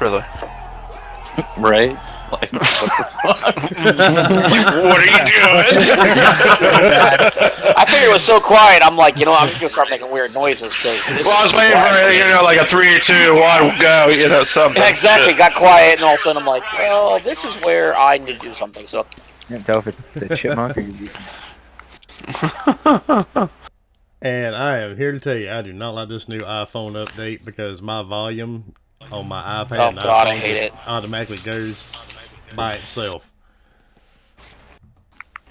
Really? Right? Like, what the fuck? What are you doing? I figured it was so quiet. I'm like, I'm just gonna start making weird noises. Well, I was waiting for like a 3, 2, 1, go. Something. Yeah, exactly. Got quiet, and all of a sudden I'm like, well, this is where I need to do something. So. Can't tell if it's a chipmunk or you. And I am here to tell you, I do not like this new iPhone update because my volume on my iPad and God, I iPhone hate just it. automatically goes by itself.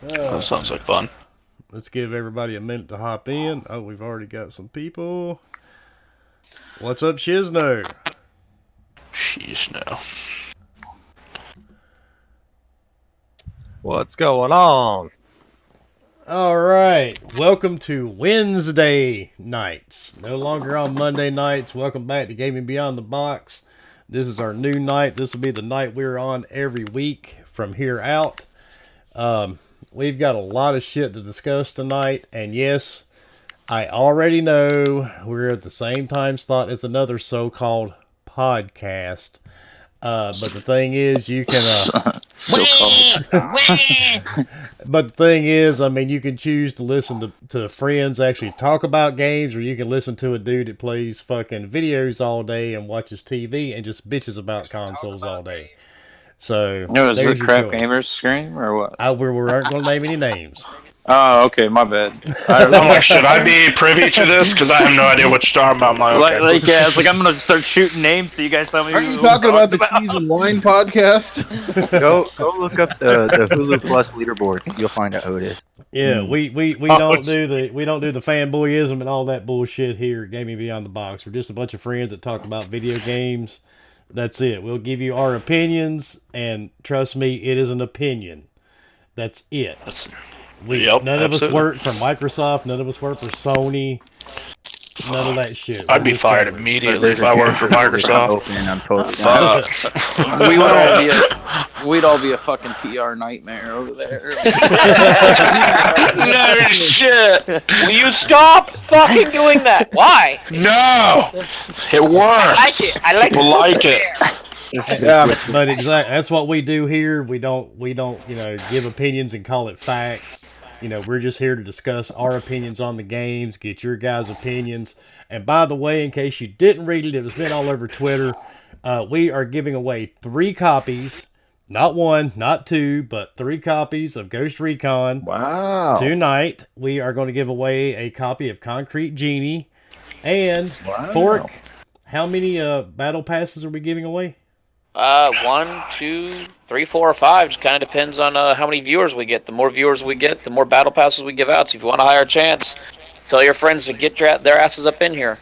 That sounds like fun. Let's give everybody a minute to hop in. Oh, we've already got some people. What's up, Shizno? Shizno. What's going on? All right, welcome to Wednesday nights. No longer on Monday nights. Welcome back to Gaming Beyond the Box. This is our new night. This will be the night we're on every week from here out. We've got a lot of shit to discuss tonight, and yes, I already know we're at the same time slot as another so-called podcast. But the thing is, you can. But the thing is, I mean, you can choose to listen to friends actually talk about games, or you can listen to a dude that plays fucking videos all day and watches TV and just bitches about consoles all day. So, No, is there's the your Crap choice. Gamers scream or what? We aren't going to name any names. Oh, okay, my bad. I'm like, should I be privy to this? Because I have no idea what you're talking about. I'm like, okay. Yeah, it's like I'm gonna start shooting names so you guys tell me. Aren't you talking about the Cheese and Wine podcast? Go look up the Hulu Plus leaderboard. You'll find out who it is. Yeah, we don't do the fanboyism and all that bullshit here at Gaming Beyond the Box. We're just a bunch of friends that talk about video games. That's it. We'll give you our opinions, and trust me, it is an opinion. That's it. None of us work for Microsoft. None of us work for Sony. None of that shit. I'd be fired immediately if I worked for Microsoft. We'd all be a fucking PR nightmare over there. No shit. Will you stop fucking doing that? Why? No. It works. I like it. People like it. Yeah, but exactly, that's what we do here. We don't, give opinions and call it facts. We're just here to discuss our opinions on the games, get your guys' opinions. And by the way, in case you didn't read it, it was been all over Twitter. We are giving away 3 copies, not 1, not 2, but 3 copies of Ghosts Recon. Wow. Tonight, we are going to give away a copy of Concrete Genie. And Fork, how many battle passes are we giving away? 1, 2, 3, 4, or 5. Just kind of depends on how many viewers we get. The more viewers we get, the more battle passes we give out. So if you want a higher chance, tell your friends to get their asses up in here.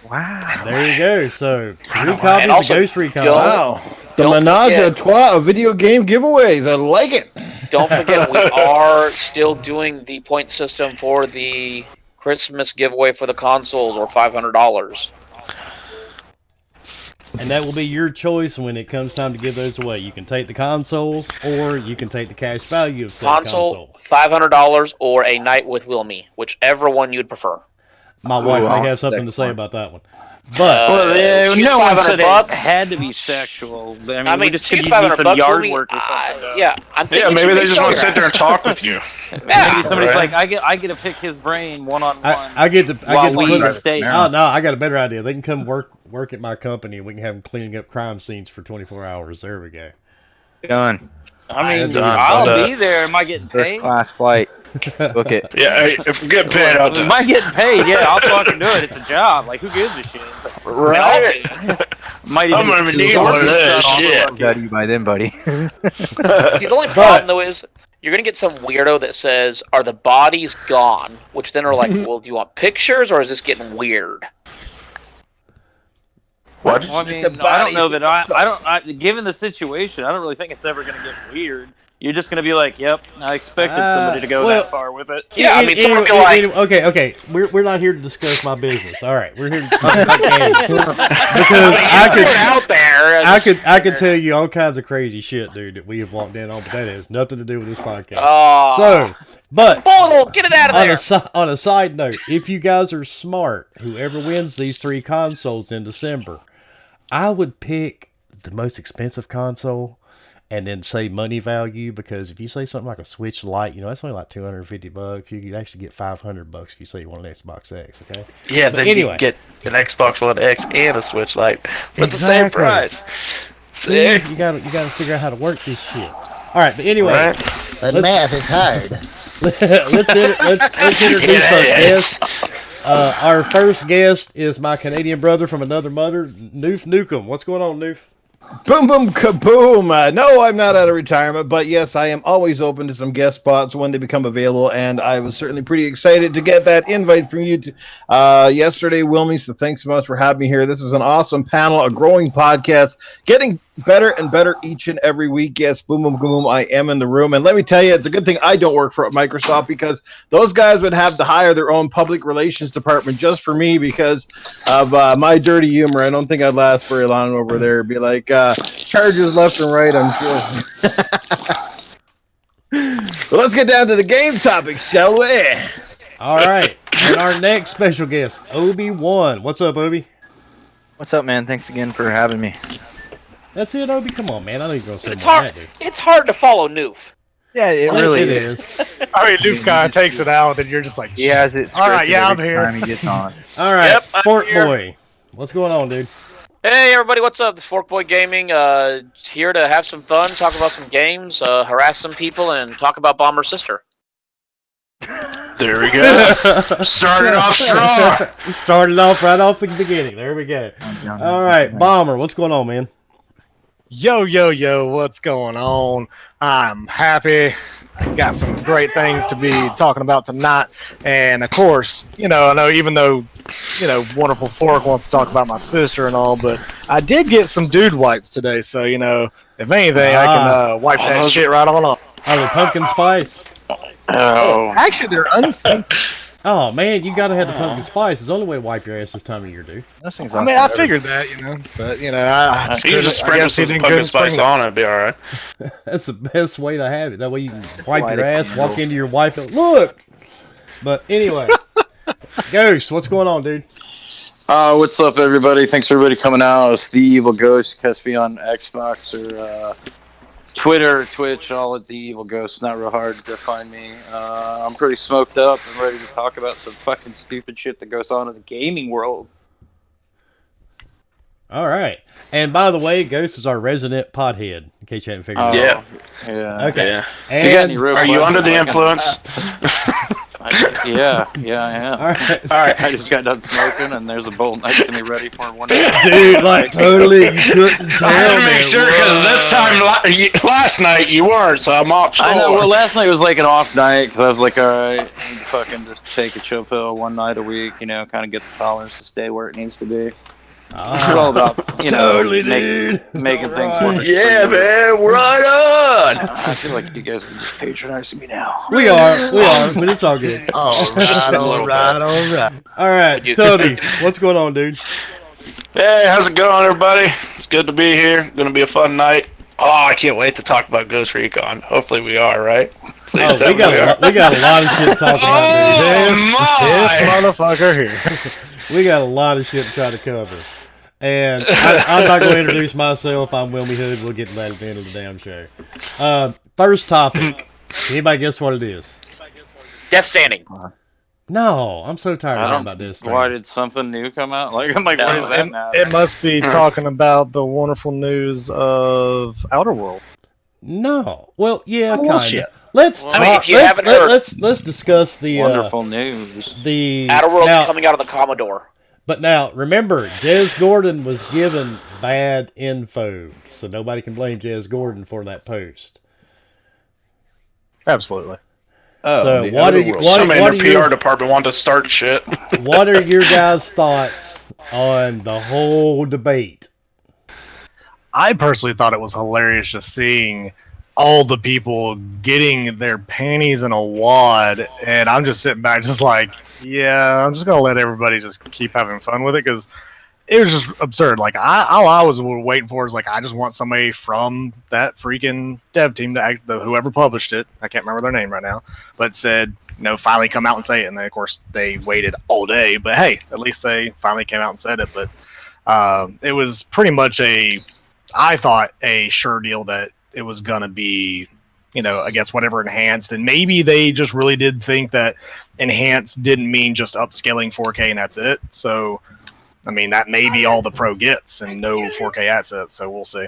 Wow. There you go. So 3 copies of Ghost Recon. Wow. The menage a trois of video game giveaways. I like it. Don't forget, we are still doing the point system for the Christmas giveaway for the consoles, or $500. And that will be your choice when it comes time to give those away. You can take the console, or you can take the cash value of said console. $500, or a night with Wilmy, whichever one you'd prefer. My wife may have something to say about that one. But no one said it had to be sexual. I mean we just could need some yard work or something. I'm thinking maybe they just want to sit there and talk with you. Maybe somebody's like, I get to pick his brain one-on-one. I get to stay. Oh no, I got a better idea. They can come work at my company, and we can have them cleaning up crime scenes for 24 hours. There we go. Done. I mean, I'll be there. Am I getting paid? First class flight. Book it. Yeah, if we get paid, I'll do it. Am I getting paid? Yeah, I'll fucking do it. It's a job. Like, who gives a shit? Right. I'm gonna need one of those. I'll get you by then, buddy. See, the only problem, though, is you're going to get some weirdo that says, are the bodies gone? Which then are like, well, do you want pictures, or is this getting weird? What? Well, I mean, I don't know that I given the situation, I don't really think it's ever going to get weird. You're just going to be like, yep, I expected somebody to go that far with it. Yeah, I mean, someone would be like... Okay, we're not here to discuss my business. All right, we're here to talk about games. Because I could tell you all kinds of crazy shit, dude, that we have walked in on, but that has nothing to do with this podcast. But get it out of there. On a side note, if you guys are smart, whoever wins these 3 consoles in December, I would pick the most expensive console and then say money value, because if you say something like a Switch Lite, that's only like $250. You could actually get $500 if you say you want an Xbox X. Okay. Yeah, But then anyway. you can get an Xbox One X and a Switch Lite for the same Exactly. price. See, you gotta figure out how to work this shit. All right, but anyway, Right? The math is hard. let's introduce our guest. Our first guest is my Canadian brother from another mother, Newf Nukem. What's going on, Newf? Boom, boom, kaboom. No, I'm not out of retirement, but yes, I am always open to some guest spots when they become available, and I was certainly pretty excited to get that invite from you yesterday, Wilmy, so thanks so much for having me here. This is an awesome panel, a growing podcast, getting better and better each and every week. Yes, boom, boom, boom, I am in the room, and let me tell you, it's a good thing I don't work for Microsoft, because those guys would have to hire their own public relations department just for me because of my dirty humor. I don't think I'd last very long over there. It'd be like charges left and right, I'm sure. Well, let's get down to the game topics, shall we? All right, and our next special guest, ObiWan. What's up, Obi? What's up, man? Thanks again for having me. That's it, Obi. Come on, man. I know you're gonna say It's more than hard. that, dude. It's hard to follow Newf. Yeah, it really It is. is. I mean, Newf kind of takes it out, and you're just like, He has it. All right, scripted yeah, I'm every here. time he gets on. All right, Yep, I'm Fort here. Boy. What's going on, dude? Hey everybody, what's up? The Fork Boy Gaming, here to have some fun, talk about some games, harass some people, and talk about Bomber's sister. There we go. Started off strong. Started off right off the beginning. There we go. All right, Bomber. What's going on, man? yo, what's going on? I'm happy. I got some great things to be talking about tonight. And of course, I know even though, Wonderful Fork wants to talk about my sister and all, but I did get some dude wipes today. So, if anything, I can wipe that shit right on off. Oh, the pumpkin spice. Oh. Actually, they're unscented. Oh, man, you got to have the pumpkin spice. It's the only way to wipe your ass this time of year, dude. Those things I mean, I figured that, but, I You just sprinkle some pumpkin spice on it, it'd be alright. That's the best way to have it. That way you can wipe Light your a ass, candle. walk into your wife, and look. But anyway, Ghost, what's going on, dude? What's up, everybody? Thanks for everybody coming out. It's the Evil Ghost. Catch me on Xbox or Twitter, Twitch, all at the Evil Ghost. Not real hard to find me. I'm pretty smoked up and ready to talk about some fucking stupid shit that goes on in the gaming world. All right. And by the way, Ghost is our resident pothead, in case you haven't figured it out. Yeah. Yeah. Okay. Yeah. If you got any And, real Are you questions, under the I can- influence? Yeah, I am. all right. All right. I just got done smoking, and there's a bowl next to me ready for one. Dude, like, totally, you couldn't tell I had to me. make sure because this time last night you weren't, so I'm off. I know. Well, last night was like an off night because I was like, all right, I need to fucking just take a chill pill one night a week, kind of get the tolerance to stay where it needs to be. It's all about, Totally, dude. making things All work. right. Yeah, man, right on. I feel like you guys are just patronizing me now. We are, but it's all good. Just a little bit. all right. All right, You- Toby, what's going on, dude? Hey, how's it going, everybody? It's good to be here. Gonna be a fun night. Oh, I can't wait to talk about Ghosts Recon. Hopefully we are, right? Please Oh, tell we me we are. got a lot of shit to talk about, dude. Oh, This my! motherfucker here. We got a lot of shit to try to cover. And I'm not going to introduce myself. I'm Wilmy Hood. We'll get to that at the end of the damn show. First topic. Anybody guess what it is? Death Standing. No, I'm so tired of I hearing don't. about this. Why did something new come out? I'm like, what is that now? It must be talking about the wonderful news of Outer World. No. Well, yeah, kind Bullshit. of. Let's I mean, talk. if you haven't heard- Let's discuss the Wonderful news. the Outer World's now, coming out of the Commodore. But now, remember, Jez Gordon was given bad info, so nobody can blame Jez Gordon for that post. Absolutely. Oh, So the what Outer are you? Worlds. What, Somebody what in are the PR your department want to start shit. what are your guys' thoughts on the whole debate? I personally thought it was hilarious just seeing all the people getting their panties in a wad, and I'm just sitting back just like, yeah, I'm just going to let everybody just keep having fun with it, because it was just absurd. Like, all I was waiting for is, like, I just want somebody from that freaking dev team to act, whoever published it, I can't remember their name right now, but said, finally come out and say it. And then, of course, they waited all day, but hey, at least they finally came out and said it. But it was pretty much a I thought a sure deal that it was going to be, I guess whatever enhanced, and maybe they just really did think that enhanced didn't mean just upscaling 4K and that's it. So, I mean, that may be all the Pro gets and no 4K assets. So we'll see.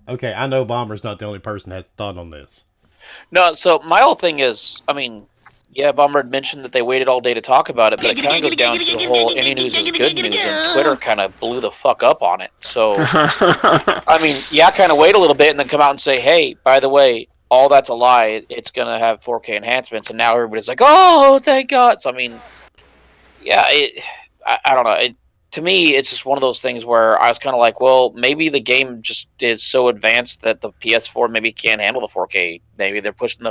Okay, I know Bomber's not the only person that has thought on this. No, so my whole thing is, I mean, yeah, Bomber had mentioned that they waited all day to talk about it, but it kind of goes down to the whole any news is good news, and Twitter kind of blew the fuck up on it. So, I mean, yeah, kind of wait a little bit and then come out and say, hey, by the way, all that's a lie. It's going to have 4K enhancements, and now everybody's like, oh, thank God. So, I mean, yeah, I don't know. To me, it's just one of those things where I was kind of like, well, maybe the game just is so advanced that the PS4 maybe can't handle the 4K. Maybe they're pushing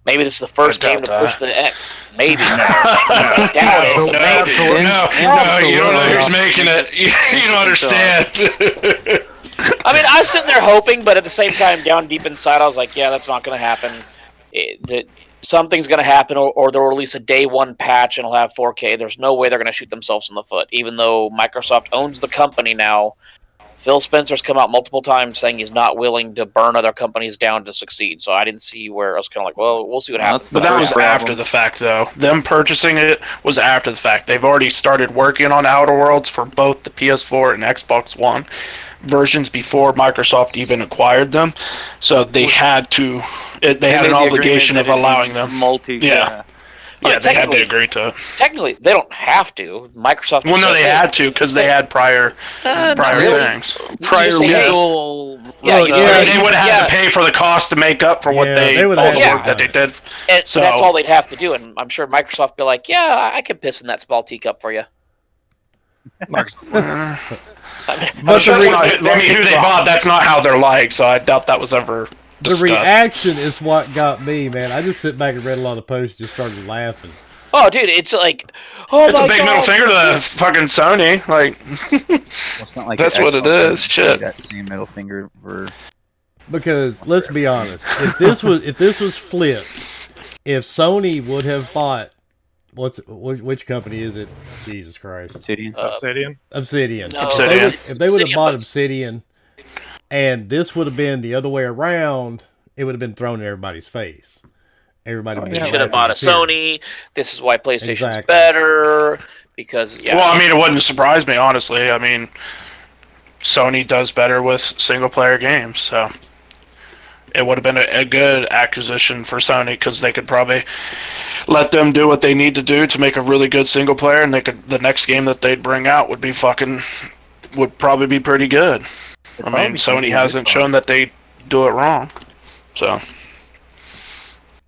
maybe this is the first game to push the X. Maybe. No, you don't know who's making it. You don't understand. I mean, I was sitting there hoping, but at the same time, down deep inside, I was like, yeah, that's not going to happen. Something's going to happen, or they'll release a day one patch and it'll have 4K. There's no way they're going to shoot themselves in the foot, even though Microsoft owns the company now. Phil Spencer's come out multiple times saying he's not willing to burn other companies down to succeed. So I didn't see where I was kind of like, well, we'll see what happens. But that was after the fact, though. Them purchasing it was after the fact. They've already started working on Outer Worlds for both the PS4 and Xbox One versions before Microsoft even acquired them. So they had to. They had an obligation of allowing them. Yeah, they had to agree to it. Technically, they don't have to. Microsoft. Well, no, they had to because they had prior things. Prior legal. Yeah, they would have had to pay for the cost to make up for what all the work that they did. So that's all they'd have to do, and I'm sure Microsoft would be like, "Yeah, I can piss in that small teacup for you." But who they bought, that's not how they're like. So I doubt that was ever. The reaction is what got me, man. I just sit back and read a lot of the posts, and just started laughing. Oh, dude, it's like, it's a big middle finger to fucking Sony. Like, it's not like that's what it is. Shit. That same middle finger for. Because let's be honest, if this was flipped, if Sony would have bought, which company is it? Jesus Christ, Obsidian. No, if they would have bought Obsidian. And this would have been the other way around. It would have been thrown in everybody's face. Everybody would should have bought a Sony. This is why PlayStation's better. Because well, I mean, it wouldn't surprise me, honestly. I mean, Sony does better with single player games, so it would have been a good acquisition for Sony because they could probably let them do what they need to do to make a really good single player, and the next game that they'd bring out would probably be pretty good. I mean, Sony hasn't shown that they do it wrong. So,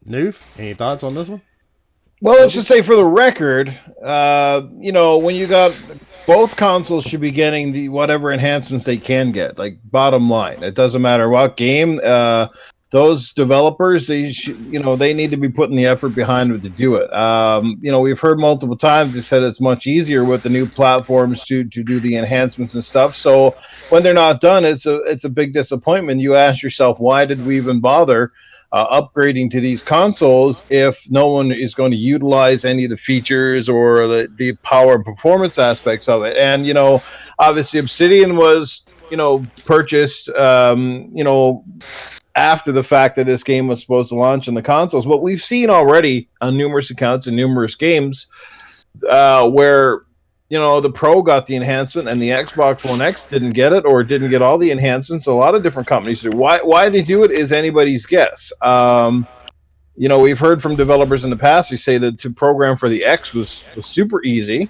Newf, any thoughts on this one? Well, let's just say for the record, when you got both consoles should be getting the whatever enhancements they can get. Like bottom line, it doesn't matter what game. Those developers, they need to be putting the effort behind it to do it. We've heard multiple times they said it's much easier with the new platforms to do the enhancements and stuff. So when they're not done, it's a big disappointment. You ask yourself, why did we even bother upgrading to these consoles if no one is going to utilize any of the features or the power and performance aspects of it? And obviously Obsidian was purchased after the fact that this game was supposed to launch on the consoles. But we've seen already on numerous accounts and numerous games where, the Pro got the enhancement and the Xbox One X didn't get it or didn't get all the enhancements. A lot of different companies do. Why they do it is anybody's guess. We've heard from developers in the past who say that to program for the X was super easy.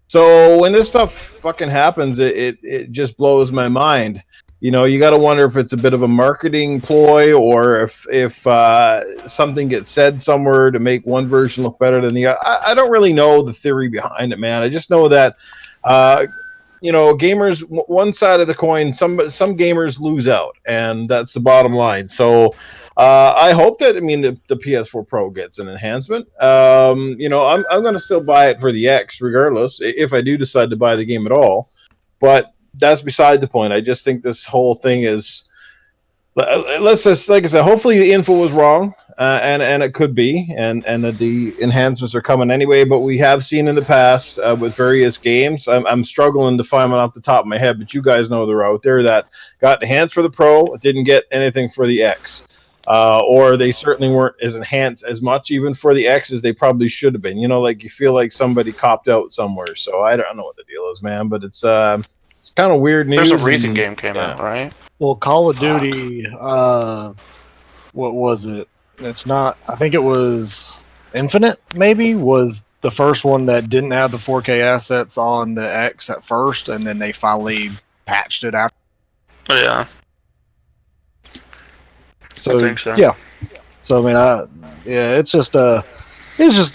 So when this stuff fucking happens, it just blows my mind. You got to wonder if it's a bit of a marketing ploy or if something gets said somewhere to make one version look better than the other. I don't really know the theory behind it, man. I just know that, gamers, one side of the coin, some gamers lose out, and that's the bottom line. So I hope that, the PS4 Pro gets an enhancement. I'm going to still buy it for the X regardless, if I do decide to buy the game at all. But that's beside the point. I just think this whole thing is. Let's just, like I said, hopefully the info was wrong. and it could be, and that the enhancements are coming anyway. But we have seen in the past with various games. I'm struggling to find one off the top of my head, but you guys know they're out there that got enhanced for the Pro, didn't get anything for the X. Or they certainly weren't as enhanced as much even for the X as they probably should have been. You know, like you feel like somebody copped out somewhere. So I don't know what the deal is, man, but it's kind of weird news. There's a recent game came out, right? Well, Call of Duty, what was it? It's not, I think it was Infinite, maybe, was the first one that didn't have the 4K assets on the X at first, and then they finally patched it after. Yeah. So, I think so. yeah. So, I mean, it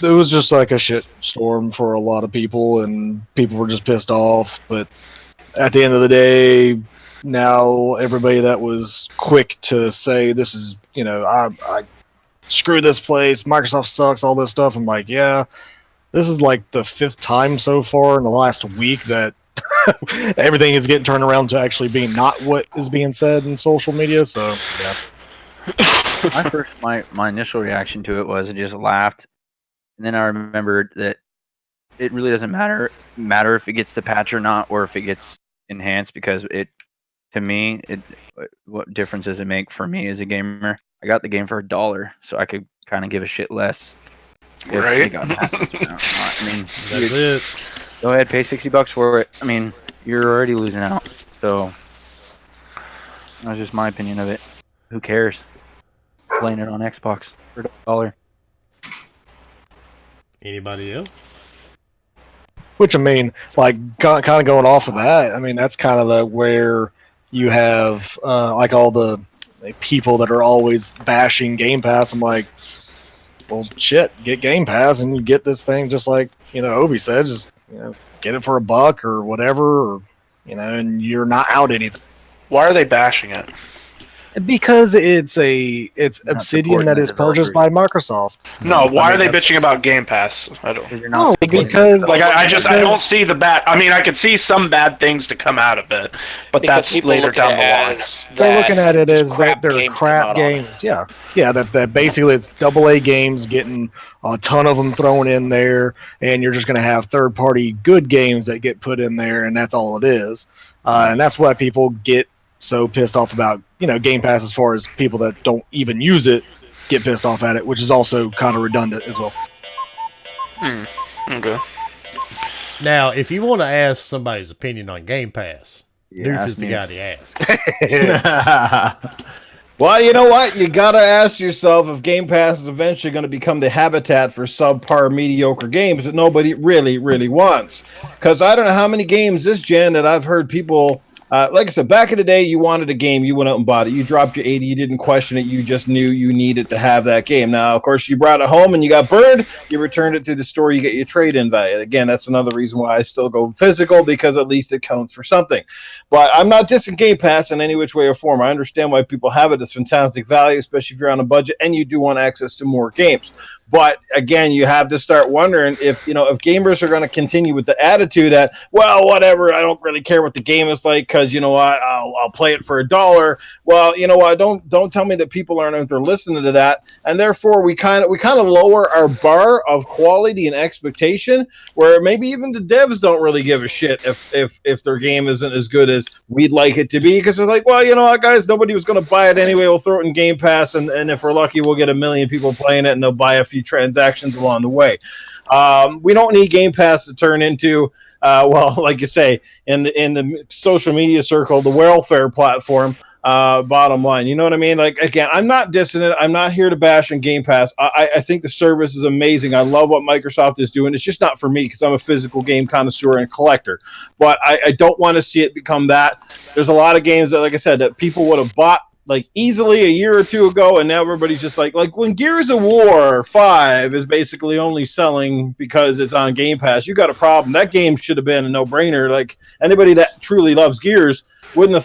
was just like a shit storm for a lot of people, and people were just pissed off. But at the end of the day, now everybody that was quick to say this is, I screw this place, Microsoft sucks, all this stuff. I'm like, yeah, this is like the 5th time so far in the last week that everything is getting turned around to actually being not what is being said in social media. So, yeah. My initial reaction to it was I just laughed, and then I remembered that it really doesn't matter if it gets the patch or not, or if it gets enhanced, because to me, what difference does it make for me as a gamer? I got the game for $1, so I could kind of give a shit less if Right. they got assets or not. I mean, That's it. go ahead, pay $60 for it. I mean, you're already losing out. So that's just my opinion of it. Who cares? Playing it on Xbox for $1. Anybody else? Which, I mean, like, kind of going off of that, I mean, that's kind of where you have, like, all the people that are always bashing Game Pass. I'm like, well, shit, get Game Pass and you get this thing just like, Obi said, just, get it for $1 or whatever, or, and you're not out anything. Why are they bashing it? Because it's Obsidian that is purchased by Microsoft. No, why are they bitching about Game Pass? I don't. No, because Like I don't see the bad. I mean, I could see some bad things to come out of it, but Because that's people later look down at the it line. as they're looking at it as that they're games crap come out on it. games. Yeah, that basically it's AA games getting a ton of them thrown in there, and you're just going to have third-party good games that get put in there, and that's all it is. And that's why people get so pissed off about, Game Pass, as far as people that don't even use it get pissed off at it, which is also kind of redundant as well. Okay. Now, if you want to ask somebody's opinion on Game Pass, Newf is the guy to ask. Well, you know what? You got to ask yourself if Game Pass is eventually going to become the habitat for subpar, mediocre games that nobody really, really wants. Because I don't know how many games this gen that I've heard people... like I said, back in the day, you wanted a game, you went out and bought it. You dropped your 80, you didn't question it, you just knew you needed to have that game. Now, of course, you brought it home and you got burned, you returned it to the store, you get your trade-in value. Again, that's another reason why I still go physical, because at least it counts for something. But I'm not dissing Game Pass in any which way or form. I understand why people have it. It's fantastic value, especially if you're on a budget and you do want access to more games. But again, you have to start wondering if gamers are going to continue with the attitude that, well, whatever, I don't really care what the game is like, because you know what, I'll play it for $1. Well, you know what, don't tell me that people aren't out there listening to that, and therefore we kind of lower our bar of quality and expectation, where maybe even the devs don't really give a shit if their game isn't as good as we'd like it to be, because they're like, well, you know what, guys, nobody was going to buy it anyway. We'll throw it in Game Pass, and if we're lucky, we'll get 1 million people playing it, and they'll buy a few transactions along the way. We don't need Game Pass to turn into, well, like you say, in the social media circle, the welfare platform. Bottom line, you know what I mean? Like, again, I'm not dissing it. I'm not here to bash on Game Pass. I think the service is amazing. I love what Microsoft is doing. It's just not for me, because I'm a physical game connoisseur and collector. But I don't want to see it become that. There's a lot of games that, like I said, that people would have bought like easily a year or two ago, and now everybody's just like when Gears of War 5 is basically only selling because it's on Game Pass, you got a problem. That game should have been a no-brainer. Like, anybody that truly loves Gears wouldn't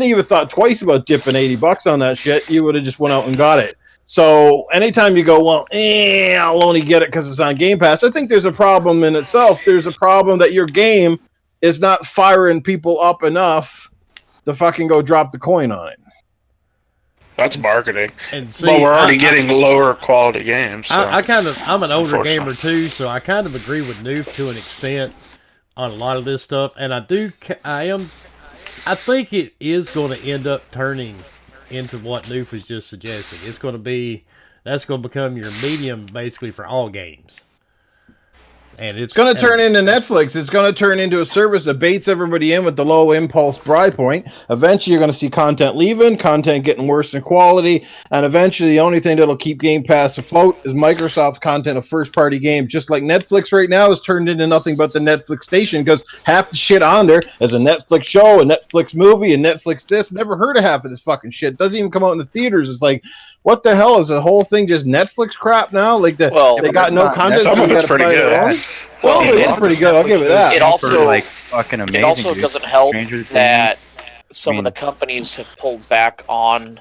even thought twice about dipping $80 on that shit. You would have just went out and got it. So anytime you go, well, I'll only get it because it's on Game Pass, I think there's a problem in itself. There's a problem that your game is not firing people up enough to fucking go drop the coin on it. That's marketing. And see, Well, we're already getting lower quality games. So. I'm an older gamer too, so I kind of agree with Newf to an extent on a lot of this stuff, and I think it is going to end up turning into what Newf was just suggesting. That's going to become your medium basically for all games. And it's going to turn into Netflix. It's going to turn into a service that baits everybody in with the low impulse buy point. Eventually, you're going to see content leaving, content getting worse in quality, and eventually, the only thing that'll keep Game Pass afloat is Microsoft's content of first-party games. Just like Netflix right now has turned into nothing but the Netflix station, because half the shit on there is a Netflix show, a Netflix movie, a Netflix this. Never heard of half of this fucking shit. Doesn't even come out in the theaters. It's like, what the hell is the whole thing just Netflix crap now? Like they got no content. Some of it's pretty good. Some of it's pretty good. I'll give it that. It also like fucking amazing. It also doesn't help that some of the companies have pulled back on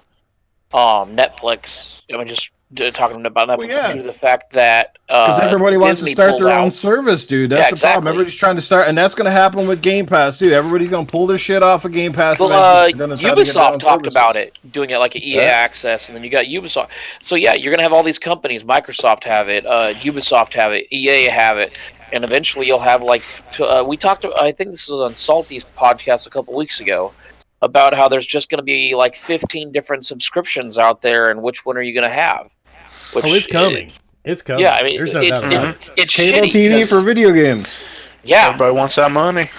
Netflix. I mean, just talking about Netflix due to the fact that because everybody wants to Disney start their pulled own out. service, dude. That's the problem. Everybody's trying to start, and that's going to happen with Game Pass too. Everybody's going to pull their shit off of Game Pass. Well, Ubisoft talked about it, doing it like an EA Access, and then you got Ubisoft. So yeah, you're going to have all these companies. Microsoft have it, Ubisoft have it, EA have it, and eventually you'll have like we talked. I think this was on Salty's podcast a couple weeks ago about how there's just going to be like 15 different subscriptions out there, and which one are you going to have? Which, it's coming. It's coming. Yeah, I mean, there's no doubt about it. It's cable TV for video games. Yeah, everybody wants that money.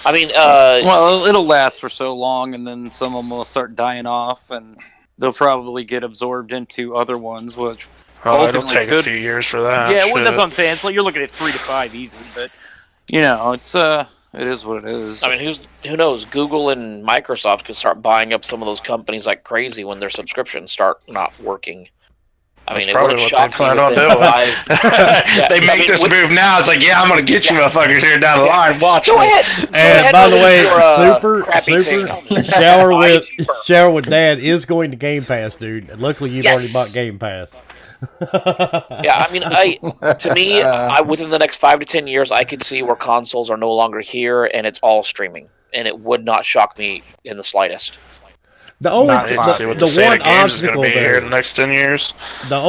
I mean, well, it'll last for so long, and then some of them will start dying off, and they'll probably get absorbed into other ones, which it'll take a few years for that. Yeah, well, that's what I'm saying. It's like you're looking at 3 to 5 easy, but it's it is what it is. I mean, who knows? Google and Microsoft could start buying up some of those companies like crazy when their subscriptions start not working. I mean, that's probably what they plan on doing. They make this move now. It's like, I'm going to get you motherfuckers here down the line. Watch Go me. ahead. And by the way, Super Shower with Dad is going to Game Pass, dude. And luckily, you've already bought Game Pass. Yeah, I mean, to me, within the next 5 to 10 years, I could see where consoles are no longer here and it's all streaming, and it would not shock me in the slightest. The only the one obstacle there in the next 10 years. The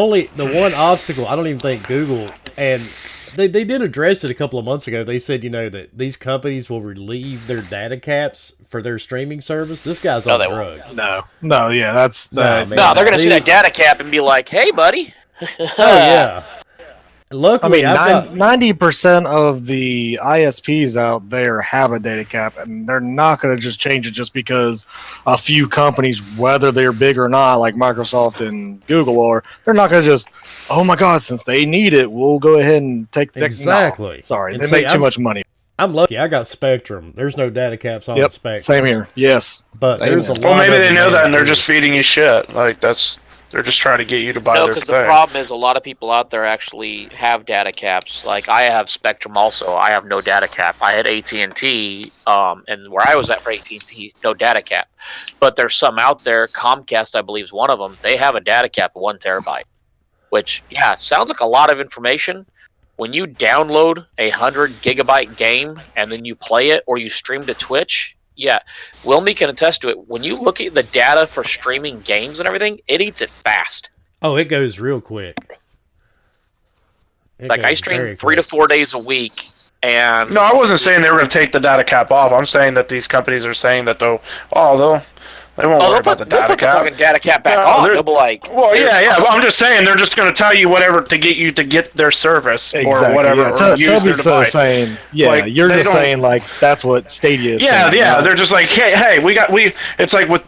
one obstacle, I don't even think Google, and they did address it a couple of months ago. They said, that these companies will relieve their data caps for their streaming service. This guy's on drugs. No, yeah, that's they're gonna see that data cap and be like, "Hey, buddy." Oh yeah. Luckily, 90% of the ISPs out there have a data cap, and they're not going to just change it just because a few companies, whether they're big or not, like Microsoft and Google, they're not going to just, oh my God, since they need it, we'll go ahead and take the exactly. No, sorry, they make too much money. I'm lucky. I got Spectrum. There's no data caps on Spectrum. Same here. Yes, but there's a lot. Well, maybe they know that, and they're just feeding you shit. Like they're just trying to get you to buy their thing. Because the problem is a lot of people out there actually have data caps. Like I have Spectrum also. I have no data cap. I had AT&T, and where I was at for AT&T, no data cap. But there's some out there. Comcast, I believe, is one of them. They have a data cap of 1 terabyte, which sounds like a lot of information. When you download a 100 gigabyte game and then you play it or you stream to Twitch. Yeah, Wilmy can attest to it. When you look at the data for streaming games and everything, it eats it fast. Oh, it goes real quick. I stream 3 to 4 days a week, and no, I wasn't saying they were going to take the data cap off. I'm saying that these companies are saying that they won't worry about the data cap. The fucking data cap back on. They'll be like, well, yeah. Well, I'm just saying they're just going to tell you whatever to get you to get their service or whatever. Yeah. Or use their device. Saying, you're just saying like that's what Stadia is. Saying, they're just like, hey, It's like with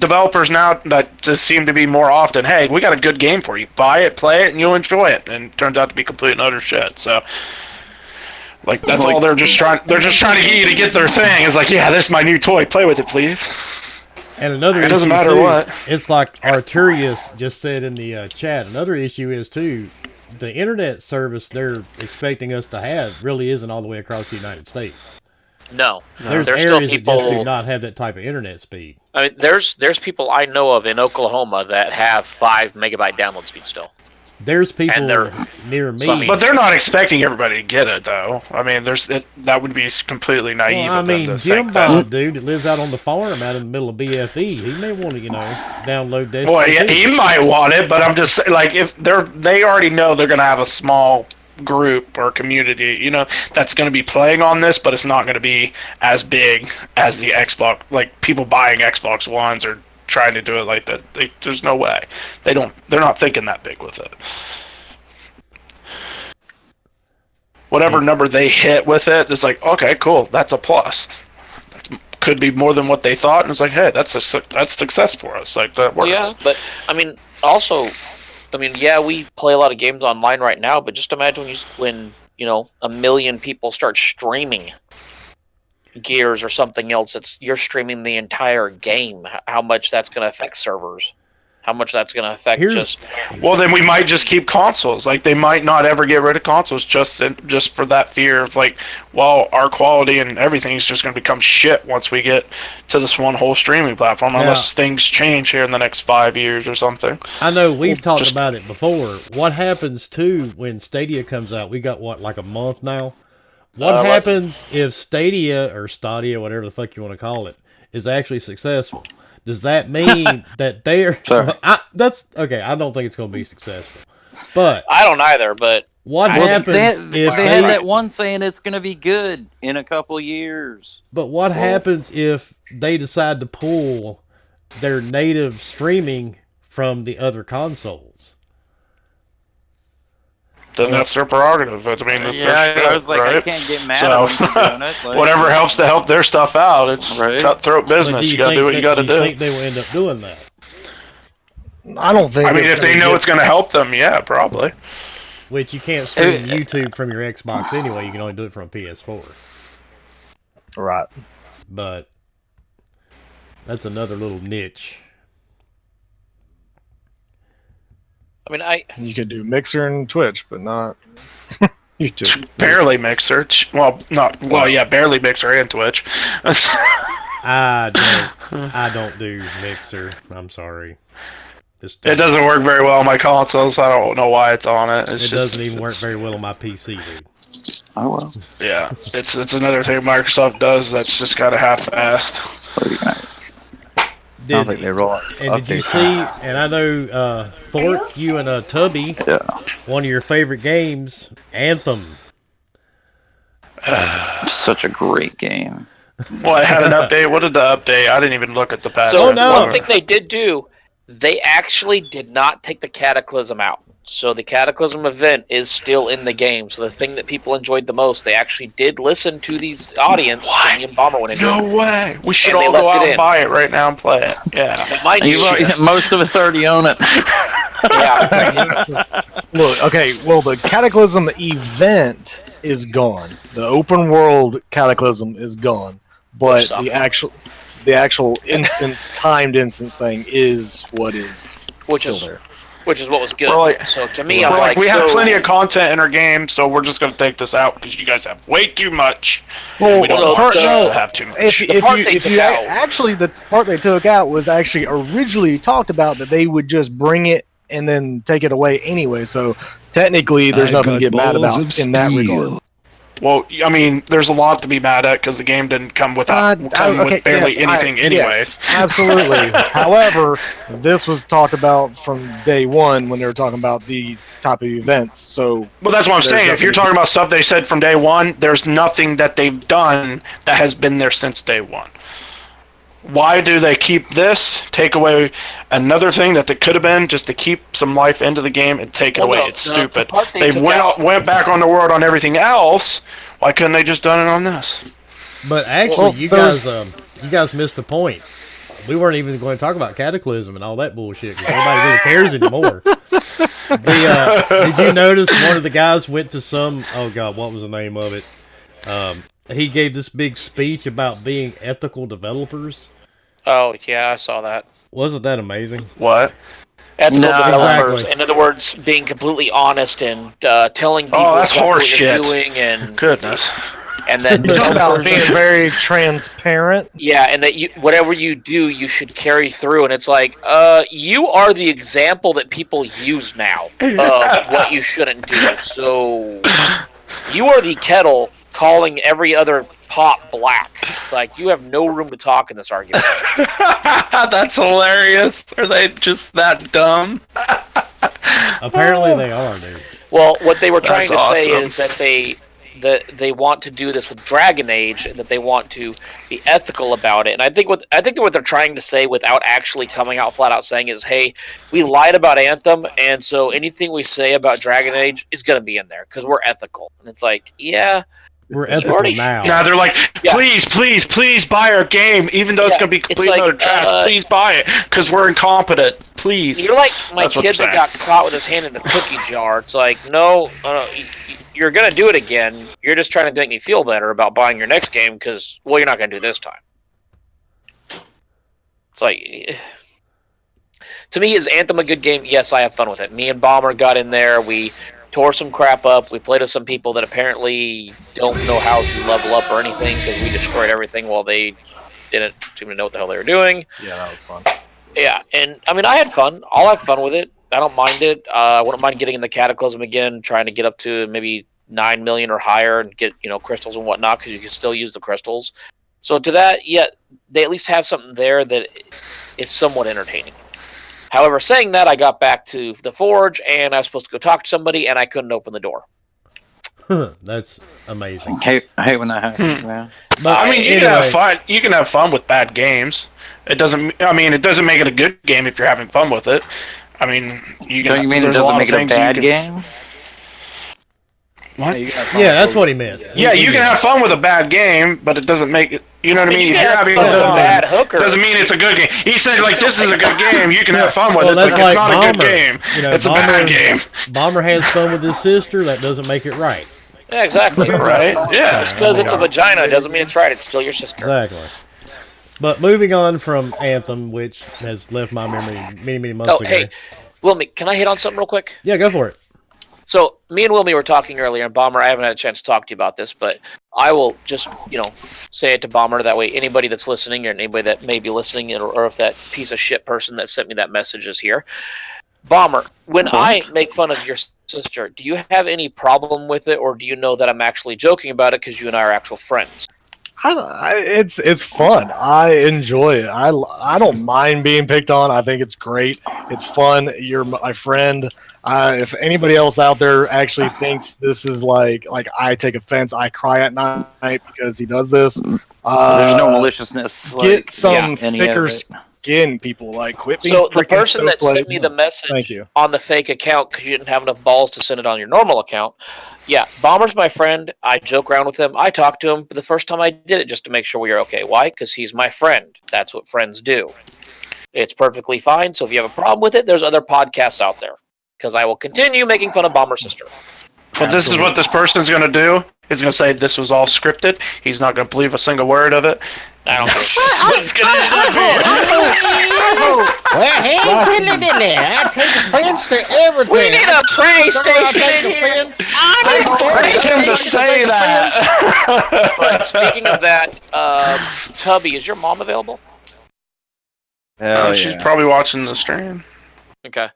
developers now that just seem to be more often. Hey, we got a good game for you. Buy it, play it, and you'll enjoy it. And it turns out to be complete and utter shit. So. Like that's all they're just trying. They're just trying to get you to get their thing. It's like, this is my new toy. Play with it, please. And another it doesn't matter what. It's like Arturius just said in the chat. Another issue is too, the internet service they're expecting us to have really isn't all the way across the United States. No, there's areas still people that just do not have that type of internet speed. I mean, there's people I know of in Oklahoma that have 5 megabyte download speed still. There's people they're- near me. so, I mean- But they're not expecting everybody to get it, though. I mean, that would be completely naive Well, I of them mean, to Jim think that. Bob, dude, that lives out on the farm out in the middle of BFE, he may want to, download Destiny. Well, yeah, he might want it, but I'm just saying, like, if they already know they're gonna have a small group or community, that's gonna be playing on this, but it's not gonna be as big as the Xbox. Like, people buying Xbox Ones or trying to do it like that. There's no way. They're not thinking that big with it. Whatever number they hit with it, it's like, okay, cool, that's a plus. Could be more than what they thought, and it's like, hey, that's success for us. Like, that works. Yeah, but I mean, also, yeah, we play a lot of games online right now, but just imagine when 1 million people start streaming Gears or something else. You're streaming the entire game. How much that's going to affect servers? How much that's going to affect Well, then we might just keep consoles. Like, they might not ever get rid of consoles just for that fear of, like, well, our quality and everything is just going to become shit once we get to this one whole streaming platform, unless things change here in the next 5 years or something. I know we've talked about it before. What happens, too, when Stadia comes out? We got, like a month now? What happens if Stadia, or Stadia, whatever the fuck you want to call it, is actually successful? Does that mean that they're... that's okay, I don't think it's going to be successful. But I don't either, but... What happens if they had that one saying it's going to be good in a couple years? But what happens if they decide to pull their native streaming from the other consoles? Then that's their prerogative. I mean, that's their shit, I was like, right? I can't get mad at them for doing it. Like, whatever helps to help their stuff out. It's cutthroat business. You got to do what you got to do. I think they will end up doing that. I don't think. I mean, if they know it's going to help them, yeah, probably. Which you can't stream YouTube from your Xbox anyway. You can only do it from a PS4. Right. But that's another little niche. I mean, you could do Mixer and Twitch, but not YouTube. Barely Mixer. Barely Mixer and Twitch. I don't do Mixer. I'm sorry. It doesn't work very well on my consoles. I don't know why it's on it. It doesn't even work very well on my PC, dude. Oh well. Yeah, it's another thing Microsoft does that's just kind of half-assed. I don't think they roll it. And did you see? And I know, Thorpe, you and Tubby, one of your favorite games, Anthem. Such a great game. Well, it had an update. What did the update? I didn't even look at the patch. So one thing they did do, they actually did not take the Cataclysm out. So the Cataclysm event is still in the game. So the thing that people enjoyed the most, they actually did listen to these audience. What? And the Bomber went into No way. We should all go out and buy it right now and play it. Yeah. Most of us already own it. Yeah. Look, okay, well, the Cataclysm event is gone. The open world Cataclysm is gone. But the actual timed instance thing is what is still there. Which is what was good. So to me, I'm like, we have plenty of content in our game, so we're just going to take this out because you guys have way too much. Well, we don't want to have too much. The part they took out was actually originally talked about that they would just bring it and then take it away anyway. So technically, there's nothing to get mad about in that regard. Well, I mean, there's a lot to be mad at because the game didn't come with barely anything anyways. Yes, absolutely. However, this was talked about from day one when they were talking about these type of events. So, well, that's what I'm saying. If you're talking about stuff they said from day one, there's nothing that they've done that has been there since day one. Why do they keep this, take away another thing that they could have been, just to keep some life into the game and take it away? It's stupid. They went back on the world on everything else. Why couldn't they just done it on this? But actually, you guys missed the point. We weren't even going to talk about Cataclysm and all that bullshit because nobody really cares anymore. Did you notice one of the guys went to some? Oh God, what was the name of it? He gave this big speech about being ethical developers. Oh, yeah, I saw that. Wasn't that amazing? What? Ethical developers. Exactly. In other words, being completely honest and telling people that's what horse you're shit. doing. And goodness. and then You're talking about being very transparent. yeah, and that whatever you do, you should carry through. And it's like, you are the example that people use now of what you shouldn't do. So you are the kettle calling every other pot black. It's like you have no room to talk in this argument. That's hilarious. Are they just that dumb? Apparently they are, dude. Well, what they were trying That's to say awesome. is that they want to do this with Dragon Age, and that they want to be ethical about it. And I think what they're trying to say, without actually coming out flat out saying, is, hey, we lied about Anthem, and so anything we say about Dragon Age is going to be in there because we're ethical. And it's like, yeah. We're ethical now. Yeah, they're like, please buy our game, even though it's going to be complete utter trash. Please buy it, because we're incompetent. Please. You're like my kid that got caught with his hand in the cookie jar. It's like, no, you're going to do it again. You're just trying to make me feel better about buying your next game because, well, you're not going to do this time. It's like, to me, is Anthem a good game? Yes, I have fun with it. Me and Bomber got in there. We tore some crap up. We played with some people that apparently don't know how to level up or anything because we destroyed everything while they didn't seem to know what the hell they were doing. Yeah, that was fun. Yeah, and I mean, I had fun. I'll have fun with it. I don't mind it. I wouldn't mind getting in the Cataclysm again, trying to get up to maybe 9 million or higher and get, crystals and whatnot, because you can still use the crystals. So to that, yeah, they at least have something there that is somewhat entertaining. However, saying that, I got back to the Forge, and I was supposed to go talk to somebody, and I couldn't open the door. That's amazing. I hate when that happens, man. But I mean, you can have fun. You can have fun with bad games. It doesn't make it a good game if you're having fun with it. I mean, don't you mean it doesn't make it a bad game? What? Yeah, that's what he meant. Yeah, you can have fun with a bad game, but it doesn't make it. You know what I mean? If you're having fun with a bad hooker, doesn't mean it's a good game. He said, like, this is a good game. You can have fun with it. It's like, it's not a good game. It's a bad game. Bomber has fun with his sister. That doesn't make it right. Yeah, exactly. Right? Yeah. Just because it's a vagina doesn't mean it's right. It's still your sister. Exactly. But moving on from Anthem, which has left my memory many months ago. Hey, Wilmy, can I hit on something real quick? Yeah, go for it. So, me and Wilmy were talking earlier, and Bomber, I haven't had a chance to talk to you about this, but I will just, say it to Bomber. That way anybody that's listening, or anybody that may be listening, or if that piece of shit person that sent me that message is here. Bomber, when I make fun of your sister, do you have any problem with it, or do you know that I'm actually joking about it because you and I are actual friends? It's fun. I enjoy it. I don't mind being picked on. I think it's great. It's fun. You're my friend. If anybody else out there actually thinks this is like I take offense, I cry at night because he does this. There's no maliciousness. Get some thicker skin, people. Like, quit being. So the person that sent me the message on the fake account because you didn't have enough balls to send it on your normal account. Yeah, Bomber's my friend. I joke around with him. I talk to him. But the first time I did it just to make sure we were okay. Why? Because he's my friend. That's what friends do. It's perfectly fine. So if you have a problem with it, there's other podcasts out there. Because I will continue making fun of Bomber's sister. But this is what this person's going to do. He's going to say this was all scripted. He's not going to believe a single word of it. I don't think that's what it's going to Well, hey, dilly-dilly, I take offense to everything. We need a PlayStation in here. I forced him to say that. But speaking of that, Tubby, is your mom available? She's probably watching the stream. Okay.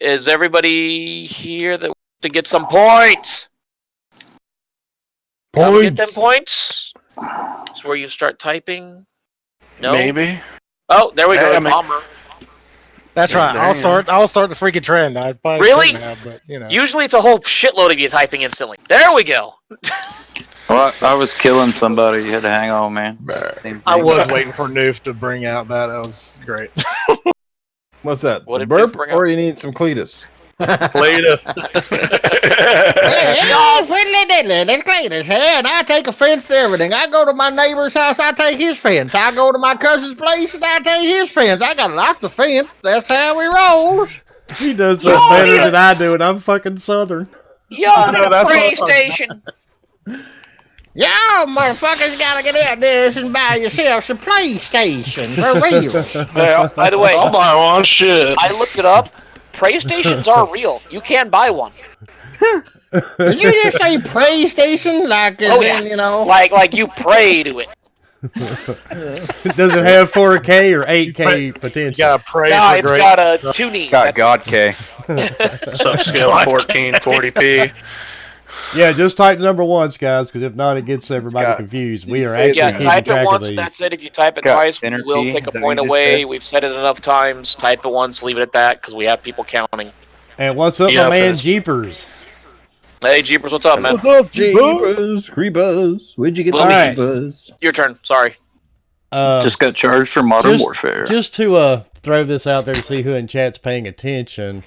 Is everybody here that to get some points? Get them points. It's where you start typing. No. Maybe. Oh, there we go. Bomber. That's right. I'll start the freaking trend. I probably really? Have, but, Usually it's a whole shitload of you typing instantly. There we go. Well, I was killing somebody. You had to hang on, man. I was waiting for Newf to bring out that. That was great. What's that? What the burp, or you need some Cletus? Cletus. It's Cletus here, and I take offense to everything. I go to my neighbor's house, I take his fence. I go to my cousin's place, and I take his fence. I got lots of fence. That's how we roll. He does that better than I do, and I'm fucking Southern. Y'all need a PlayStation. Y'all motherfuckers gotta get out there and buy yourself some PlayStation for real. Well, by the way, I'll buy one. Shit. I looked it up. PlayStations are real. You can buy one. Did you just say PlayStation? Like, like you pray to it. Does it have 4K or 8K potential? You gotta pray Nah, for it's great. got 2 knees. Got God K. Subscale 1440p. Yeah, just type the number once, guys, because if not, it gets everybody got- confused. We are Yeah, actually Yeah, keeping type track it of once. these. That's it. If you type it Got twice, we center will P, take is a that point what you just away. said? We've said it enough times. Type it once, leave it at that, because we have people counting. And what's up, Yeah, my man Piss. Jeepers? Hey, Jeepers, what's up, man? What's up, Jeepers, creepers. Where'd you get the Alright. creepers? Your turn. Sorry. Just got charged for Modern Warfare. Just to throw this out there to see who in chat's paying attention.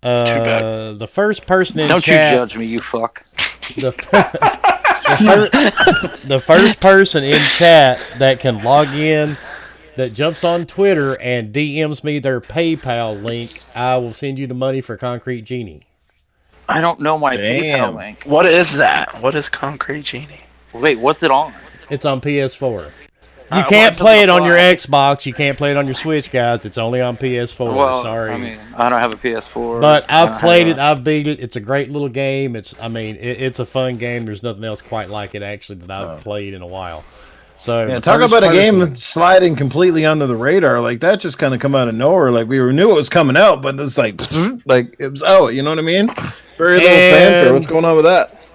bad. The first person in Don't chat. you judge me, you fuck. The first person in chat that can log in, that jumps on Twitter and DMs me their PayPal link, I will send you the money for Concrete Genie. I don't know my Damn. PayPal link. What is that? What is Concrete Genie? Wait, what's it on? It's on PS4. You Well, can't it play it doesn't on your apply. Xbox. You can't play it on your Switch, guys. It's only on PS4. Well, Sorry. I mean, I don't have a PS4. But I don't I've played have it. I've beat it. It's a great little game. It's a fun game. There's nothing else quite like it actually that I've played in a while. So Yeah, the talk first about a person- game sliding completely under the radar. Like, that just kind of come out of nowhere. Like, we knew it was coming out, but it's like it was out. You know what I mean? Very little fanfare. What's going on with that?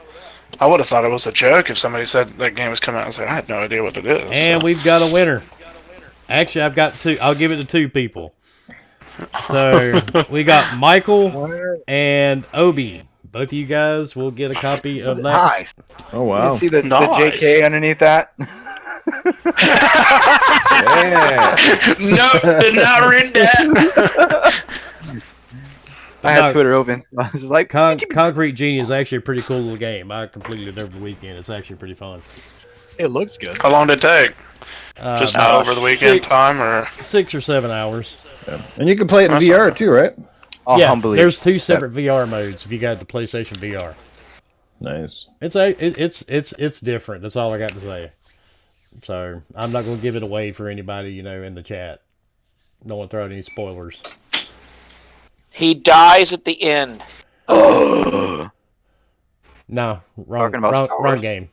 I would have thought it was a joke if somebody said that game was coming out. I was like, I had no idea what it is. And we've got a winner. Actually, I've got two. I'll give it to two people. So we got Michael and Obi. Both of you guys will get a copy of that. Nice. Oh, wow. You see the Nice. JK underneath that? Yeah. No, did not read that. I had No. Twitter open. So I was just like, Concrete Genie is actually a pretty cool little game. I completed it over the weekend. It's actually pretty fun. It looks good. How long did it take? Just About over the weekend 6 time, or 6 or 7 hours. And you can play it in That's VR not too, right? I'll Yeah, humbly. there's two separate VR modes if you got the PlayStation VR. Nice. It's different. That's all I got to say. So I'm not going to give it away for anybody in the chat. Don't want to throw out any spoilers. He dies at the end. No, wrong, Talking about wrong, Star wrong Wars. game.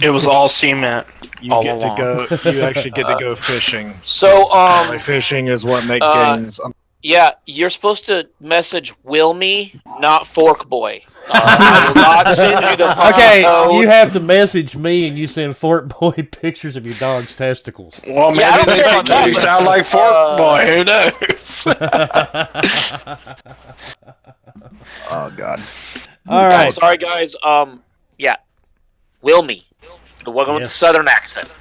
it was all cement. You all get along. to go. You actually get to go fishing. So, Apparently fishing is what makes games. Yeah, you're supposed to message Will Me, not Fork Boy. I will not send you the Okay, code. you have to message me and you send Fort Boy pictures of your dog's testicles. Well, maybe Yeah, I don't they care think about that, you but, sound like Fork Boy. Who knows? Oh God. All Yeah, right. sorry, guys. Yeah. Will Me. The one with the Yes. southern accent.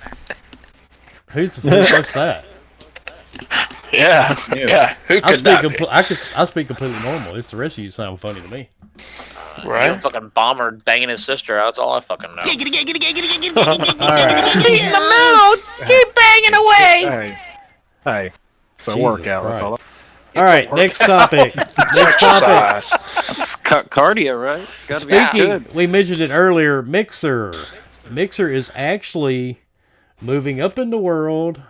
Who the fuck's that? Yeah, yeah. Who I could speak, that be? I speak completely normal. It's the rest of you sound funny to me. Right? You fucking bomber banging his sister. That's all I fucking know. All right. Keep banging away. Hey, it's a Jesus workout. That's all. Christ. All right, next topic. Next topic. Exercise. It's cardio, right? It's got to be Speaking, good. we mentioned it earlier. Mixer is actually moving up in the world.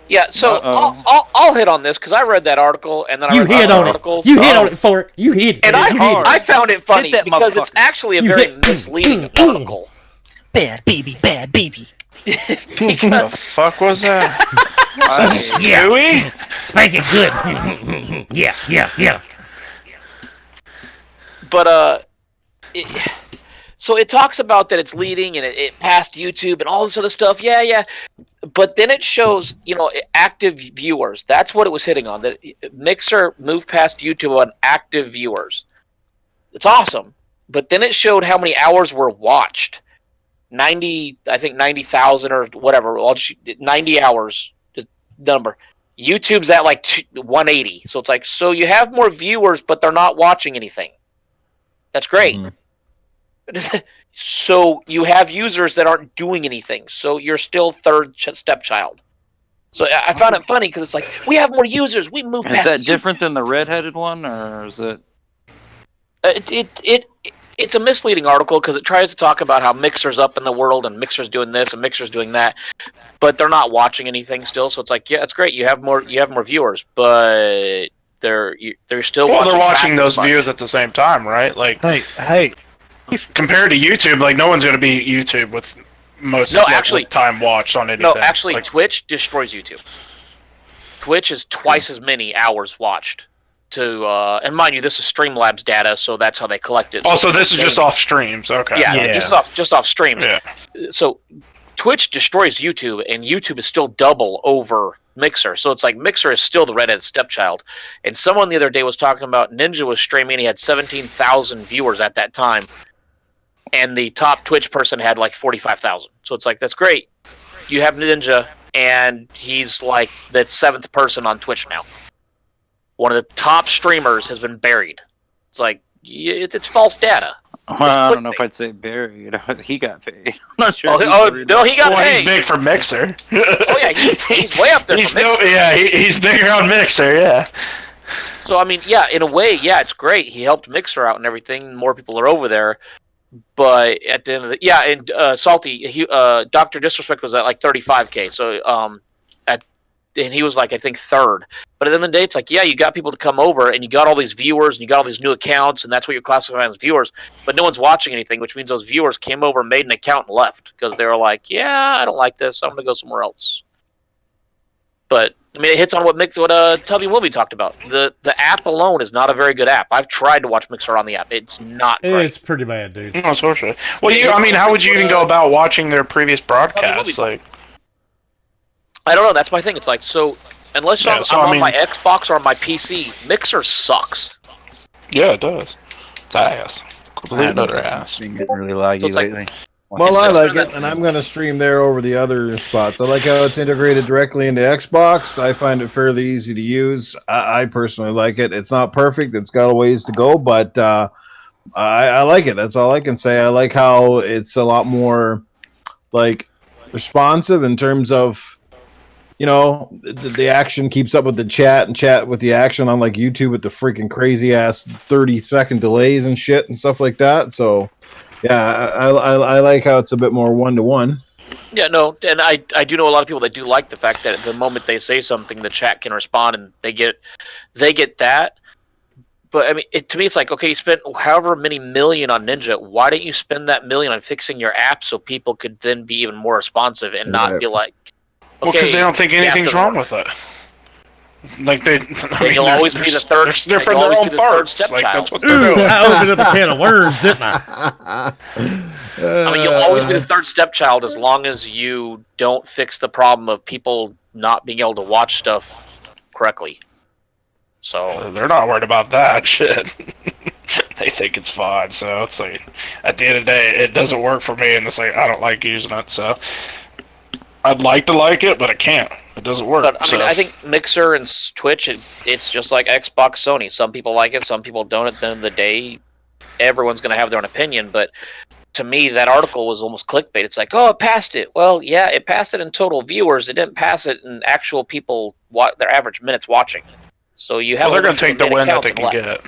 Yeah, so Uh-oh. I'll hit on this because I read that article and then I You read hit some on articles. it. You hit on it, Fork. You hit it. And You hit it. I found it funny Hit that because it's motherfucker. actually a You very hit- misleading article. Bad baby, bad baby. The Because fuck was that? Is that Stewie? Spank it good. yeah. But so it talks about that it's leading and it passed YouTube and all this other stuff. Yeah. But then it shows, active viewers. That's what it was hitting on. That Mixer moved past YouTube on active viewers. It's awesome. But then it showed how many hours were watched. 90,000 or whatever. 90 hours number. YouTube's at like 180. So it's like, so you have more viewers, but they're not watching anything. That's great. So you have users that aren't doing anything. So you're still third stepchild. So I found it funny because it's like, we have more users. We moved Is past that YouTube. different than the red-headed one, or is it? It's a misleading article because it tries to talk about how Mixer's up in the world and Mixer's doing this and Mixer's doing that, but they're not watching anything still. So it's like, yeah, it's great. You have more viewers, but they're still Well, watching. they're watching back as those much. views at the same time, right? Like, Hey, compared to YouTube, like no one's going to beat YouTube with most time watched on anything. No, actually, like, Twitch destroys YouTube. Twitch is twice as many hours watched. And mind you, this is Streamlabs data, so that's how they collect it. So this is just off streams, okay? Yeah, just off streams. Yeah. So Twitch destroys YouTube, and YouTube is still double over Mixer. So it's like Mixer is still the redheaded stepchild. And someone the other day was talking about Ninja was streaming. He had 17,000 viewers at that time, and the top Twitch person had like 45,000. So it's like, that's great. You have Ninja, and he's like the 7th person on Twitch now. One of the top streamers has been buried. It's like, it's false data. Well, I don't know if I'd say buried. He got paid. I'm not sure. No, he got paid. He's big for Mixer. Oh yeah, he's way up there. He's bigger on Mixer. Yeah. So I mean, yeah, in a way, yeah, it's great. He helped Mixer out and everything. More people are over there. But at the end of the Salty, Dr. Disrespect was at like 35K. So and he was like, I think 3rd. But at the end of the day, it's like, yeah, you got people to come over, and you got all these viewers, and you got all these new accounts, and that's what you're classifying as viewers. But no one's watching anything, which means those viewers came over, made an account, and left because they were like, yeah, I don't like this. I'm gonna go somewhere else. But I mean, it hits on what Tubby Wilby talked about. The app alone is not a very good app. I've tried to watch Mixer on the app. It's not great. It's pretty bad, dude. No, it's horseshit. Well, how would you even go about watching their previous broadcasts? Like, I don't know. That's my thing. It's like, so unless I'm on my Xbox or on my PC, Mixer sucks. Yeah, it does. It's ass. Complete utter ass. Been getting really laggy lately. Well, I like it, and I'm going to stream there over the other spots. I like how it's integrated directly into Xbox. I find it fairly easy to use. I personally like it. It's not perfect. It's got a ways to go, but I like it. That's all I can say. I like how it's a lot more like responsive in terms of, the action keeps up with the chat and chat with the action, unlike YouTube with the freaking crazy ass 30-second delays and shit and stuff like that. So, yeah, I like how it's a bit more one-to-one. Yeah, no, and I do know a lot of people that do like the fact that the moment they say something, the chat can respond and they get that. But I mean, to me, it's like, okay, you spent however many million on Ninja. Why don't you spend that million on fixing your app so people could then be even more responsive and not be like, well, because they don't think anything's wrong with it. Like you'll always be the third. They're from their own parts. Like that's what they're doing. I opened up a can of worms, didn't I? I mean, you'll always be the third stepchild as long as you don't fix the problem of people not being able to watch stuff correctly. So they're not worried about that shit. They think it's fine. So it's like, at the end of the day, it doesn't work for me, and it's like I don't like using it. So I'd like to like it, but I can't. It doesn't work. But I mean, I think Mixer and Twitch, it's just like Xbox, Sony. Some people like it, some people don't. At the end of the day, everyone's going to have their own opinion. But to me, that article was almost clickbait. It's like, oh, it passed it. Well, yeah, it passed it in total viewers. It didn't pass it in actual people, their average minutes watching. So you have. Well, they're going to take the win that they can get.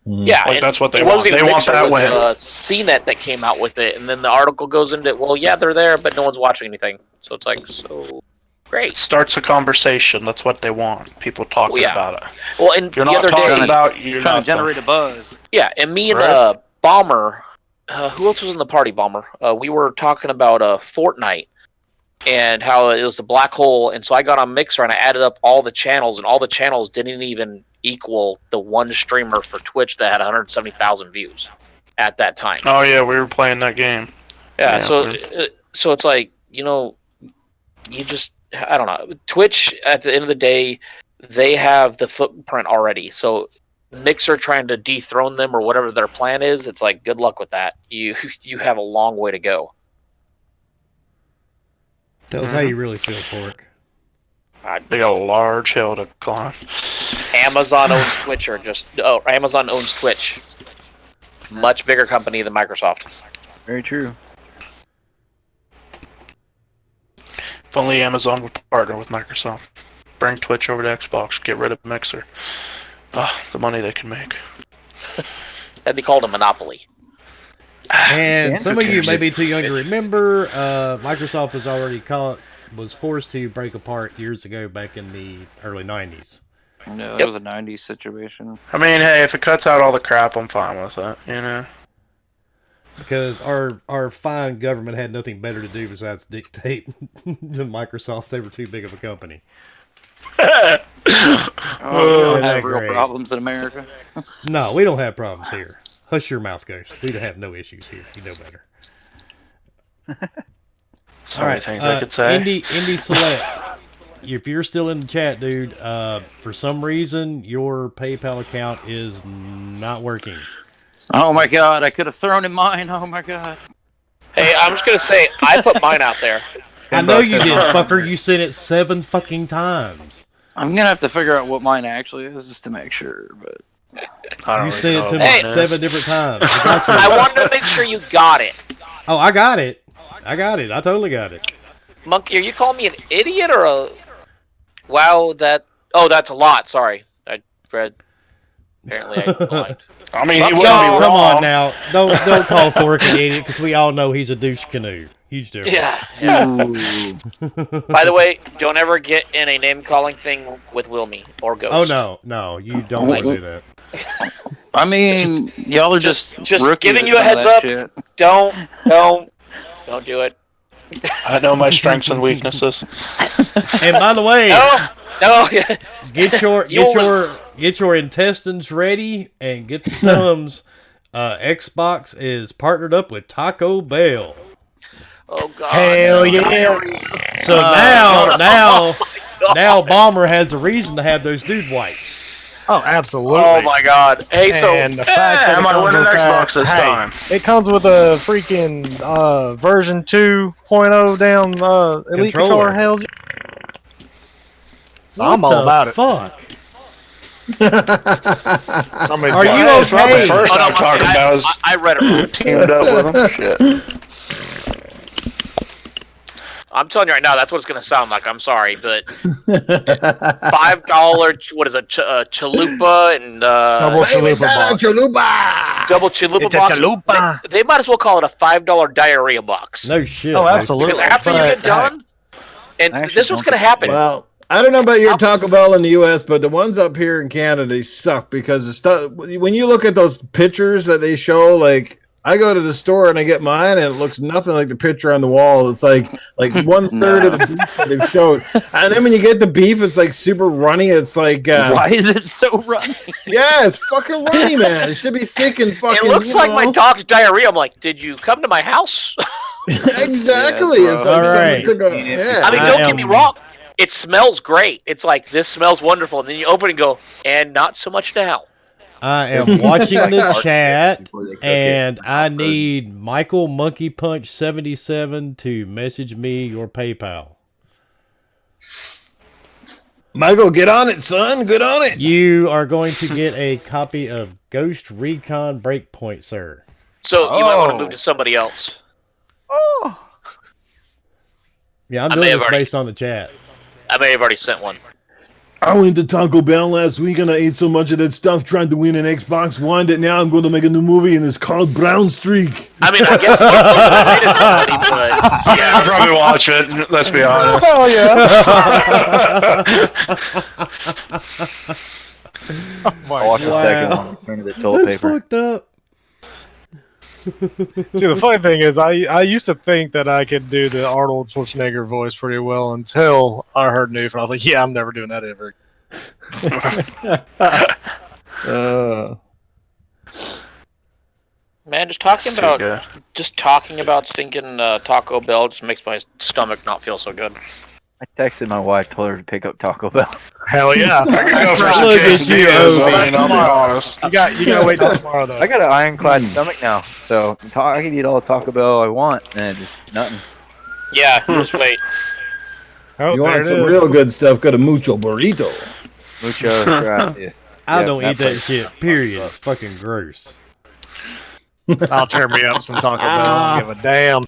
Yeah, like that's what they want. They want that win. CNET that came out with it, and then the article goes into, well, yeah, they're there, but no one's watching anything. So it's like, so great. It starts a conversation. That's what they want. People talking about it. Well, and you're the not other day, you're trying to generate a buzz. Yeah, and me and Bomber, who else was in the party? Bomber. We were talking about Fortnite and how it was the black hole, and so I got on Mixer and I added up all the channels, and all the channels didn't even equal the one streamer for Twitch that had 170,000 views at that time. Oh yeah, we were playing that game. Yeah, so it's like, you just, I don't know. Twitch, at the end of the day, they have the footprint already. So Mixer trying to dethrone them or whatever their plan is, it's like, good luck with that. You have a long way to go. Tell us how you really feel, Fork. They got a large hill to climb. Amazon owns Twitch, Amazon owns Twitch. Much bigger company than Microsoft. Very true. If only Amazon would partner with Microsoft. Bring Twitch over to Xbox. Get rid of Mixer. The money they can make. That'd be called a monopoly. And some of you may be too young to remember, Microsoft was forced to break apart years ago back in the early 90s. No, that was a 90s situation. I mean, hey, if it cuts out all the crap, I'm fine with it, because our fine government had nothing better to do besides dictate to Microsoft they were too big of a company. Oh, we don't Isn't that have real great? problems in America. No, we don't have problems here. Hush your mouth, Ghost. We have no issues here. You know better. So many things I could say. Indie Select. If you're still in the chat, dude, for some reason your PayPal account is not working. Oh my god, I could have thrown in mine. Oh my god. Hey, I'm just gonna say I put mine out there. I know you did, fucker. You sent it 7 fucking times. I'm gonna have to figure out what mine actually is just to make sure, but You sent it to me Hey. 7 different times. I got you. I wanted to make sure you got it. Oh, I got it. I totally got it. Monkey, are you calling me an idiot or a... Wow, that's a lot. Sorry. I read... Apparently I lied. I mean, he Come wouldn't be wrong. on now. Don't call Fork an idiot because we all know he's a douche canoe. Huge difference. Yeah. By the way, don't ever get in a name-calling thing with Wilmy or Ghost. Oh, no, you don't want to do that. I mean, y'all are just giving you a heads up. Shit. Don't do it. I know my strengths and weaknesses. And by the way, no, get your intestines ready and get the thumbs. Xbox is partnered up with Taco Bell. Oh god. Hell yeah! So now Bomber has a reason to have those dude wipes. Oh, absolutely. Oh my god. Hey, so and the fact that I might win an Xbox this time. It comes with a freaking version 2.0 down Elite controller. Hells. So I'm all about it. Fuck. Somebody's Are got you it. It's not the first I'm talking about. I read it wrong. Teamed up with him. Shit. I'm telling you right now, that's what it's going to sound like. I'm sorry, but $5, what is it, chalupa and... Double chalupa box. Double chalupa It's a box. chalupa. They might as well call it a $5 diarrhea box. No shit. Oh, absolutely. Because after you get done, and this is what's going to happen. Well, I don't know about your Taco Bell in the U.S., but the ones up here in Canada, they suck because the stuff. When you look at those pictures that they show, like I go to the store and I get mine, and it looks nothing like the picture on the wall. It's like 1/3 of the beef that they've showed, and then when you get the beef, it's like super runny. It's like why is it so runny? Yeah, it's fucking runny, man. It should be thick and fucking. It looks like my dog's diarrhea. I'm like, did you come to my house? Exactly. Yes, it's like Alright. someone took a. Yeah. I mean, don't get me wrong. It smells great. It's like, this smells wonderful. And then you open and go, and not so much now. I am watching the chat, and I need Michael Monkey Punch 77 to message me your PayPal. Michael, get on it, son. Get on it. You are going to get a copy of Ghost Recon Breakpoint, sir. So you might want to move to somebody else. Yeah, I'm I doing may this have based on the chat. I may have already sent one. I went to Taco Bell last week and I ate so much of that stuff trying to win an Xbox One that now I'm going to make a new movie and it's called Brown Streak. I mean, I guess it is somebody, but Yeah, I'll probably watch it. Let's be honest. Oh yeah. I'll watch the second one. Turn to the toilet That's paper. fucked up. See, the funny thing is, I used to think that I could do the Arnold Schwarzenegger voice pretty well until I heard Newf, and I was like, yeah, I'm never doing that ever. man, just talking Too about good. stinking Taco Bell just makes my stomach not feel so good. I texted my wife, told her to pick up Taco Bell. Hell yeah. I could go for Look some at you, quesadillas. Obi. I mean, I'll be honest. You gotta wait till tomorrow, though. I got an ironclad stomach now, so I can eat all the Taco Bell I want, and just nothing. Yeah, just wait. Oh, You there want it some is. real good stuff, go to Mucho Burrito. Mucho gracias. I Yeah, don't that eat that place. shit, period. It's fucking gross. I'll turn me up some Taco Bell. I don't give a damn.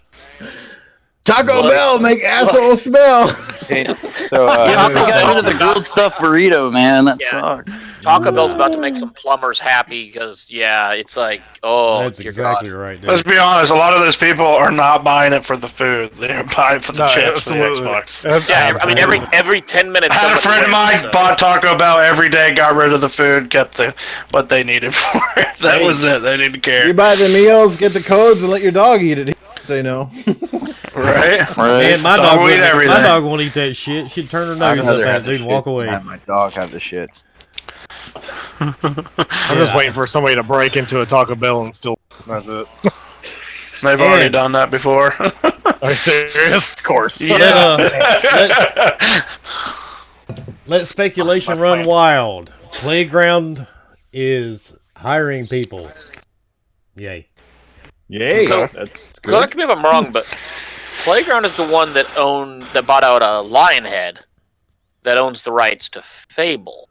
Taco Bell make asshole smell. Okay, so Yeah, I think I Yeah. got rid of the grilled stuffed burrito, man. That Yeah. sucked. Taco Bell's about to make some plumbers happy because it's like, That's dear exactly God. right, dude. Let's be honest. A lot of those people are not buying it for the food. They're buying it for the chips absolutely. for the Xbox. Yeah, I mean every 10 minutes. I had a friend of mine bought Taco Bell every day, got rid of the food, kept what they needed for it. That was it. They didn't care. You buy the meals, get the codes, and let your dog eat it. He say no. Right? Man, my Dog dog, will eat everything. my dog won't eat that shit. She'd turn her nose up at it, dude, and walk away. Have my dog have the shits. I'm just waiting for somebody to break into a Taco Bell and still. That's it. They've already done that before. Are you serious? Of course. Yeah. Let speculation run wild. Playground is hiring people. Yay. Yay. So, That's good. correct me if I'm wrong, but Playground is the one that bought out Lionhead, that owns the rights to Fable.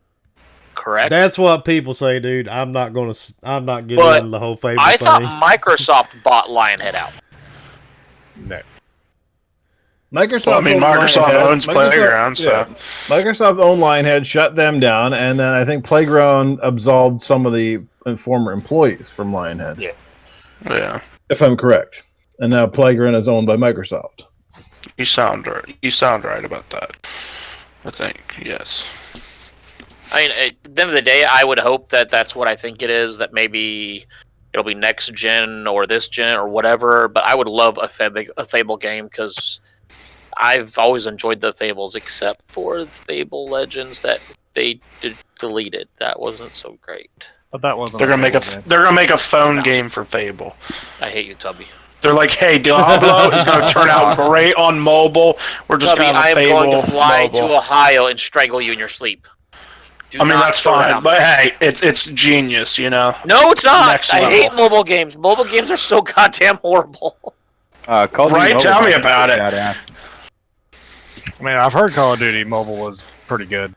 Correct. That's what people say, dude. I'm not getting into the whole Fable I thing. thought Microsoft bought Lionhead out. No. Microsoft owns Playground, so Microsoft owned Lionhead, shut them down, and then I think Playground absolved some of the former employees from Lionhead. Yeah. If I'm correct. And now Playground is owned by Microsoft. You sound right. You sound right about that. I think yes. I mean, at the end of the day, I would hope that that's what I think it is. That maybe it'll be next gen or this gen or whatever. But I would love a Fable game because I've always enjoyed the Fables, except for Fable Legends that they deleted. That wasn't so great. But that wasn't. They're gonna make a phone game for Fable. I hate you, Tubby. They're like, hey, Diablo is going to turn out great on mobile. We're just Tubby, going to I am Fable going to fly mobile. to Ohio and strangle you in your sleep. I mean, that's fine, but hey, it's genius, you know? No, it's not! Next I level. hate mobile games. Mobile games are so goddamn horrible. Call of Duty Right? Mobile Tell me is about it. badass. I mean, I've heard Call of Duty Mobile was pretty good.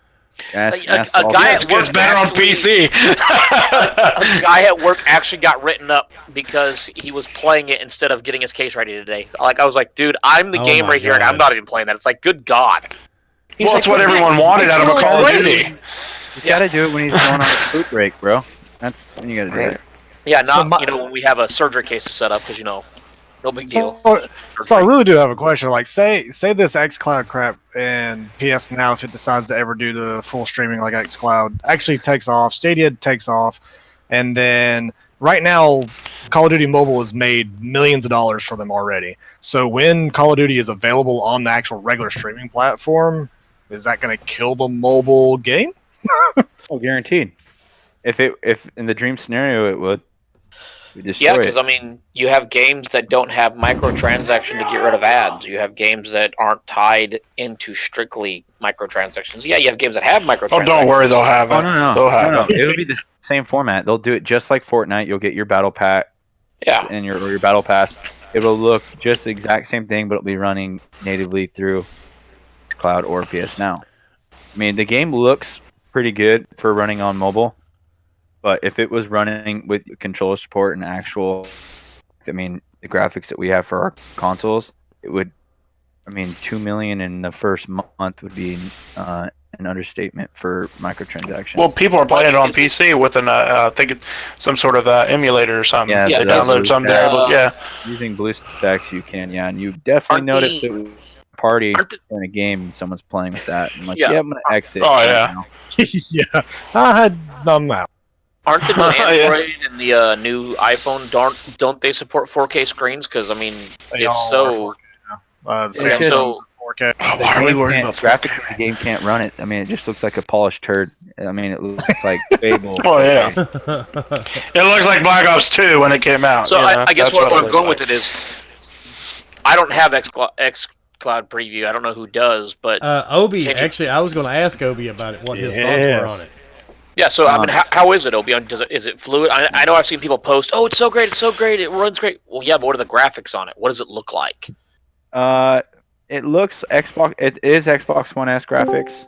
Yes, A guy at work It's better on PC. a guy at work actually got written up because he was playing it instead of getting his case ready today. Like, I was like, dude, I'm the Oh gamer my here, and I'm God. not even playing that. It's like, good God. He's Well, like, it's what everyone wanted out of a Call of Duty. You gotta do it when he's going on a food break, bro. That's when you gotta do it. Yeah, not, So when we have a surgery case to set up, because, no big deal. So I really do have a question. Like, say this XCloud crap and PS Now, if it decides to ever do the full streaming like XCloud, actually takes off, Stadia takes off, and then right now Call of Duty Mobile has made millions of dollars for them already. So when Call of Duty is available on the actual regular streaming platform, is that going to kill the mobile game? Oh, guaranteed. If in the dream scenario it would. Yeah, because, I mean, you have games that don't have microtransaction to get rid of ads. You have games that aren't tied into strictly microtransactions. Yeah, you have games that have microtransactions. Oh, don't worry, they'll have it. Oh, no. They'll have it. It'll be the same format. They'll do it just like Fortnite. You'll get your battle pack. Yeah. And your battle pass. It'll look just the exact same thing, but it'll be running natively through Cloud or PS Now. I mean, the game looks pretty good for running on mobile, but if it was running with controller support and actual, the graphics that we have for our consoles, it would, $2 million in the first month would be an understatement for microtransactions. Well, people are playing it on PC with I think it's some sort of emulator or something. Yeah, They download something there. Using BlueStacks, you can, and you definitely notice that party in a game and someone's playing with that. I'm like, I'm gonna exit. Oh yeah, yeah. I'm out. Aren't the new Android and the new iPhone don't they support 4K screens? Because if so, so 4K. Why are we worried about graphics? The game can't run it. It just looks like a polished turd. It looks like Fable. Oh yeah, it looks like Black Ops 2 when it came out. So I guess what I'm going like. with it is, I don't have XCloud preview. I don't know who does, but Obi, actually, I was going to ask Obi about it. What his thoughts were on it. Yeah, so how is it, Obi? Is it fluid? I know I've seen people post, "Oh, it's so great, it runs great." Well, yeah, but what are the graphics on it? What does it look like? It looks Xbox. It is Xbox One S graphics.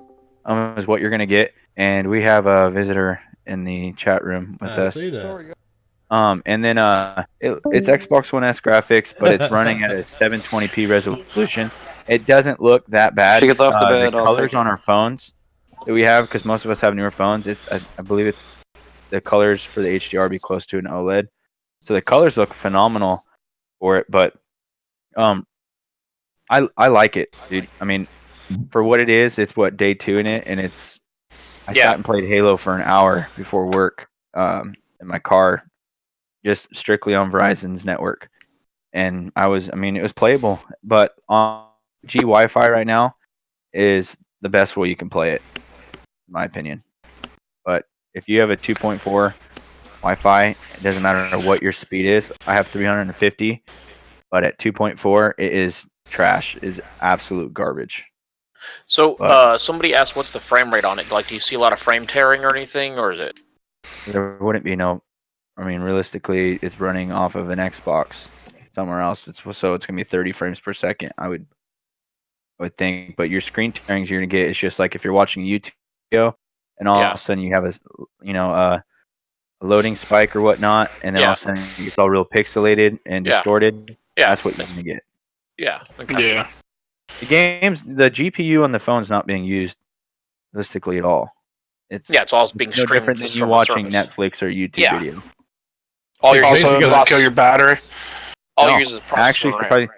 Is what you're gonna get, and we have a visitor in the chat room with us. See that. And then it's Xbox One S graphics, but it's running at a 720p resolution. It doesn't look that bad. She gets off the bed. The colors on our phones that we have, because most of us have newer phones, I believe it's the colors for the HDR be close to an OLED, so the colors look phenomenal for it. But I like it, dude. I mean, for what it is, it's what day 2 in it, and I sat and played Halo for an hour before work in my car, just strictly on Verizon's network, and it was playable. But on G Wi-Fi right now is the best way you can play it, in my opinion. But if you have a 2.4 Wi-Fi, it doesn't matter what your speed is. I have 350, but at 2.4, it is trash. It is absolute garbage. So, somebody asked, what's the frame rate on it? Like, do you see a lot of frame tearing or anything, or is it? There wouldn't be no. I mean, realistically, it's running off of an Xbox somewhere else. So it's gonna be 30 frames per second. I would think, but your screen tearings you're gonna get is just like if you're watching a YouTube video, and all of a sudden you have a loading spike or whatnot, and then all of a sudden it's all real pixelated and distorted. Yeah, that's what you're gonna get. Yeah. Okay. Yeah. The GPU on the phone is not being used realistically at all. It's all being no streamed different than just you from the watching surface. Netflix or YouTube video. All you're also doesn't kill your battery. All you use is processor actually, RAM.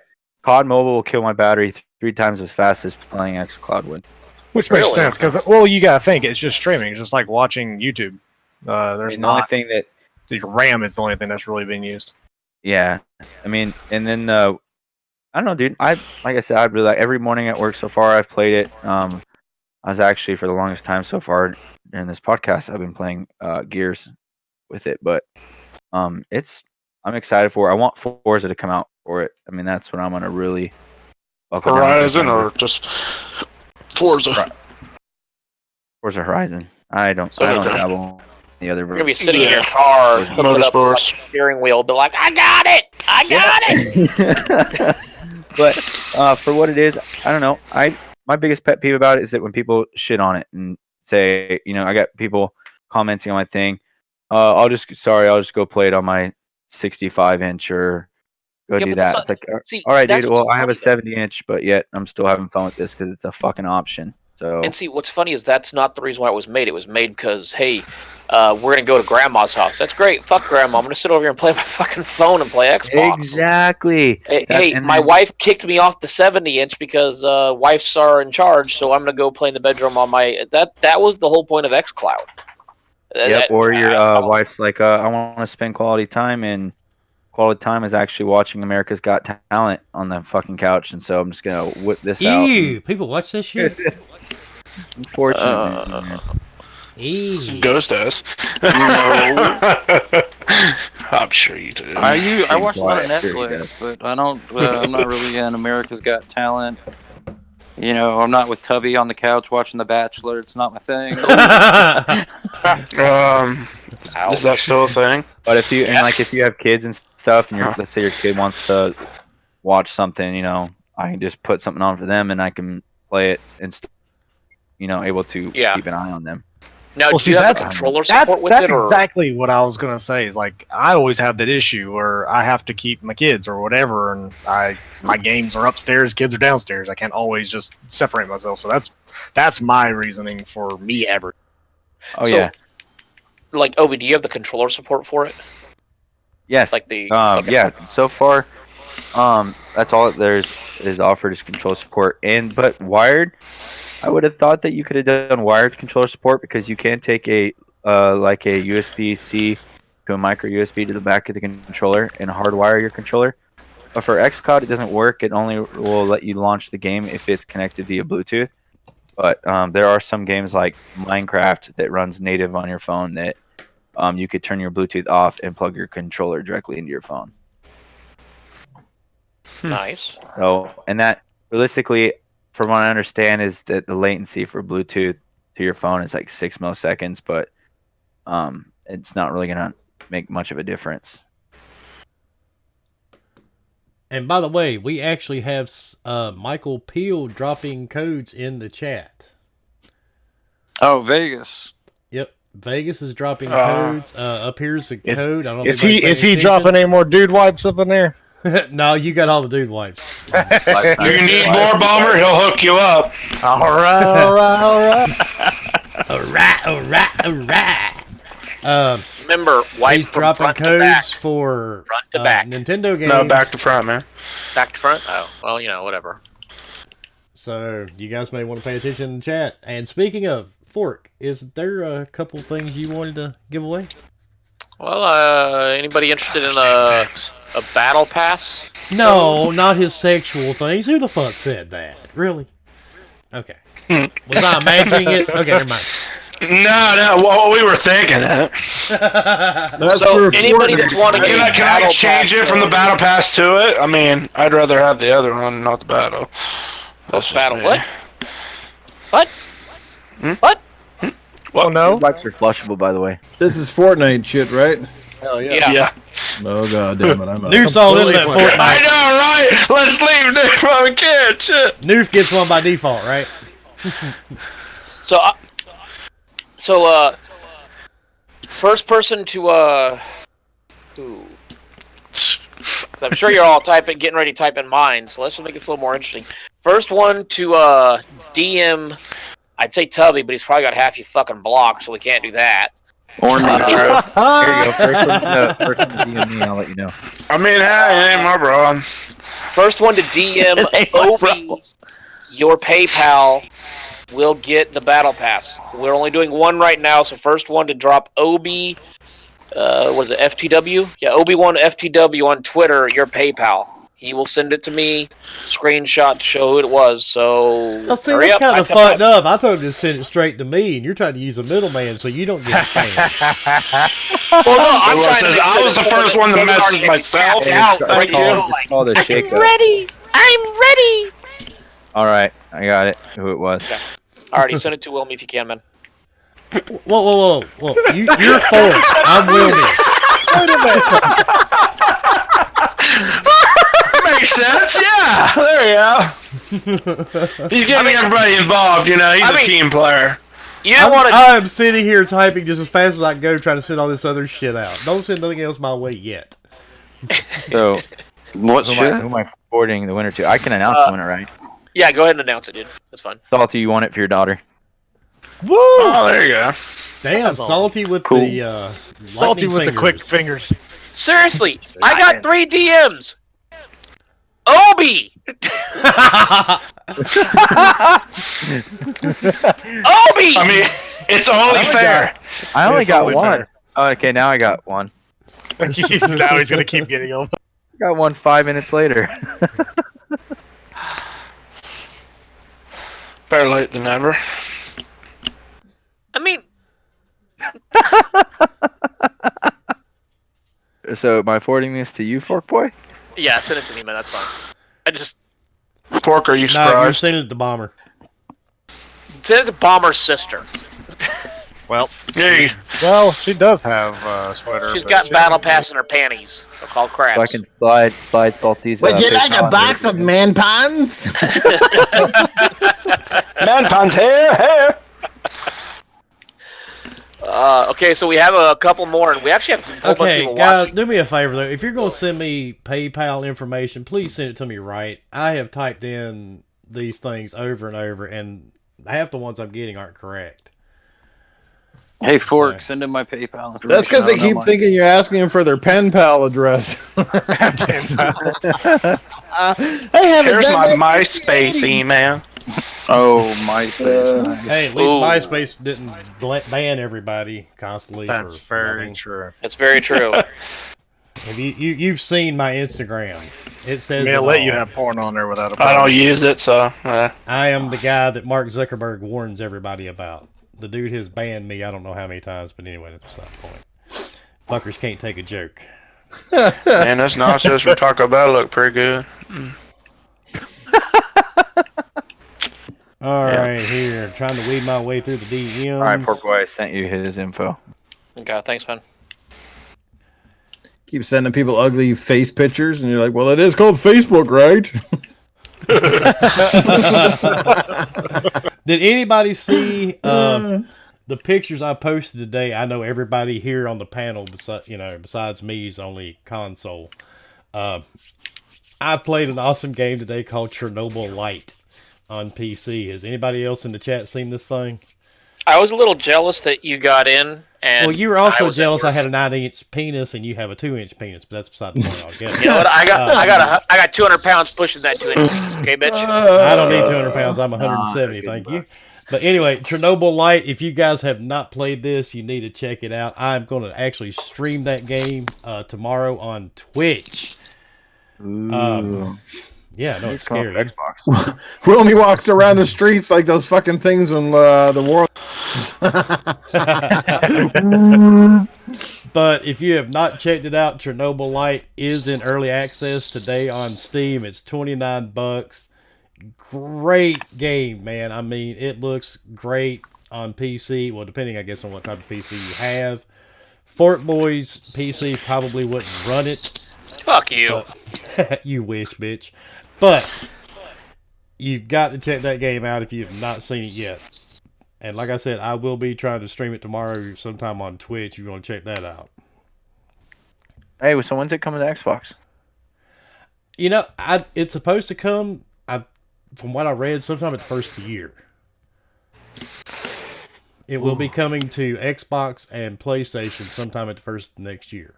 COD Mobile will kill my battery 3 times as fast as playing XCloud would. Which makes sense, because you gotta think it's just streaming. It's just like watching YouTube. There's the only thing that your RAM is the only thing that's really being used. Yeah, I mean, and then I don't know, dude. Like I said, I'd really like every morning at work so far. I've played it. I was actually for the longest time so far in this podcast, I've been playing Gears with it, but I'm excited for it. I want Forza to come out for it. I mean, that's what I'm gonna really Horizon or just Forza. Forza Horizon. I don't dabble in the other. You're gonna be sitting in your car, hooking it up to like the steering wheel, be like, "I got it! I got it!" But for what it is, I don't know. My biggest pet peeve about it is that when people shit on it and say, I got people commenting on my thing. I'll just go play it on my 65-inch or go do that. It's like, all right, dude. Well, I have a 70-inch, but yet I'm still having fun with this because it's a fucking option. So. And see, what's funny is that's not the reason why it was made. It was made because, hey, we're gonna go to Grandma's house. That's great. Fuck Grandma. I'm gonna sit over here and play my fucking phone and play Xbox. Exactly. Hey, my wife kicked me off the 70-inch because wives are in charge, so I'm gonna go play in the bedroom on my. That was the whole point of XCloud. Yep. Or your wife's like, I want to spend quality time, and quality time is actually watching America's Got Talent on the fucking couch, and so I'm just gonna whip this out. Ew! People watch this shit. Unfortunately, Ghost does. I'm sure you do. I watch a lot of Netflix, but I don't. I'm not really in America's Got Talent. I'm not with Tubby on the couch watching The Bachelor. It's not my thing. Is that still a thing? But if you if you have kids and stuff, and let's say your kid wants to watch something, I can just put something on for them, and I can play it and able to keep an eye on them. Now, do you have a controller support with it? That's exactly what I was gonna say. Is like I always have that issue where I have to keep my kids or whatever, and my games are upstairs, kids are downstairs. I can't always just separate myself. So that's my reasoning for me ever. Like Obi, do you have the controller support for it? Yes. Like the yeah. So far, that's all that there's is offered is controller support, but wired. I would have thought that you could have done wired controller support because you can take a USB-C to a micro USB to the back of the controller and hardwire your controller. But for XCloud, it doesn't work. It only will let you launch the game if it's connected via Bluetooth. But there are some games like Minecraft that runs native on your phone that you could turn your Bluetooth off and plug your controller directly into your phone. Nice. So, and that realistically, from what I understand, is that the latency for Bluetooth to your phone is like 6 milliseconds, but it's not really going to make much of a difference. And by the way, we actually have Michael Peel dropping codes in the chat. Oh, Vegas. Yep, Vegas is dropping codes. Up here's the code. I don't know is he dropping any more dude wipes up in there? No, you got all the dude wipes. You need more, Bomber? He'll hook you up. All right. Alright. Remember, wipe He's from dropping front to back. codes for Front to back. Nintendo games. No, back to front, man. Back to front? Oh, well, whatever. So you guys may want to pay attention in the chat. And speaking of Fork, is there a couple things you wanted to give away? Well, anybody interested in a battle pass? No, not his sexual things. Who the fuck said that? Really? Okay. Was I imagining it? Okay, never mind. No, well, we were thinking it. That's So for anybody Fortnite. that's wanting to Can I change it from the battle pass to it? I mean, I'd rather have the other one, not the battle. That's battle just what? me. What? Hmm? What? Well, no. Bikes are flushable, by the way. This is Fortnite shit, right? Hell yeah. Yeah. Oh god damn it! I'm out. Noof's all into that Completely Fortnite. I know, right? Let's leave Nick while we can. Shit. Noof gets one by default, right? So, first person to, ooh. 'Cause I'm sure you're all getting ready to type in mine, so let's just make this a little more interesting. First one to, DM, I'd say Tubby, but he's probably got half you fucking blocked, so we can't do that. Or me. Here you go. First one to DM me, I'll let you know. I mean, hey, it ain't my bro. First one to DM Obi, your PayPal will get the battle pass. We're only doing one right now, so first one to drop Obi, was it FTW? Yeah, ObiWan FTW on Twitter, your PayPal. He will send it to me, screenshot to show who it was, so... Well, see, hurry that's up, kind of fucked up. I told him to send it straight to me, and you're trying to use a middleman so you don't get spammed. Well, no, I'm trying to make I sure was that the first one to doesn't message already myself. get out, It's ready to go, called- like, it's called a shake up. ready! I'm ready! Alright, I got it. Who it was. Okay. Alrighty, send it to Wilmy if you can, man. Whoa. You're Fork. I'm Wilmy. Makes sense, yeah. There you go. He's getting everybody involved, He's a team player. You didn't want to... I'm sitting here typing just as fast as I can go, trying to send all this other shit out. Don't send nothing else my way yet. So, what Who am I forwarding the winner to? I can announce the winner, right? Yeah, go ahead and announce it, dude. That's fine. Salty, you want it for your daughter. Woo! Oh, there you go. Damn, salty with Cool. the Salty lightning with the quick fingers. fingers. Seriously, I got 3 DMs. Obi! Obi! I mean, it's only fair. I only It's got only one. fair. Oh, okay, now I got one. Now he's gonna keep getting them. Got one 5 minutes later. Better late than never. I mean, So, am I forwarding this to you, Fork Boy? yeah, send it to me, man. That's fine. I just Pork, are you No, you're surprised? sending it to Bomber. send it to Bomber's sister. Well, Yeah, well, she does have a sweater. She's but got she- battle pass in her panties. They're called So I crabs. can slide Salty's. Would you like PayPal a box of man puns? man pants here. Okay, so we have a couple more, and we actually have a whole bunch of Okay, people guys, watching. do me a favor though. If you're gonna send me PayPal information, please send it to me right. I have typed in these things over and over, and half the ones I'm getting aren't correct. Hey, Fork, Sorry. send in my PayPal information. That's because I they don't know keep mine. thinking you're asking them for their pen pal address. I haven't Here's done my that. MySpace email. Oh, MySpace. Nice. Hey, at least Ooh. MySpace didn't ban everybody constantly. That's for very nothing. true. That's very true. Have you've seen my Instagram? It says They'll it let all. you have porn on there without a I problem. don't use it, so. I am the guy that Mark Zuckerberg warns everybody about. The dude has banned me I don't know how many times, but anyway, that's beside the point. Fuckers can't take a joke. Man, this nachos from Taco Bell look pretty good. Alright, here. Trying to weed my way through the DMs. Alright, Fork Boy, I sent you his info. Okay, thanks, man. Keep sending people ugly face pictures, and you're like, well, it is called Facebook, right? Did anybody see the pictures I posted today? I know everybody here on the panel, besides me, is only console. I played an awesome game today called Chernobylite on PC. Has anybody else in the chat seen this thing? I was a little jealous that you got in, and Well, you were also I was jealous at I work. had a 9-inch penis and you have a 2-inch penis, but that's beside the point altogether. You know what? I got 200 pounds pushing that 2-inch penis. Okay, bitch. I don't need 200 pounds. I'm 170. Nah, Thank you. But anyway, Chernobylite. If you guys have not played this, you need to check it out. I'm going to actually stream that game tomorrow on Twitch. Ooh. Yeah, no, it's scary. Xbox. Wilmy walks around the streets like those fucking things when the war. But if you have not checked it out, Chernobylite is in early access today on Steam. It's $29. Great game, man. I mean, it looks great on PC. Well, depending, I guess, on what type of PC you have. Fort Boy's PC probably wouldn't run it. Fuck you. But, you wish, bitch. But you've got to check that game out if you have not seen it yet. And like I said, I will be trying to stream it tomorrow sometime on Twitch. If you want to check that out. Hey, so when's it coming to Xbox? You know, it's supposed to come, from what I read, sometime at the first of the year. It will be coming to Xbox and PlayStation sometime at the first of next year.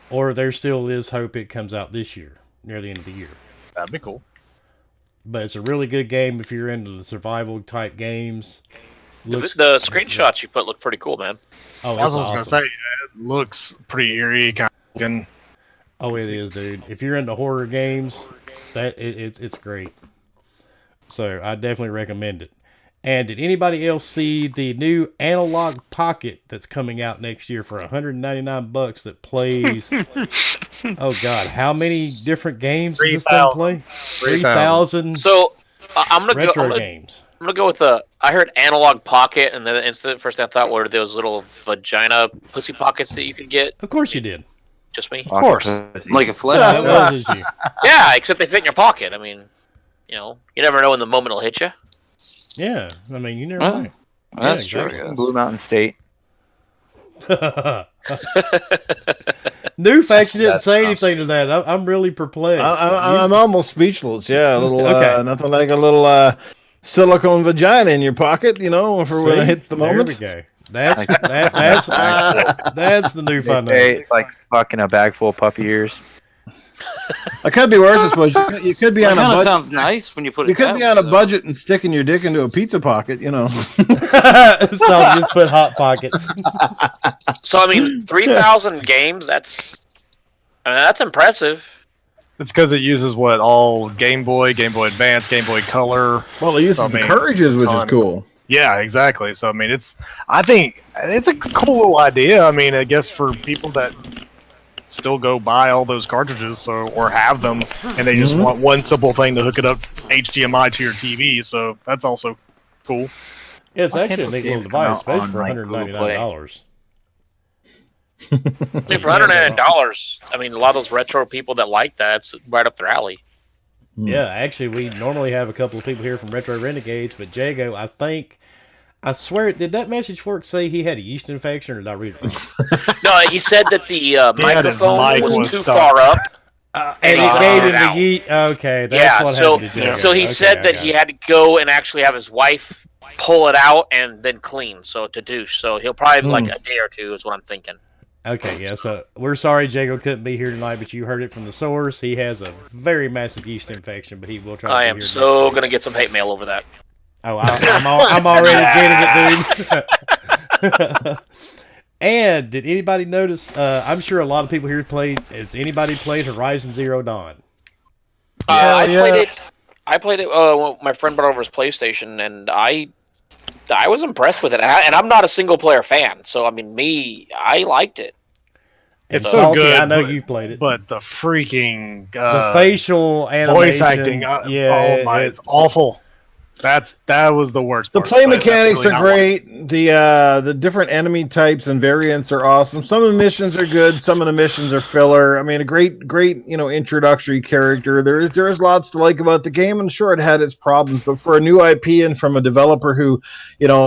Or there still is hope it comes out this year, near the end of the year. That'd be cool. But it's a really good game if you're into the survival type games. The screenshots you put look pretty cool, man. Oh, I was awesome. gonna say it looks pretty eerie, kind of looking. Oh, it is, dude. If you're into horror games, it's great. So I definitely recommend it. And did anybody else see the new analog pocket that's coming out next year for $199 that plays? Oh God, how many different games does this thing play? 3,000. So I'm gonna retro games. I'm gonna go with I heard analog pocket, and then the instant first thing I thought were those little vagina pussy pockets that you could get. Of course you did. Just me. Of course, Like a flesh. That was you. Yeah, except they fit in your pocket. I mean, you never know when the moment will hit you. Yeah, I mean, you never Oh, know. That's Yeah, true. Blue Mountain State. Newf actually didn't say anything to that. I'm really perplexed. I'm almost speechless. Yeah, a little Okay. nothing like a little silicone vagina in your pocket, for when it hits the moment. There we go. That's the Newf I know. Hey, it's like fucking a bag full of puppy ears. It could be worse. I suppose you could be on a Kind of budget. sounds nice when you put it. You could that be way, on a though. budget and sticking your dick into a pizza pocket. So just put hot pockets. So I mean, 3,000 games. That's impressive. It's because it uses all Game Boy Advance, Game Boy Color. Well, it uses the cartridges, which is cool. Yeah, exactly. So I think it's a cool little idea. I mean, I guess for people that still go buy all those cartridges or have them, and they just want one simple thing to hook it up HDMI to your TV. So that's also cool. Yeah, it's Why actually a can't neat those little games come device, out especially on, for like, Google $199. I mean, for $109, I mean, a lot of those retro people that like that, it's right up their alley. Yeah, actually, we normally have a couple of people here from Retro Renegades, but Jago, I swear, did that message fork say he had a yeast infection, or did I read it wrong? No, he said that the microphone mic was was too stuck. far up. And he he gave got him it out. the yeast. Okay, that's what happened to Jago. So he Okay, said I that got he it. had to go and actually have his wife pull it out and then clean, so to douche. So he'll probably like a day or two is what I'm thinking. Okay, yeah, so we're sorry Jago couldn't be here tonight, but you heard it from the source. He has a very massive yeast infection, but he will try to I be am here so next week. gonna get some hate mail over that. Oh, I'm already getting it, dude. And did anybody notice? I'm sure a lot of people here played. Has anybody played Horizon Zero Dawn? I played it. When my friend brought over his PlayStation, and I was impressed with it. And I'm not a single player fan, so I mean, I liked it. And It's so Salty, good. I know you played it. But the freaking The facial animation, voice acting, yeah, oh my, it's awful. That was the worst. The part, play but that's mechanics really are not one. great. The different enemy types and variants are awesome. Some of the missions are good. Some of the missions are filler. I mean, a great introductory character. There is lots to like about the game, and sure, it had its problems. But for a new IP and from a developer who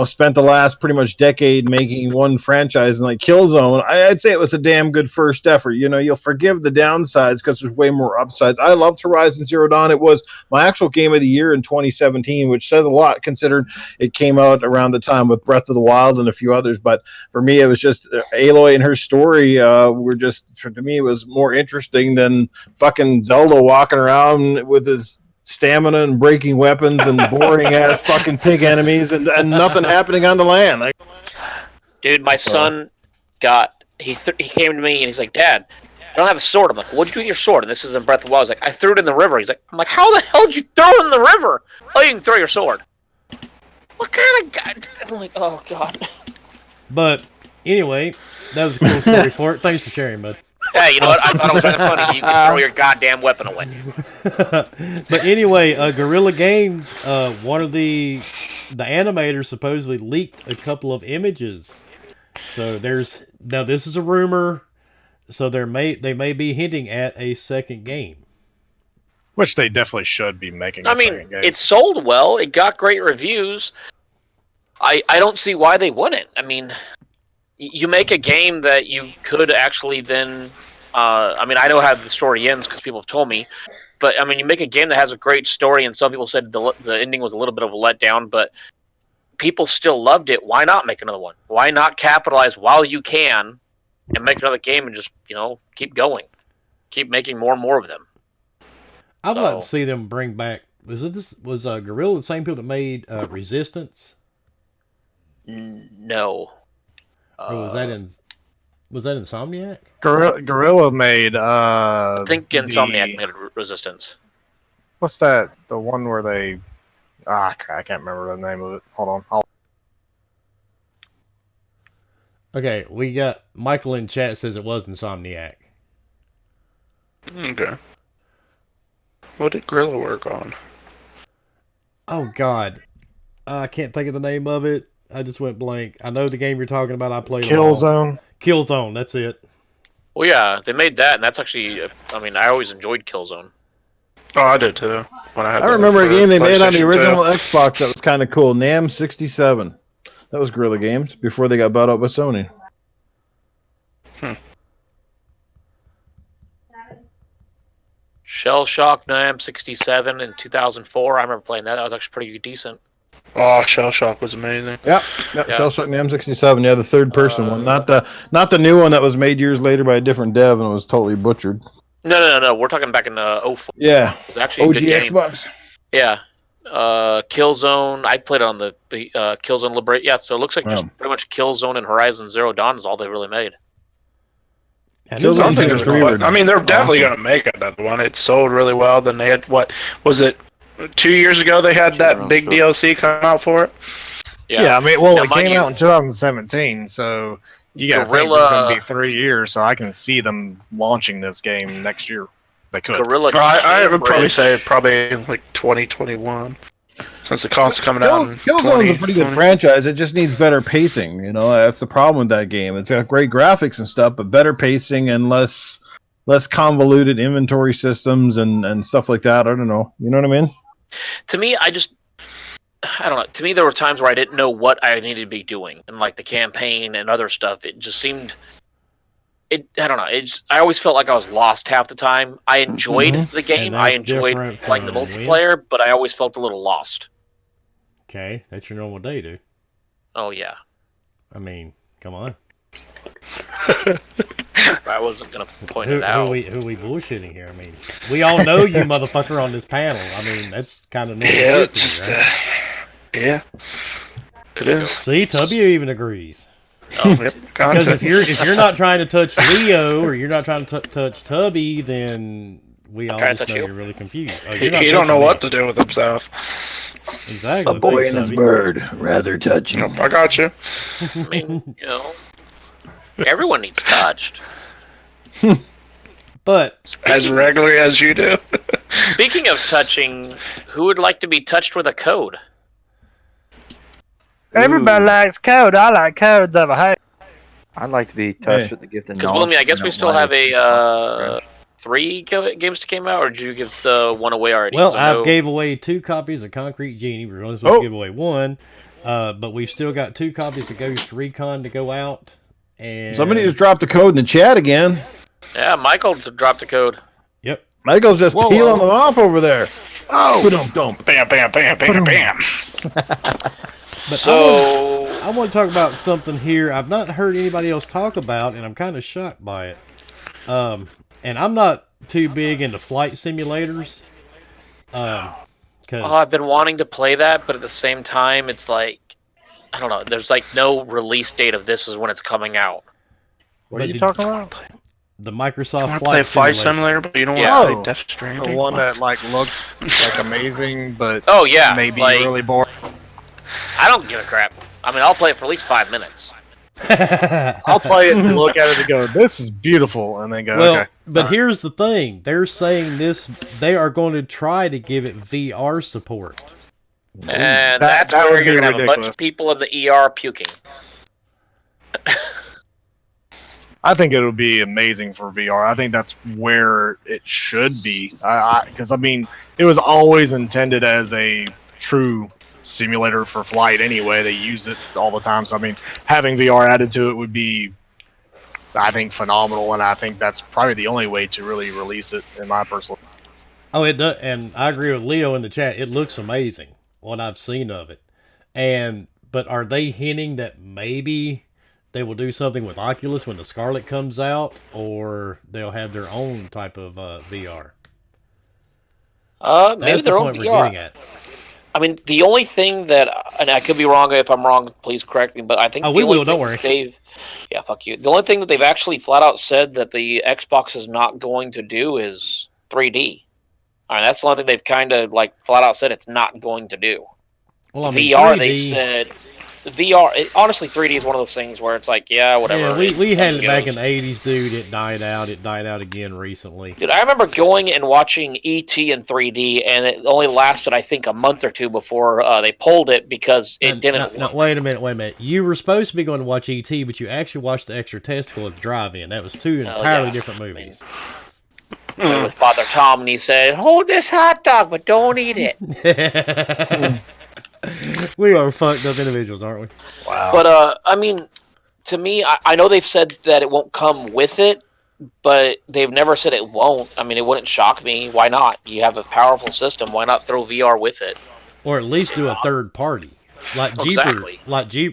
spent the last pretty much decade making one franchise and like Killzone, I'd say it was a damn good first effort. You'll forgive the downsides because there's way more upsides. I loved Horizon Zero Dawn. It was my actual game of the year in 2017, which which says a lot considering it came out around the time with Breath of the Wild and a few others. But for me, it was just Aloy and her story were just, to me, it was more interesting than fucking Zelda walking around with his stamina and breaking weapons and boring ass fucking pig enemies and nothing happening on the land. Like, dude, my son he came to me and he's like, Dad, I don't have a sword. I'm like, what'd you do with your sword? And this is in Breath of the Wild. He's like, I threw it in the river. I'm like, how the hell did you throw it in the river? Oh, you can throw your sword. What kind of guy? I'm like, oh god. But anyway, that was a cool story for it. Thanks for sharing, bud. Hey, you know what? I thought it was kind of funny. You can throw your goddamn weapon away. But anyway, Guerrilla Games, one of the animators supposedly leaked a couple of images. So now this is a rumor. So they may be hinting at a second game. Which they definitely should be making. I mean, it sold well. It got great reviews. I don't see why they wouldn't. I mean, you make a game that you could actually then... I mean, I know how the story ends because people have told me. But, I mean, you make a game that has a great story, and some people said the ending was a little bit of a letdown, but people still loved it. Why not make another one? Why not capitalize while you can and make another game and just, keep going? Keep making more and more of them. I'd like to see them bring back... Was Guerrilla the same people that made Resistance? No. Or was that Insomniac? Guerrilla made. I think Insomniac made Resistance. What's that? The one where they. I can't remember the name of it. Hold on. Okay, we got Michael in chat says it was Insomniac. Okay. What did Guerrilla work on? Oh God, I can't think of the name of it. I just went blank. I know the game you're talking about. I played Killzone. Killzone, that's it. Well, yeah, they made that, and that's actually. I mean, I always enjoyed Killzone. Oh, I did too. I remember a game they made on the original Xbox that was kind of cool. Nam 67. That was Guerrilla Games before they got bought out by Sony. Shell Shock Nam 67 in 2004. I remember playing that. That was actually pretty decent. Oh, Shell Shock was amazing. Yeah. Shell Shock Nam 67. Yeah, the third person one, not the new one that was made years later by a different dev and was totally butchered. No. We're talking back in 04. Yeah. It was actually OG a good game. Xbox. Yeah. Killzone. I played it on the Killzone Liberate. Yeah, so it looks like just pretty much Killzone and Horizon Zero Dawn is all they really made. I mean, they're definitely going to make another one. It sold really well. Then they had, what was it, 2 years ago they had that big DLC come out for it? Yeah, I mean, it came out in 2017, so you got to think it's going to be 3 years, so I can see them launching this game next year. They could. I would probably say like 2021. Since the console's coming out in Killzone's a pretty good franchise. It just needs better pacing. That's the problem with that game. It's got great graphics and stuff, but better pacing and less convoluted inventory systems and stuff like that. I don't know. You know what I mean? To me, I don't know. To me, there were times where I didn't know what I needed to be doing, and like the campaign and other stuff. It just seemed. I don't know. I always felt like I was lost half the time. I enjoyed the game. I enjoyed playing the multiplayer, but I always felt a little lost. Okay, that's your normal day, dude. Oh yeah. I mean, come on. I wasn't gonna point it out. Who we bullshitting here? I mean, we all know you, motherfucker, on this panel. I mean, that's kind of normal. Yeah, yeah, it is. See, Tubby even agrees. Oh, because if you're not trying to touch Leo or you're not trying to touch Tubby, then we all just know you're really confused. Oh, you don't know what to do with himself. Exactly. A boy and his bird, rather touching. I got you. I mean, everyone needs touched. But as regularly as you do. Speaking of touching, who would like to be touched with a code? Everybody likes code. I like codes of a hate. I'd like to be touched with the gift of knowledge. Because, well, I mean, I guess we still have a 3 games to come out, or did you give the one away already? Well, I gave away 2 copies of Concrete Genie. We were only supposed to give away 1, but we've still got 2 copies of Ghosts Recon to go out. And somebody just dropped the code in the chat again. Yeah, Michael dropped the code. Yep. Michael's just Whoa, peeling whoa. them off over there. Oh, Don't. Bam, bam, bam, bam, bam. But So I want to talk about something here I've not heard anybody else talk about, and I'm kind of shocked by it. And I'm not too big into flight simulators. Because I've been wanting to play that, but at the same time, it's like I don't know. There's like no release date of this is when it's coming out. what are you talking about? the You Microsoft want to play a Flight flight Simulator. simulator, but you don't Yeah. want to play Oh, Death the Stranding? one What? that like looks like amazing, but Oh yeah, maybe like really boring. I don't give a crap. I mean, I'll play it for at least 5 minutes. I'll play it and look at it and go, "This is beautiful," and then go, Well, "Okay." but all right." here's the thing. They're saying they are going to try to give it VR support. And That that's where would you're be gonna have a bunch ridiculous. of people in the ER puking. I think it would be amazing for VR. I think that's where it should be. Because I mean, it was always intended as a true simulator for flight. Anyway, they use it all the time. So I mean, having VR added to it would be, I think, phenomenal. And I think that's probably the only way to really release it, in my personal. Oh, it does, and I agree with Leo in the chat. It looks amazing, what I've seen of it. But are they hinting that maybe they will do something with Oculus when the Scarlet comes out, or they'll have their own type of VR? Maybe That's the their own point we're VR. getting at. I mean, the only thing that, and I could be wrong. If I'm wrong, please correct me. But I think Oh, the we only will. thing Don't worry. yeah, fuck you. The only thing that they've actually flat out said that the Xbox is not going to do is 3D. I mean, that's the only thing they've kind of like flat out said it's not going to do. Well, I mean, VR, 3D, they said the VR. Honestly, 3D is one of those things where it's like, yeah, whatever. Yeah, we had comes it back goes. in the 80s, dude. It died out. It died out again recently. Dude, I remember going and watching ET in 3D, and it only lasted, I think, a month or two before they pulled it because it didn't. No, wait a minute. You were supposed to be going to watch ET, but you actually watched the Extra Testicle at the drive-in. That was two entirely different movies. With Father Tom, and he said, "Hold this hot dog, but don't eat it." We are fucked up individuals, aren't we? Wow. But I mean, to me, I know they've said that it won't come with it, but they've never said it won't. I mean, it wouldn't shock me. Why not? You have a powerful system. Why not throw VR with it? Or at least do a third party. Like Exactly.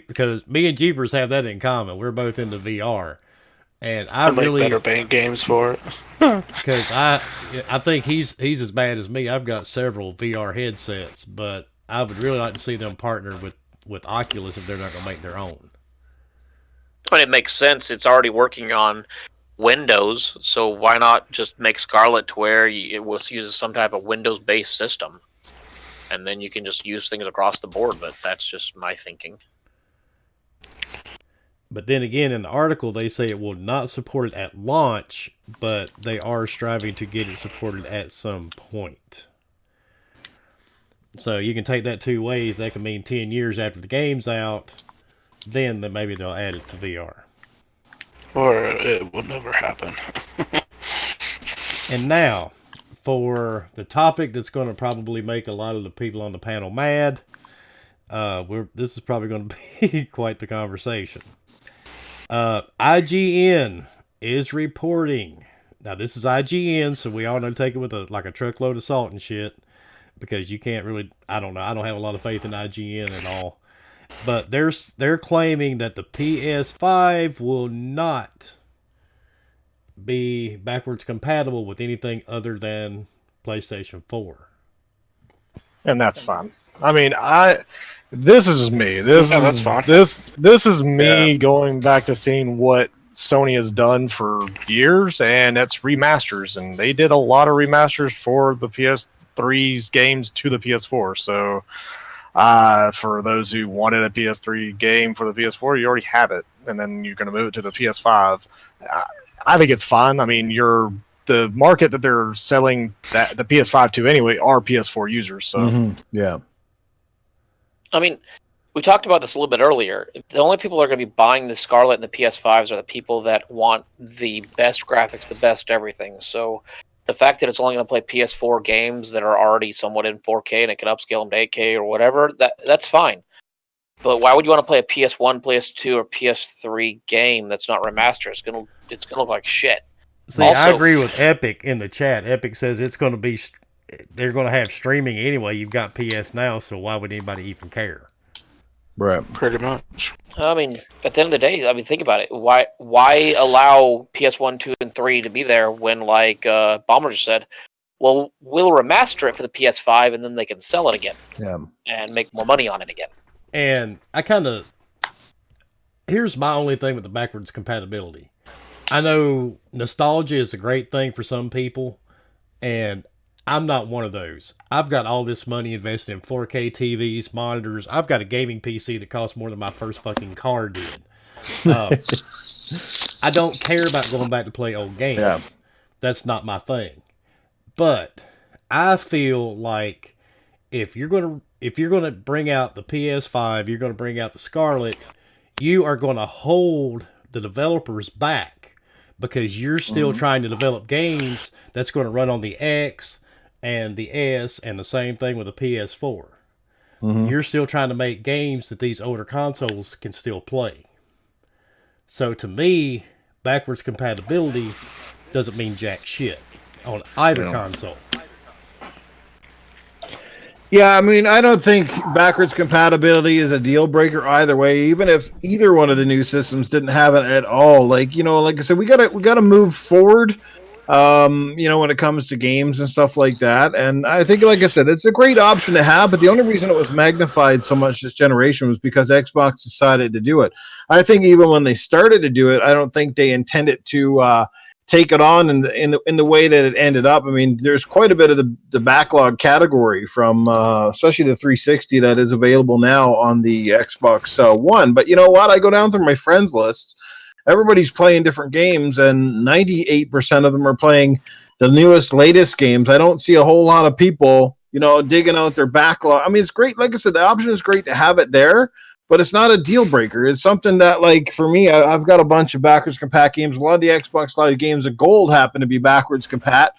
because me and Jeepers have that in common. We're both into VR. And I make really better bank games for it. because I think he's as bad as me. I've got several VR headsets, but I would really like to see them partner with Oculus if they're not going to make their own. I mean, it makes sense. It's already working on Windows, so why not just make Scarlet to where it uses some type of Windows-based system, and then you can just use things across the board. But that's just my thinking. But then again, in the article, they say it will not support it at launch, but they are striving to get it supported at some point. So you can take that two ways. That could mean 10 years after the game's out, then maybe they'll add it to VR. Or it will never happen. And now, for the topic that's going to probably make a lot of the people on the panel mad, this is probably going to be quite the conversation. IGN is reporting. Now, this is IGN, so we all know to take it with a truckload of salt and shit, because you can't really, I don't know, I don't have a lot of faith in IGN at all. But they're claiming that the PS5 will not be backwards compatible with anything other than PlayStation 4. And that's fine. I mean, this is me. That's fine. This is me going back to seeing what Sony has done for years, and that's remasters. And they did a lot of remasters for the PS3's games to the PS4. So, for those who wanted a PS3 game for the PS4, you already have it, and then you're going to move it to the PS5. I think it's fine. I mean, the market that they're selling the PS5 to anyway are PS4 users. So yeah. I mean, we talked about this a little bit earlier. The only people that are going to be buying the Scarlet and the PS5s are the people that want the best graphics, the best everything. So the fact that it's only going to play PS4 games that are already somewhat in 4K and it can upscale them to 8K or whatever, that's fine. But why would you want to play a PS1, PS2, or PS3 game that's not remastered? It's gonna look like shit. See, I agree with Epic in the chat. Epic says it's going to be, they're going to have streaming anyway. You've got PS Now, so why would anybody even care? Right. Pretty much. I mean, at the end of the day, I mean, think about it. Why allow PS1, 2, and 3 to be there when, like Bomber just said, well, we'll remaster it for the PS5 and then they can sell it again. Yeah. And make more money on it again. And here's my only thing with the backwards compatibility. I know nostalgia is a great thing for some people, and I'm not one of those. I've got all this money invested in 4K TVs, monitors. I've got a gaming PC that costs more than my first fucking car did. I don't care about going back to play old games. Yeah. That's not my thing. But I feel like if you're gonna bring out the PS5, you're gonna bring out the Scarlet, you are gonna hold the developers back because you're still trying to develop games that's going to run on the X and the S, and the same thing with the PS4. You're still trying to make games that these older consoles can still play. So to me, backwards compatibility doesn't mean jack shit on either console. Yeah, I mean, I don't think backwards compatibility is a deal breaker either way. Even if either one of the new systems didn't have it at all, like I said, we gotta move forward. When it comes to games and stuff like that, and I think, like I said, it's a great option to have. But the only reason it was magnified so much this generation was because Xbox decided to do it. I think even when they started to do it, I don't think they intended to take it on in the way that it ended up. I mean, there's quite a bit of the backlog category from especially the 360 that is available now on the Xbox One. But you know what? I go down through my friends lists. Everybody's playing different games, and 98% of them are playing the newest, latest games. I don't see a whole lot of people, digging out their backlog. I mean, it's great. Like I said, the option is great to have it there, but it's not a deal breaker. It's something that, like, for me, I've got a bunch of backwards compat games. A lot of the Xbox Live games of gold happen to be backwards compat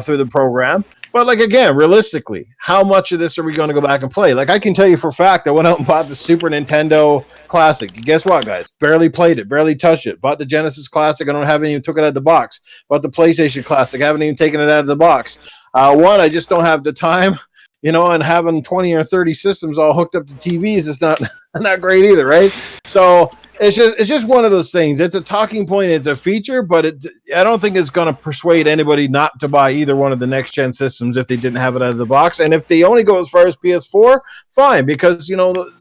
through the program. But, like, again, realistically, how much of this are we going to go back and play? Like, I can tell you for a fact, I went out and bought the Super Nintendo Classic. Guess what, guys? Barely played it, barely touched it. Bought the Genesis Classic. I haven't even took it out of the box. Bought the PlayStation Classic. I haven't even taken it out of the box. I just don't have the time. And having 20 or 30 systems all hooked up to TVs is not great either, right? So it's just one of those things. It's a talking point. It's a feature, but I don't think it's going to persuade anybody not to buy either one of the next gen systems if they didn't have it out of the box. And if they only go as far as PS4, fine, because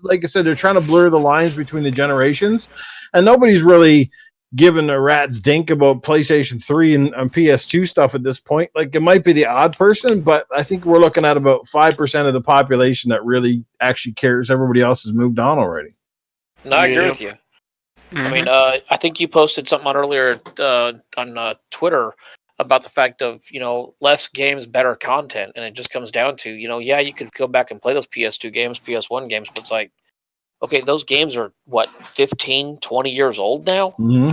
like I said, they're trying to blur the lines between the generations, and nobody's really given a rat's dink about PlayStation 3 and PS2 stuff at this point. Like, it might be the odd person, but I think we're looking at about 5% of the population that really actually cares. Everybody else has moved on already. No, I agree with you. I mean, I think you posted something on earlier on Twitter about the fact of, less games, better content. And it just comes down to, you could go back and play those PS2 games, PS1 games, but it's like, okay, those games are, 15, 20 years old now? Mm-hmm.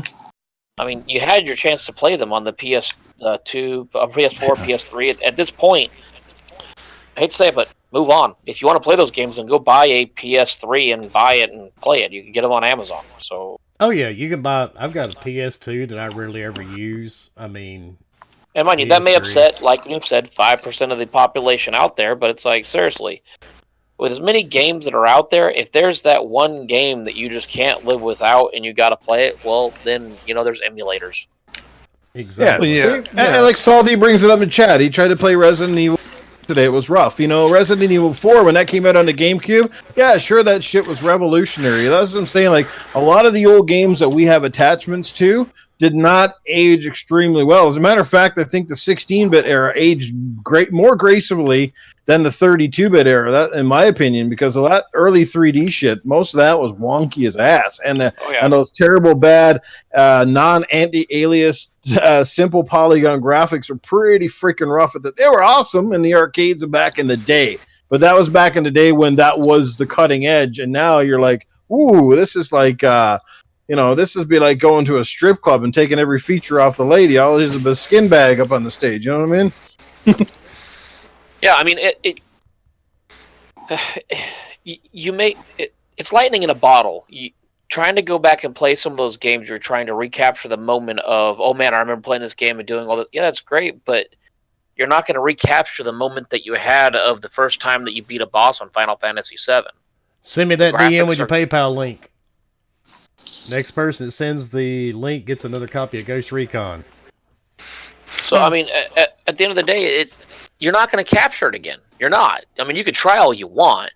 I mean, you had your chance to play them on the PS2, PS4, PS3. At this point, I hate to say it, but move on. If you want to play those games, then go buy a PS3 and buy it and play it. You can get them on Amazon. So. Oh yeah, you can buy. I've got a PS2 that I rarely ever use. I mean, and mind you, that may upset, like Newf said, 5% of the population out there. But it's like, seriously, with as many games that are out there, if there's that one game that you just can't live without and you got to play it, well, then there's emulators. Exactly. Yeah. And like Salty brings it up in chat. He tried to play Resident Evil today. It was rough. Resident Evil 4, when that came out on the GameCube, yeah, sure, that shit was revolutionary. That's what I'm saying. Like, a lot of the old games that we have attachments to did not age extremely well. As a matter of fact, I think the 16-bit era aged more gracefully than the 32-bit era, that, in my opinion, because of that early 3D shit, most of that was wonky as ass. And and those terrible, bad, non-anti-alias, simple polygon graphics are pretty freaking rough. They were awesome in the arcades back in the day, but that was back in the day when that was the cutting edge. And now you're like, ooh, this is like... this would be like going to a strip club and taking every feature off the lady. All it is a skin bag up on the stage. You know what I mean? Yeah, I mean, it's lightning in a bottle. trying to go back and play some of those games, you're trying to recapture the moment of, oh man, I remember playing this game and doing all that. Yeah, that's great, but you're not going to recapture the moment that you had of the first time that you beat a boss on Final Fantasy VII. Send me that DM with your PayPal link. Next person that sends the link gets another copy of Ghosts Recon. So, I mean, at the end of the day, you're not going to capture it again. You're not. I mean, you could try all you want,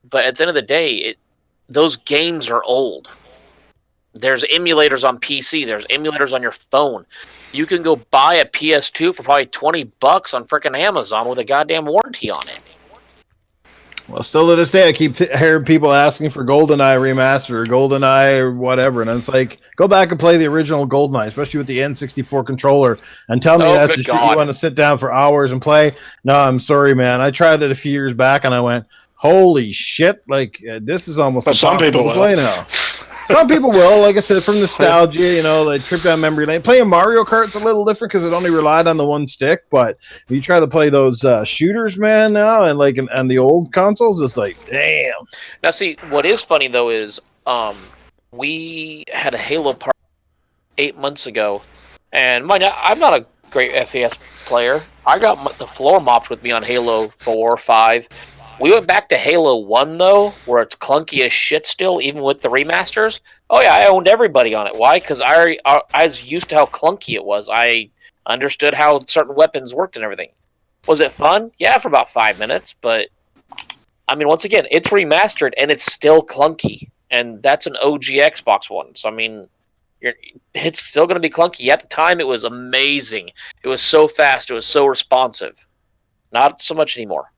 but at the end of the day, those games are old. There's emulators on PC. There's emulators on your phone. You can go buy a PS2 for probably $20 on frickin' Amazon with a goddamn warranty on it. Well, still to this day, I keep hearing people asking for GoldenEye remaster or GoldenEye or whatever, and it's like, go back and play the original GoldenEye, especially with the N64 controller, and tell me that's the shit you want to sit down for hours and play. No, I'm sorry, man. I tried it a few years back, and I went, holy shit, like, this is almost impossible to play now. Some people will, like I said, from nostalgia, like trip down memory lane. Playing Mario Kart's a little different because it only relied on the one stick. But when you try to play those shooters, man, now and and the old consoles, it's like, damn. Now, see, what is funny though is, we had a Halo party 8 months ago, and mind you, I'm not a great FPS player. I got the floor mopped with me on Halo 4, 5. We went back to Halo 1, though, where it's clunky as shit still, even with the remasters. Oh, yeah, I owned everybody on it. Why? Because I was used to how clunky it was. I understood how certain weapons worked and everything. Was it fun? Yeah, for about 5 minutes, but, I mean, once again, it's remastered, and it's still clunky. And that's an OG Xbox One. So, I mean, it's still going to be clunky. At the time, it was amazing. It was so fast. It was so responsive. Not so much anymore.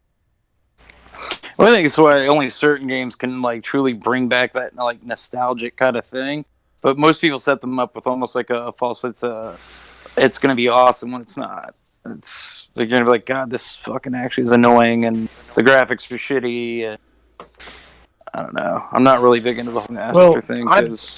Well, I think it's why only certain games can truly bring back that nostalgic kind of thing. But most people set them up with almost like a false. It's going to be awesome when it's not. They're going to be like, God, this fucking actually is annoying, and the graphics are shitty. And I don't know. I'm not really big into the remaster thing because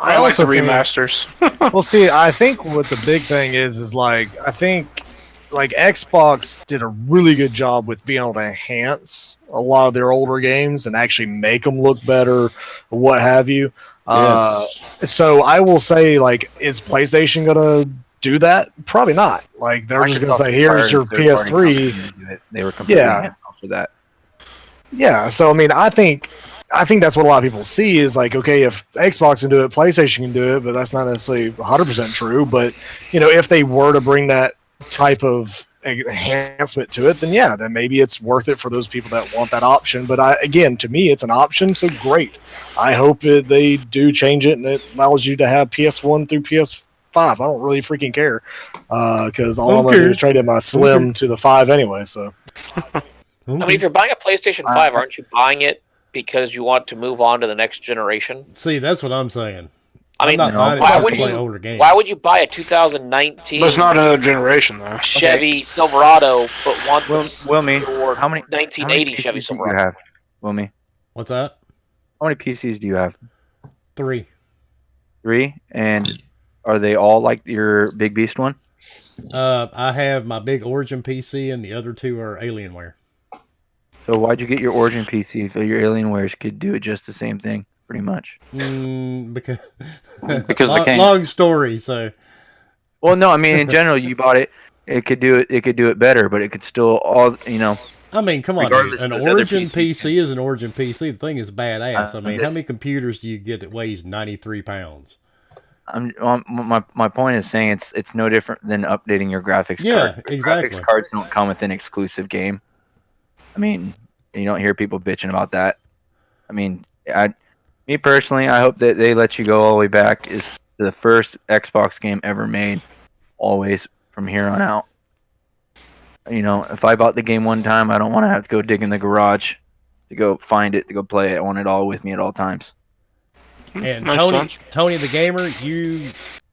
I like also the remasters. Well, see, I think what the big thing is I think Xbox did a really good job with being able to enhance a lot of their older games and actually make them look better, or what have you. Yes. So I will say, is PlayStation gonna do that? Probably not. They're just gonna say, "Here's your PS3." They were completely for that. Yeah. So I mean, I think that's what a lot of people see is okay, if Xbox can do it, PlayStation can do it, but that's not necessarily 100% true. But if they were to bring that type of enhancement to it, then maybe it's worth it for those people that want that option. But again, to me, it's an option, so great. I hope they do change it and it allows you to have PS1 through PS5. I don't really freaking care because all I'm going to do is trade in my Slim to the 5 anyway. So, I mean, if you're buying a PlayStation 5, aren't you buying it because you want to move on to the next generation? See, that's what I'm saying. I mean, why would you buy a 2019? But it's not another generation, though. Chevy Silverado, but want how many 1980 Chevy Silverado? Do you have, Wilmy? What's that? How many PCs do you have? 3. 3, and are they all like your big beast one? I have my big Origin PC, and the other 2 are Alienware. So why'd you get your Origin PC if your Alienwares could do it just the same thing? Pretty much. Because long story. So, well, no, I mean in general, you bought it. It could do it. It could do it better, but it could still I mean, come on, dude. An Origin PC is an Origin PC. The thing is badass. I mean, how many computers do you get that weighs 93 pounds? My point is saying it's no different than updating your graphics card. Yeah, exactly. Graphics cards don't come with an exclusive game. I mean, you don't hear people bitching about that. I mean, me personally, I hope that they let you go all the way back. Is the first Xbox game ever made, always from here on out. If I bought the game one time, I don't want to have to go dig in the garage to go find it, to go play it. I want it all with me at all times. And Tony the gamer,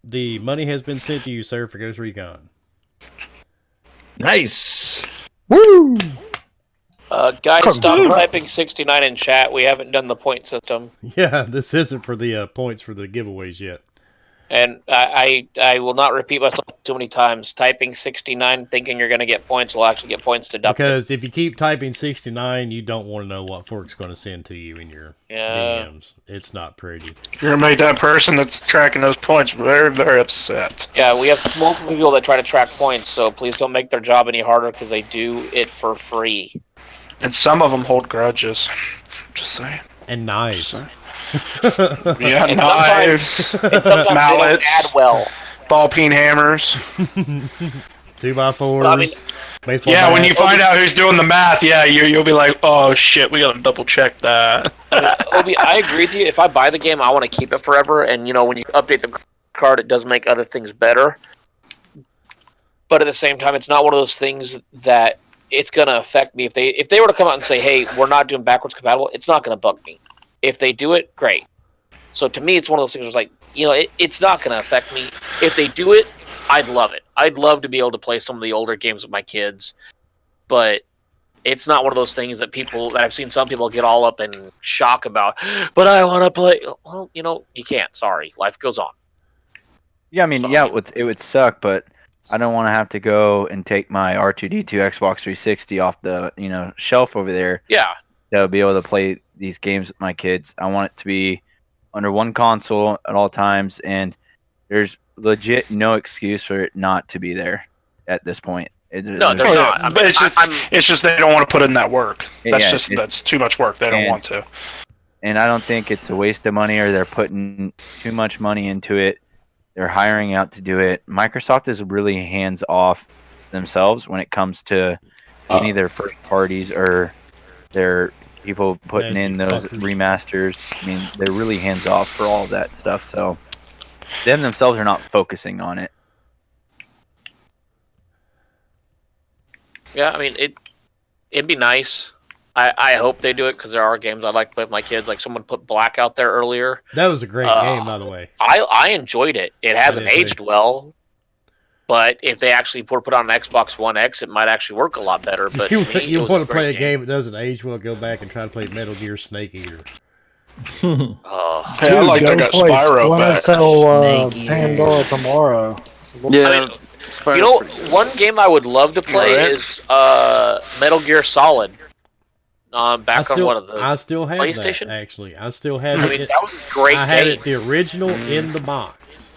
the money has been sent to you, sir, for Ghost Recon. Nice. Woo! Guys, stop typing 69 in chat. We haven't done the point system. Yeah, this isn't for the points for the giveaways yet. And I will not repeat myself too many times. Typing 69 thinking you're going to get points will actually get points deducted. Because if you keep typing 69, you don't want to know what Fork's going to send to you in your DMs. It's not pretty. You're going to make that person that's tracking those points very, very upset. Yeah, we have multiple people that try to track points, so please don't make their job any harder because they do it for free. And some of them hold grudges. Just saying. And knives. Yeah, And knives, and sometimes mallets, they don't add well. ball peen hammers. 2x4s. I mean, baseball Yeah, when bats. you find out who's doing the math, yeah, you'll be like, oh shit, we gotta double check that. Obi, I agree with you. If I buy the game, I want to keep it forever. And when you update the card, it does make other things better. But at the same time, it's not one of those things that it's gonna affect me. If they were to come out and say, hey, we're not doing backwards compatible, it's not gonna bug me. If they do it, great. So to me, it's one of those things where it's like, it's not going to affect me. If they do it, I'd love it. I'd love to be able to play some of the older games with my kids. But it's not one of those things that I've seen some people get all up in shock about. But I want to play. Well, you can't. Sorry. Life goes on. Yeah, I mean, it would suck, but I don't want to have to go and take my R2D2 Xbox 360 off the shelf over there. Yeah. To be able to play these games with my kids. I want it to be under one console at all times, and there's legit no excuse for it not to be there at this point. No, there's not. But it's just they don't want to put in that work. That's too much work. They don't want to. And I don't think it's a waste of money or they're putting too much money into it. They're hiring out to do it. Microsoft is really hands off themselves when it comes to any of their first parties or their people putting in those remasters. I mean, they're really hands off for all of that stuff. So them themselves are not focusing on it. Yeah, I mean, it'd be nice. I hope they do it because there are games I like to play with my kids. Like someone put Black out there earlier. That was a great game, by the way. I enjoyed it. It hasn't aged well. But if they actually put it on an Xbox One X, it might actually work a lot better. But you want to play a game that doesn't age well, go back and try to play Metal Gear Snake Eater. Dude, I like that got Spyro back. Pandora tomorrow. Yeah. I mean, one game I would love to play is Metal Gear Solid. Back on one of the I still have PlayStation. That, actually, I still have it. I mean, that was a great game. I had it the original in the box.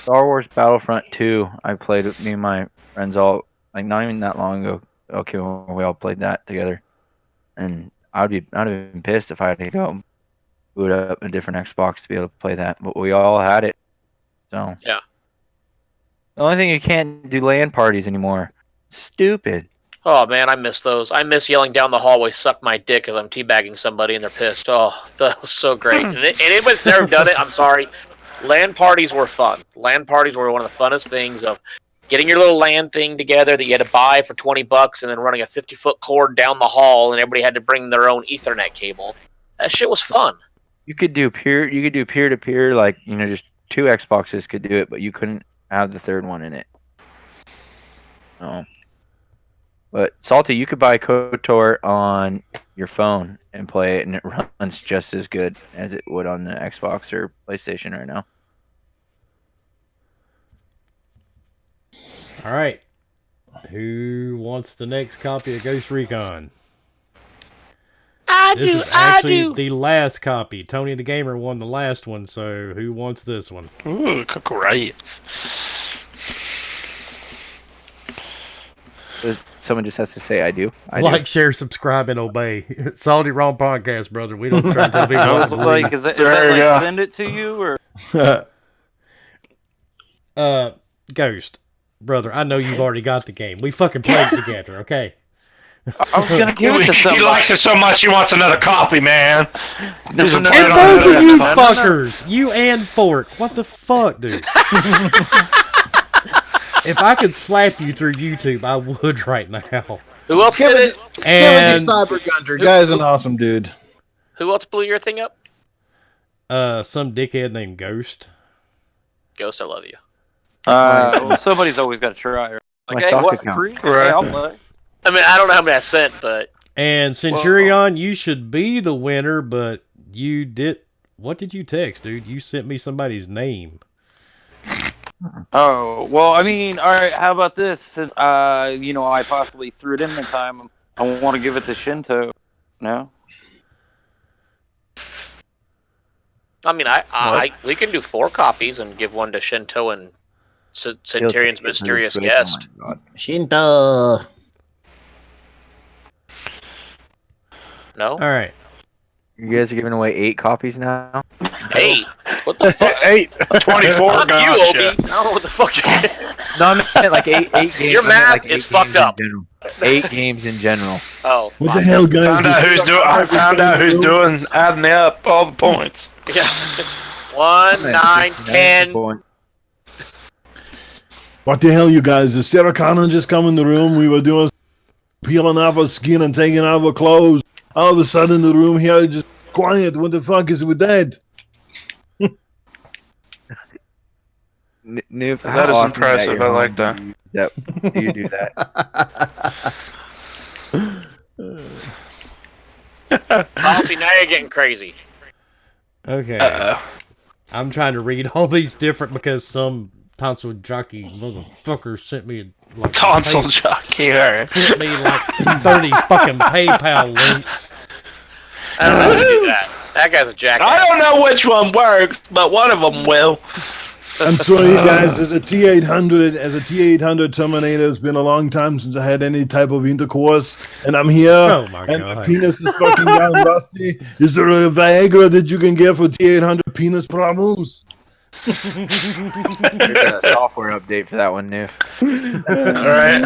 Star Wars Battlefront 2, I played with me and my friends all, like, not even that long ago. Okay, well, we all played that together. And I'd have been pissed if I had to go boot up a different Xbox to be able to play that. But we all had it. So yeah. The only thing you can't do LAN parties anymore. Stupid. Oh, man, I miss those. I miss yelling down the hallway, suck my dick as I'm teabagging somebody and they're pissed. Oh, that was so great. And anybody's never done it, I'm sorry. LAN parties were fun. LAN parties were one of the funnest things of getting your little LAN thing together that you had to buy for $20 and then running a 50-foot cord down the hall and everybody had to bring their own Ethernet cable. That shit was fun. You could do peer-to-peer, like, just two Xboxes could do it, but you couldn't have the third one in it. Oh. But Salty, you could buy KOTOR on your phone and play it, and it runs just as good as it would on the Xbox or PlayStation right now. All right. Who wants the next copy of Ghosts Recon? This is actually the last copy. Tony the Gamer won the last one, so who wants this one? Ooh, great. Someone just has to say, I do. Like, share, subscribe, and obey. Salty Wrong Podcast, brother. We don't try to tell people what to like, is that like send it to you, or? Ghost, brother, I know you've already got the game. We fucking played it together, okay? I was gonna give it to somebody. He likes it so much he wants another copy, man. And both of you fuckers, you and Fork, what the fuck, dude? If I could slap you through YouTube, I would right now. Who else did it? Timothy Cyber Gunter, guy's an awesome dude. Who else blew your thing up? Some dickhead named Ghost. Ghost, I love you. Well, somebody's always got to try. Like, hey, what? Free? Right. I'll play. I mean, I don't know how many I sent, but... And Centurion, you should be the winner, but you did... what did you text, dude? You sent me somebody's name. Oh, well, I mean, all right, how about this? Since, I possibly threw it in the time, I want to give it to Shinto. No? I mean, we can do 4 copies and give one to Shinto and Centurion's mysterious guest. Oh Shinto. No? All right. you guys are giving away 8 copies now? 8? What the fuck? 8. 24 Fuck you, gotcha. Obi. I don't know what the fuck you No, I meant like 8 games. Your I meant math like 8 is fucked games in up. general. 8 games in general. Oh. What the hell, guys? I found out who's doing adding up all the points. Yeah. 1, 9, 10. What the hell, you guys? Did Sarah Connor just come in the room? We were doing peeling off our skin and taking off our clothes. All of a sudden, the room here just quiet. What the fuck is with that? Newf, That is impressive. I like that. Yep, you do that. Alfie, now you're getting crazy. Okay. I'm trying to read all these different because some tonsil jockey motherfucker sent me like Tonsil jockey. Sent me like 30 fucking PayPal links. I don't know how to do that. That guy's a jackass. I don't know which one works, but one of them will. I'm sorry, guys. As a T800 Terminator, it's been a long time since I had any type of intercourse, and I'm here. Oh my and God. my penis is fucking down rusty. Is there a Viagra that you can get for T800 penis problems? There's a software update for that one, Newf. Alright.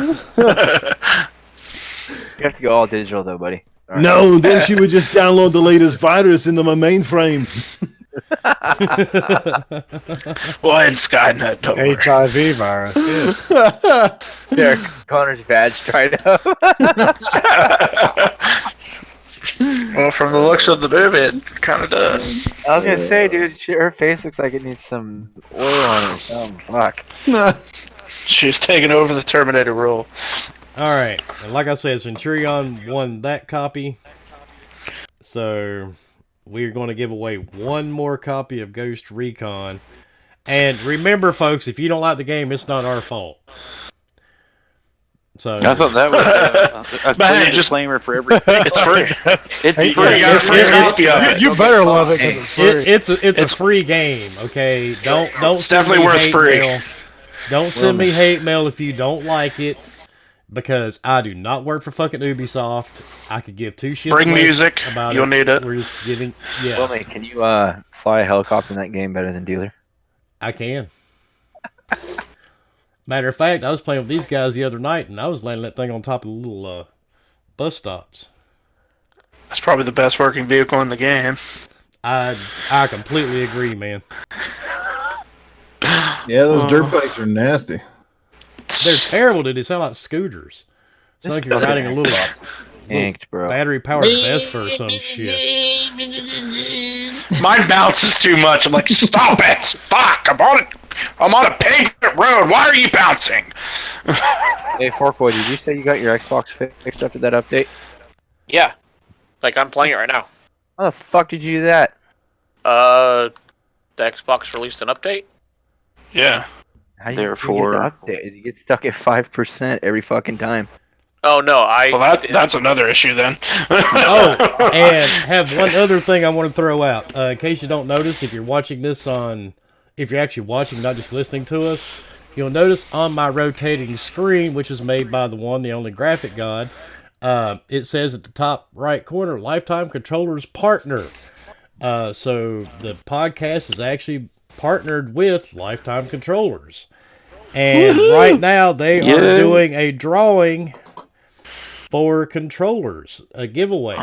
You have to go all digital, though, buddy. All right. No, then she would just download the latest virus into my mainframe. Well, in Skynet, don't worry. HIV virus. Yes. There, Connor's badge tried up. Well, from the looks of the movie, it kind of does. I was gonna say, dude, her face looks like it needs some oil on it. Oh, fuck. She's taking over the Terminator role. All right. And like I said, Centurion won that copy. So we're going to give away one more copy of Ghosts Recon. And remember, folks, if you don't like the game, it's not our fault. So I thought that was a clear disclaimer for everything. It's free. It's You free. got a free copy of it. You better love it because it's free. it's a free game, okay? Don't It's definitely worth free. Mail. Don't send me hate mail if you don't like it, because I do not work for fucking Ubisoft. I could give 2 shits. Bring less music. about You'll it. need it. We're just giving. Yeah, Well, mate, can you fly a helicopter in that game better than Dealer? I can. Matter of fact, I was playing with these guys the other night, and I was landing that thing on top of the little bus stops. That's probably the best working vehicle in the game. I completely agree, man. Yeah, those dirt bikes are nasty. They're terrible, dude. They sound like scooters. It's like you're riding a little Inked, bro. battery-powered Vespa or some shit. Mine bounces too much. I'm like, stop it! Fuck! I'm on a paved road. Why are you bouncing? Hey, Forkboy, did you say you got your Xbox fixed after that update? Yeah. Like, I'm playing it right now. How the fuck did you do that? The Xbox released an update? Yeah. How do you get the update? You get stuck at 5% every fucking time. Oh, no, Well, that's another issue then. Oh, and have one other thing I want to throw out. In case you don't notice, if you're watching this if you're actually watching, not just listening to us, you'll notice on my rotating screen, which is made by the one, the only graphic god, it says at the top right corner, Lifetime Controllers Partner. So the podcast is actually partnered with Lifetime Controllers. And right now they are doing a drawing for controllers, a giveaway.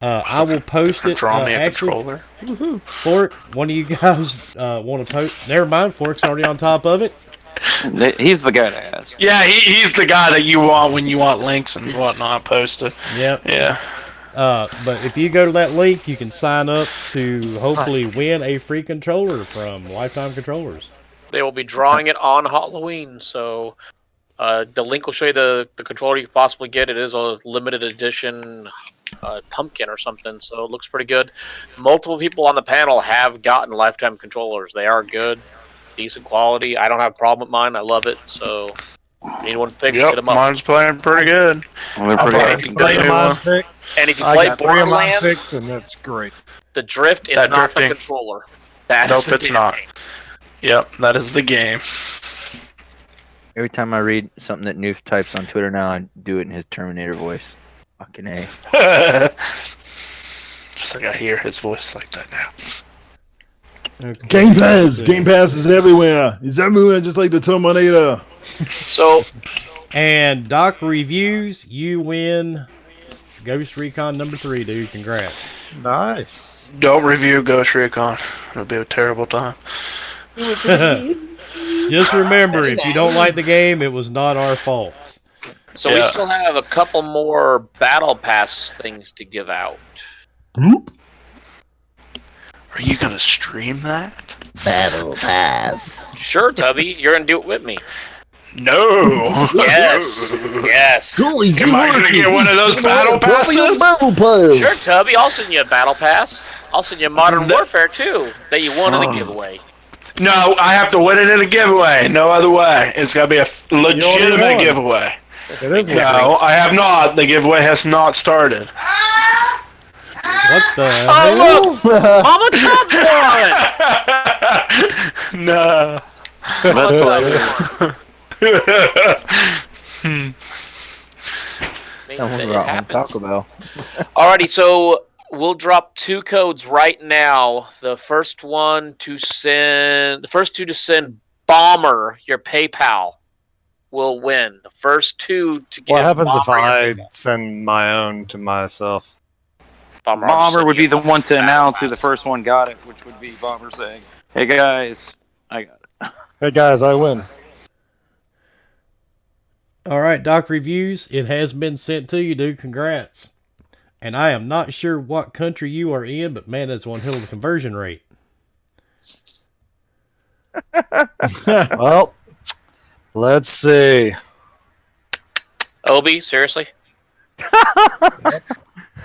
I will post it. Draw me a actually, controller. Fork, one of you guys want to post? Never mind, Fork's already on top of it. He's the guy to ask. Yeah, he's the guy that you want when you want links and whatnot posted. Yep. Yeah. But if you go to that link, you can sign up to hopefully win a free controller from Lifetime Controllers. They will be drawing it on Halloween, so the link will show you the controller you can possibly get. It is a limited edition pumpkin or something, so it looks pretty good. Multiple people on the panel have gotten lifetime controllers. They are good, decent quality. I don't have a problem with mine. I love it. So if anyone fixed, hit them up. Mine's playing pretty good. They're pretty And good. if you Play play, mine fixed. and if you I play got 3 of mine Borderlands, fixed, and that's great. the drift is That not drifting. the controller. That Nope, is the it's damn not. game. Yep, that is the game. Every time I read something that Newf types on Twitter now, I do it in his Terminator voice. Fucking A. Just like I hear his voice like that now. Okay. Game Pass. Game Pass is everywhere. It's everywhere, just like the Terminator. So, And Doc Reviews, you win Ghost Recon number 3, dude. Congrats. Nice. Don't review Ghost Recon. It'll be a terrible time. Just remember, if you don't like the game, it was not our fault. so we still have a couple more Battle Pass things to give out. Bloop. Are you gonna stream that? Battle Pass. Sure, Tubby, you're gonna do it with me. No. Yes, yes. Am I gonna get one of those battle passes? Battle Pass. Sure, Tubby, I'll send you a Battle Pass. I'll send you Modern Warfare too, that you won in the giveaway. No, I have to win it in a giveaway. No other way. It's gotta be a legitimate giveaway. It is No, I have not. The giveaway has not started. What the hell? Oh look, Mama Tub won. No. That's Mama That one's about Taco Bell. Alrighty, so we'll drop 2 codes right now. The first two to send Bomber your PayPal will win. The first 2 to get What happens if Bomber your I PayPal. send my own to myself? Bomber, I'll Bomber send would you be the one to Battle announce who Pass. the first one got it, which would be Bomber saying, "Hey guys, I got it." Hey guys, I win. All right, Doc Reviews, it has been sent to you, dude. Congrats. And I am not sure what country you are in, but man, that's one hell of a conversion rate. Well, let's see. Obi, seriously?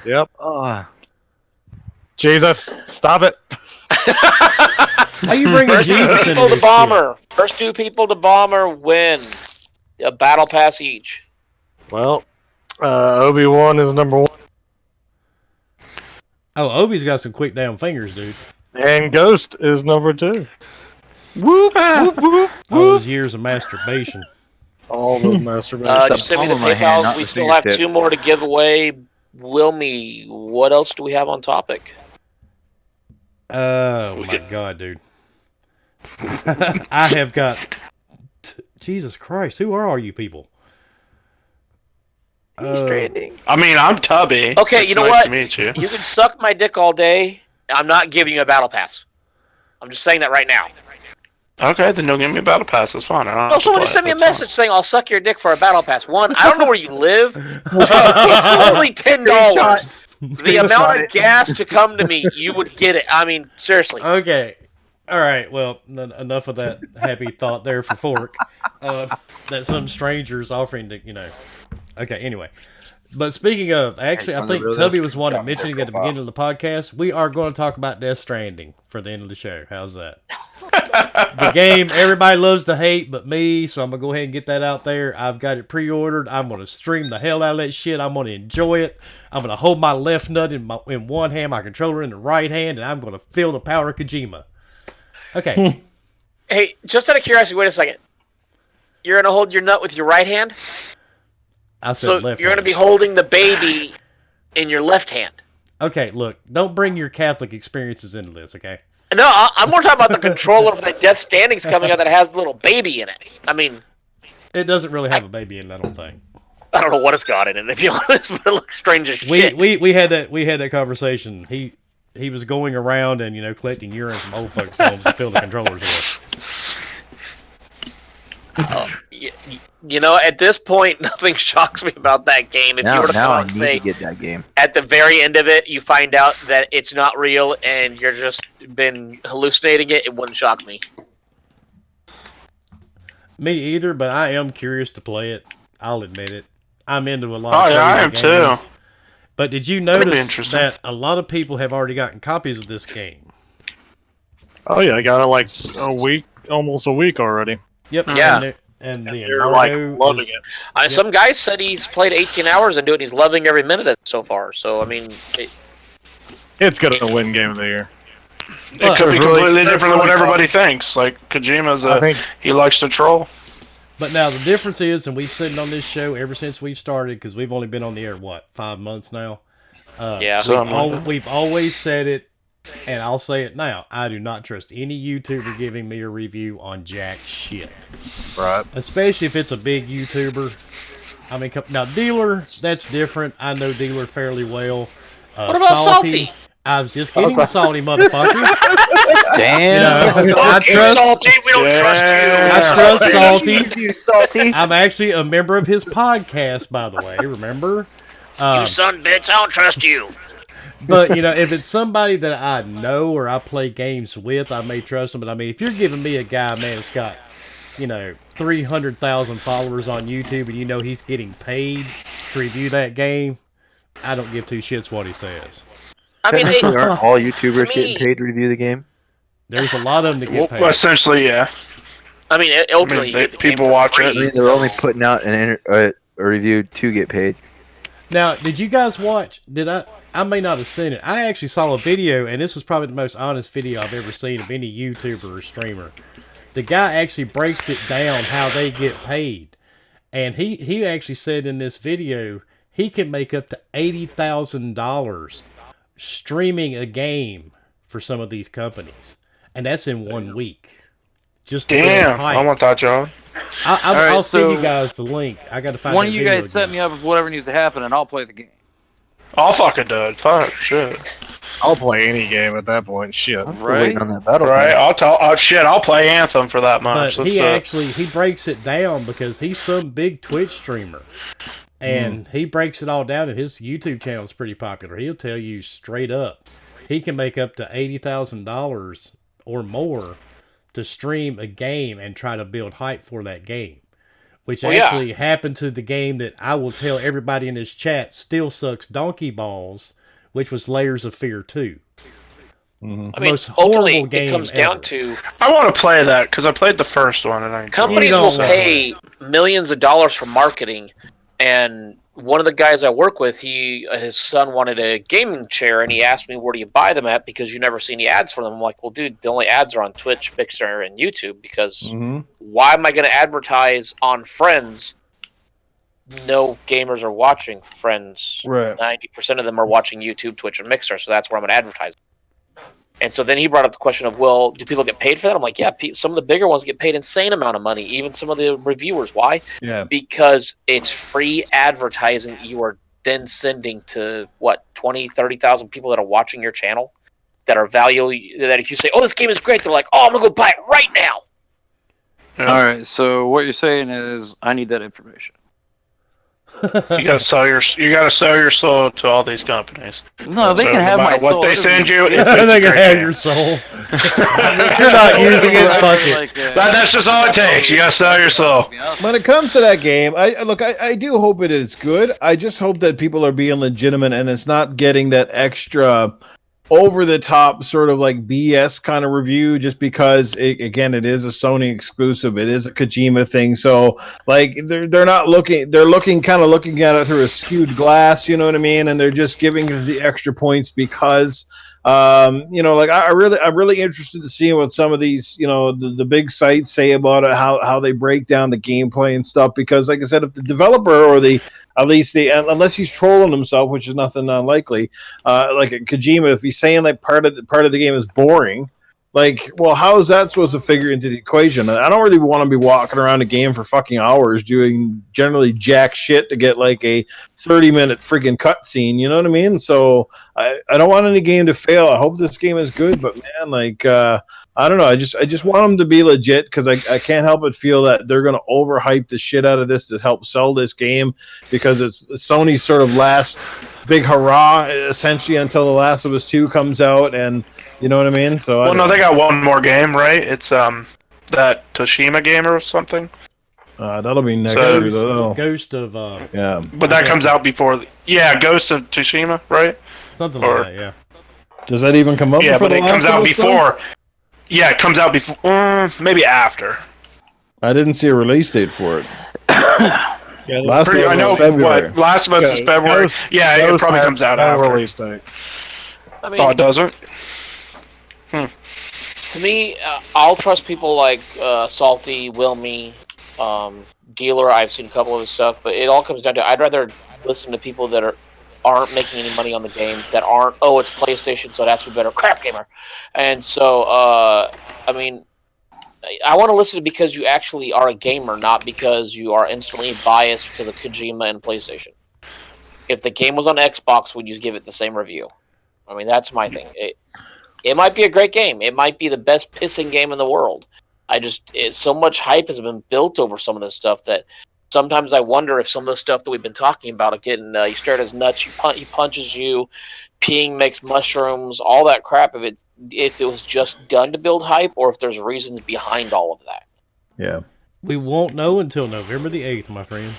Yep. Oh, Jesus, stop it. How you bringing First 2 Jesus into people to this Bomber. First 2 people to Bomber win a Battle Pass each. Well, Obi-Wan is number 1. Oh, Obi's got some quick down fingers, dude. And Ghost is number 2. Whoop, whoop, whoop, All whoop. those years of masturbation. All the masturbation. Just send me the palm of my hand, PayPal. not We the still have fingertip. 2 more to give away. Wilmy, what else do we have on topic? Oh my god, dude. I have got Jesus Christ, who are all you people? Stranding. I mean, I'm Tubby. Okay, It's you know nice what? to meet you. You can suck my dick all day. I'm not giving you a Battle Pass. I'm just saying that right now. Okay, then you'll give me a battle pass. That's fine. I don't No, have to someone play just it. sent me a That's fine. message saying I'll suck your dick for a Battle Pass. One, I don't know where you live. It's only $10. The amount of gas to come to me, you would get it. I mean, seriously. Okay. All right. Well, enough of that happy thought there for Fork. That some strangers offering to, Okay. Anyway, but speaking of, actually, I think Tubby was one that mentioning at the beginning of the podcast. We are going to talk about Death Stranding for the end of the show. How's that? The game everybody loves to hate, but me. So I'm gonna go ahead and get that out there. I've got it pre-ordered. I'm gonna stream the hell out of that shit. I'm gonna enjoy it. I'm gonna hold my left nut in one hand, my controller in the right hand, and I'm gonna feel the power of Kojima. Okay. Hey, just out of curiosity, wait a second. You're gonna hold your nut with your right hand? I said So left you're gonna hand. be holding the baby in your left hand. Okay, look, don't bring your Catholic experiences into this, okay? No, I'm more talking about the controller for the Death Standing's coming out that has the little baby in it. I mean, it doesn't really have a baby in it, I don't think. I don't know what it's got in it, to be honest, but it looks strange as shit. We had that conversation. He was going around and collecting urine from old folks' homes to fill the controllers with. At this point, nothing shocks me about that game. If you were to come Now I out and need say to get that game. at the very end of it, you find out that it's not real and you're just been hallucinating it, it wouldn't shock me. Me either, but I am curious to play it. I'll admit it. I'm into a lot Oh, of yeah, I crazy am games. too. But did you That'd be notice interesting. that a lot of people have already gotten copies of this game? Oh yeah, I got it like a week, almost a week already. Yep. Yeah. And the They're like embargo loving is, it. Some guy said he's played 18 hours into it and he's loving every minute of it so far. So, I mean... It's gonna win Game of the Year. It could be completely different than what everybody thinks. Like, Kojima's he likes to troll. But now the difference is, and we've said it on this show ever since we've started, because we've only been on the air, 5 months now? We've always said it, and I'll say it now. I do not trust any YouTuber giving me a review on jack shit. Right. Especially if it's a big YouTuber. I mean, now Dealer, that's different. I know Dealer fairly well. What about Salty? I was just getting the Salty motherfucker. Damn. I trust Salty. We don't trust you. I trust Salty. Salty. I'm actually a member of his podcast, by the way. Remember? You son bitch, I don't trust you. But, if it's somebody that I know or I play games with, I may trust them. But, I mean, if you're giving me a guy, man, that's got, 300,000 followers on YouTube and he's getting paid to review that game, I don't give two shits what he says. I mean, aren't all YouTubers getting paid to review the game? There's a lot of them that get paid. Well, essentially, yeah. I mean, ultimately, people watch it. I mean, they're only putting out a review to get paid. Now, did you guys watch? I may not have seen it. I actually saw a video, and this was probably the most honest video I've ever seen of any YouTuber or streamer. The guy actually breaks it down how they get paid, and he actually said in this video he can make up to $80,000 streaming a game for some of these companies, and that's in 1 week. Just damn, I want that job. I'll send you guys the link. I got to find one of you guys set me up with whatever needs to happen, and I'll play the game. I'll fucking do it. Fuck, shit. I'll play any game at that point. Shit. Right? On that battle. Right. I'll play Anthem for that much. But he breaks it down because he's some big Twitch streamer. And he breaks it all down, and his YouTube channel is pretty popular. He'll tell you straight up, he can make up to $80,000 or more to stream a game and try to build hype for that game. Which happened to the game that I will tell everybody in this chat still sucks donkey balls, which was Layers of Fear 2. Mm-hmm. I mean, ultimately, it comes down to... I want to play that, because I played the first one, and companies will pay millions of dollars for marketing, and one of the guys I work with, his son wanted a gaming chair, and he asked me, where do you buy them at, because you never see any ads for them. I'm like, well, dude, the only ads are on Twitch, Mixer, and YouTube, because why am I going to advertise on Friends? No gamers are watching Friends. Right. 90% of them are watching YouTube, Twitch, and Mixer, so that's where I'm going to advertise. And so then he brought up the question of, well, do people get paid for that? I'm like, yeah, some of the bigger ones get paid insane amount of money, even some of the reviewers. Why? Yeah. Because it's free advertising you are then sending to, 20, 30,000 people that are watching your channel that if you say, oh, this game is great, they're like, oh, I'm going to go buy it right now. Yeah. All right, so what you're saying is I need that information. You gotta sell your soul to all these companies. No, they can have my soul. What they send you, they can have your soul. You're not using it. Fuck it. That's just all it takes. You gotta sell your soul. When it comes to that game, I do hope it is good. I just hope that people are being legitimate and it's not getting that extra over the top sort of like BS kind of review just because it is a Sony exclusive. It is a Kojima thing. So like they're looking at it through a skewed glass, you know what I mean? And they're just giving the extra points because I'm really interested to see what some of these, the big sites say about it, how they break down the gameplay and stuff. Because like I said, if the developer or unless he's trolling himself, which is nothing unlikely, like Kojima, if he's saying like part of the game is boring, like, well, how is that supposed to figure into the equation? I don't really want to be walking around a game for fucking hours doing generally jack shit to get like a 30-minute freaking cutscene. You know what I mean? So I don't want any game to fail. I hope this game is good, but man, like, I don't know. I just want them to be legit because I can't help but feel that they're going to overhype the shit out of this to help sell this game because it's Sony's sort of last big hurrah, essentially, until The Last of Us 2 comes out, and you know what I mean? So they got one more game, right? It's that Toshima game or something. That'll be next So- year, though. Ghost of Yeah. But that comes out before. Ghost of Tsushima, right? something Or- like that. Yeah. Does that even come up? Yeah, for but the it comes Last of out Us, though? before. Yeah, it comes out before. Maybe after. I didn't see a release date for it. Last of I Us know is February. what Last of Us is February. Ghost it probably has comes out no after. release date. I mean, Oh, it doesn't. to me, I'll trust people like Salty, Wilmy, Dealer. I've seen a couple of his stuff, but it all comes down to I'd rather listen to people that aren't making any money on the game, that aren't, oh, it's PlayStation, so it has to be better. Crap gamer. And so, I mean, I want to listen because you actually are a gamer, not because you are instantly biased because of Kojima and PlayStation. If the game was on Xbox, would you give it the same review? I mean, that's my thing. It might be a great game. It might be the best pissing game in the world. So much hype has been built over some of this stuff that sometimes I wonder if some of the stuff that we've been talking about, getting you stare at his nuts, he punches you, peeing makes mushrooms, all that crap. If it was just done to build hype, or if there's reasons behind all of that. Yeah. We won't know until November the 8th, my friend.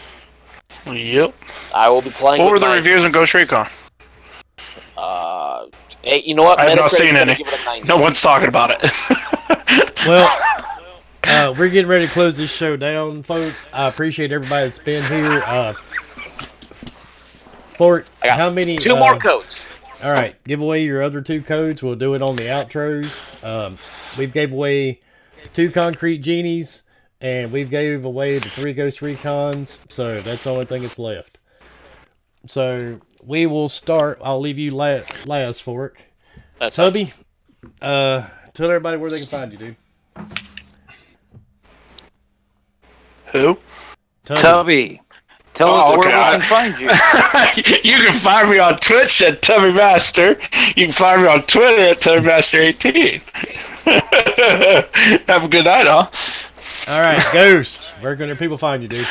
Yep. I will be playing. What were with the my, reviews on Ghost Recon? Hey, you know what? I have not Metacritic's seen gonna any. give it a 90. No one's talking about it. Well, we're getting ready to close this show down, folks. I appreciate everybody that's been here. Fort, how many? 2 more codes. All right, give away your other 2 codes. We'll do it on the outros. We've gave away 2 Concrete Genies, and we've gave away the 3 Ghost Recons. So that's the only thing that's left. So we will start. I'll leave you last, Fork. That's Tubby, tell everybody where they can find you, dude. Who? Tubby. Tell us where we can find you. You can find me on Twitch at Tubby Master. You can find me on Twitter at TubbyMaster18. Have a good night, all. All right, Ghost. Where can people find you, dude?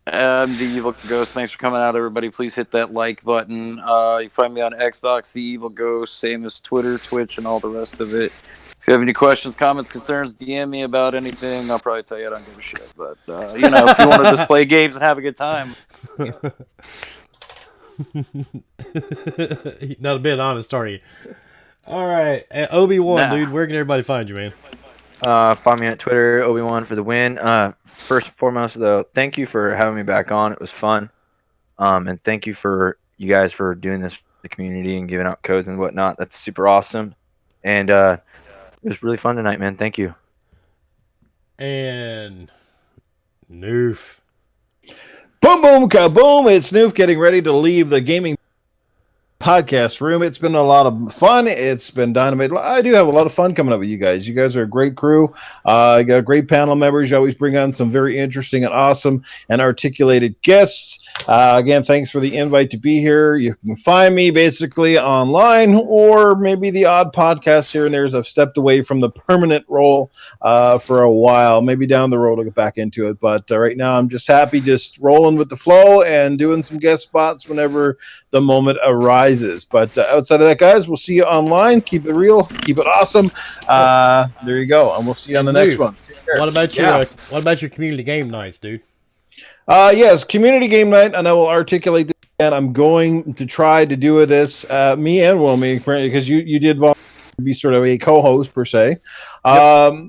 The Evil Ghost. Thanks for coming out, everybody. Please hit that like button. You can find me on Xbox, The Evil Ghost, same as Twitter, Twitch, and all the rest of it. If you have any questions, comments, concerns, DM me about anything. I'll probably tell you I don't give a shit. But, if you want to just play games and have a good time. Not a bit honest, are you? All right. ObiWan, dude, where can everybody find you, man? Find me on Twitter, ObiWan for the win. First and foremost, though, thank you for having me back on. It was fun. And thank you for you guys for doing this for the community and giving out codes and whatnot. That's super awesome. And it was really fun tonight, man. Thank you. And Newf. Boom, boom, kaboom. It's Newf getting ready to leave the gaming podcast room. It's been a lot of fun. It's been dynamite. I do have a lot of fun coming up with you guys. You guys are a great crew. You got great panel members. You always bring on some very interesting and awesome and articulated guests. Again, thanks for the invite to be here. You can find me basically online or maybe the odd podcast here and there as I've stepped away from the permanent role for a while. Maybe down the road I'll get back into it. But right now I'm just happy just rolling with the flow and doing some guest spots whenever the moment arises. But outside of that, guys, we'll see you online. Keep it real. Keep it awesome. There you go. And we'll see you on the next one. What about your community game nights, dude? Yes, community game night, and I will articulate this again. I'm going to try to do this, me and Wilmy, because you did volunteer to be sort of a co-host, per se.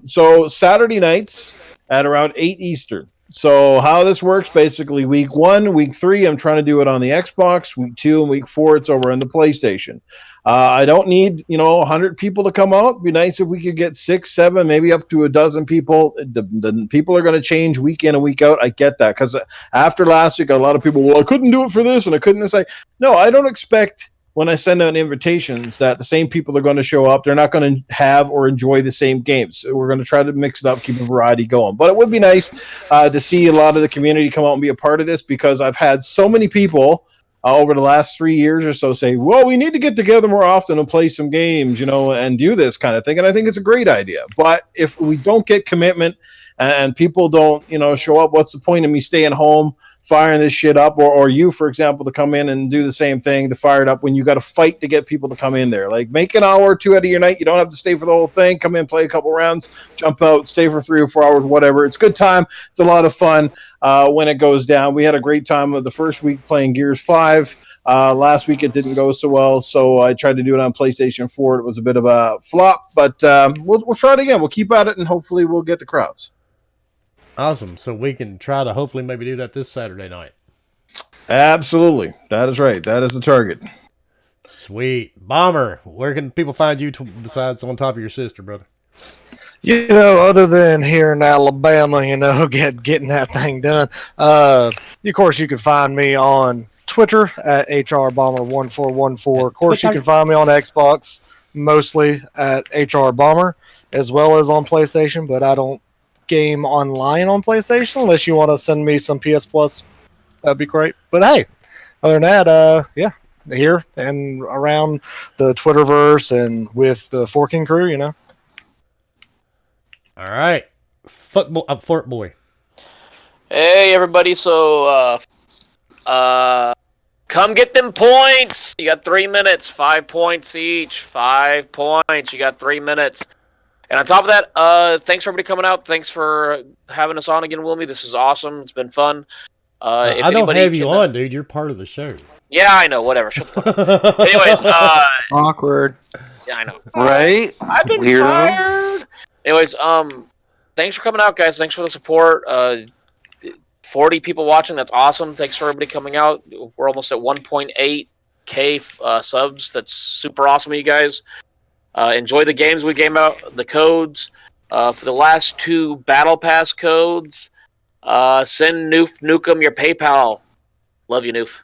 So Saturday nights at around 8 Eastern. So how this works, basically, week 1, week 3, I'm trying to do it on the Xbox. Week 2 and week 4, it's over on the PlayStation. I don't need 100 people to come out. It'd be nice if we could get 6, 7, maybe up to a dozen people. The people are going to change week in and week out. I get that, because after last week, a lot of people, well, I couldn't do it for this, and I couldn't. It's like, no, I don't expect when I send out invitations that the same people are going to show up. They're not going to have or enjoy the same games. So we're going to try to mix it up, keep a variety going. But it would be nice to see a lot of the community come out and be a part of this, because I've had so many people over the last 3 years or so say, well, we need to get together more often and play some games, and do this kind of thing. And I think it's a great idea. But if we don't get commitment and people don't, show up, what's the point of me staying home firing this shit up, or you, for example, to come in and do the same thing to fire it up when you got to fight to get people to come in there? Like, make an hour or two out of your night. You don't have to stay for the whole thing. Come in, play a couple rounds, jump out, stay for 3 or 4 hours, whatever. It's a good time. It's a lot of fun when it goes down. We had a great time of the first week playing Gears 5. Last week it didn't go so well, so I tried to do it on PlayStation 4. It was a bit of a flop, but we'll try it again. We'll keep at it, and hopefully we'll get the crowds. Awesome. So we can try to hopefully maybe do that this Saturday night. Absolutely. That is right. That is the target. Sweet. Bomber, where can people find you besides on top of your sister, brother? Other than here in Alabama, getting that thing done. Of course, you can find me on Twitter at HRBomber1414. Of course, you can find me on Xbox, mostly at HRBomber, as well as on PlayStation, but I don't game online on PlayStation unless you want to send me some PS Plus. That'd be great. But hey, other than that, here and around the Twitterverse and with the ForkingCrew, All right. Fort Boy. Hey, everybody. So, come get them points. You got 3 minutes, 5 points each. 5 points. You got 3 minutes. And on top of that, thanks for everybody coming out. Thanks for having us on again, Wilmy. This is awesome. It's been fun. I don't have you on, dude. You're part of the show. Yeah, I know. Whatever. Shut the fuck up. Anyways, awkward. Yeah, I know. Right? I've been Weirdo. fired. Anyways, thanks for coming out, guys. Thanks for the support. 40 people watching. That's awesome. Thanks for everybody coming out. We're almost at 1.8K subs. That's super awesome, you guys. Enjoy the games we game out, the codes. For the last 2 Battle Pass codes, send Newf Nukem your PayPal. Love you, Newf.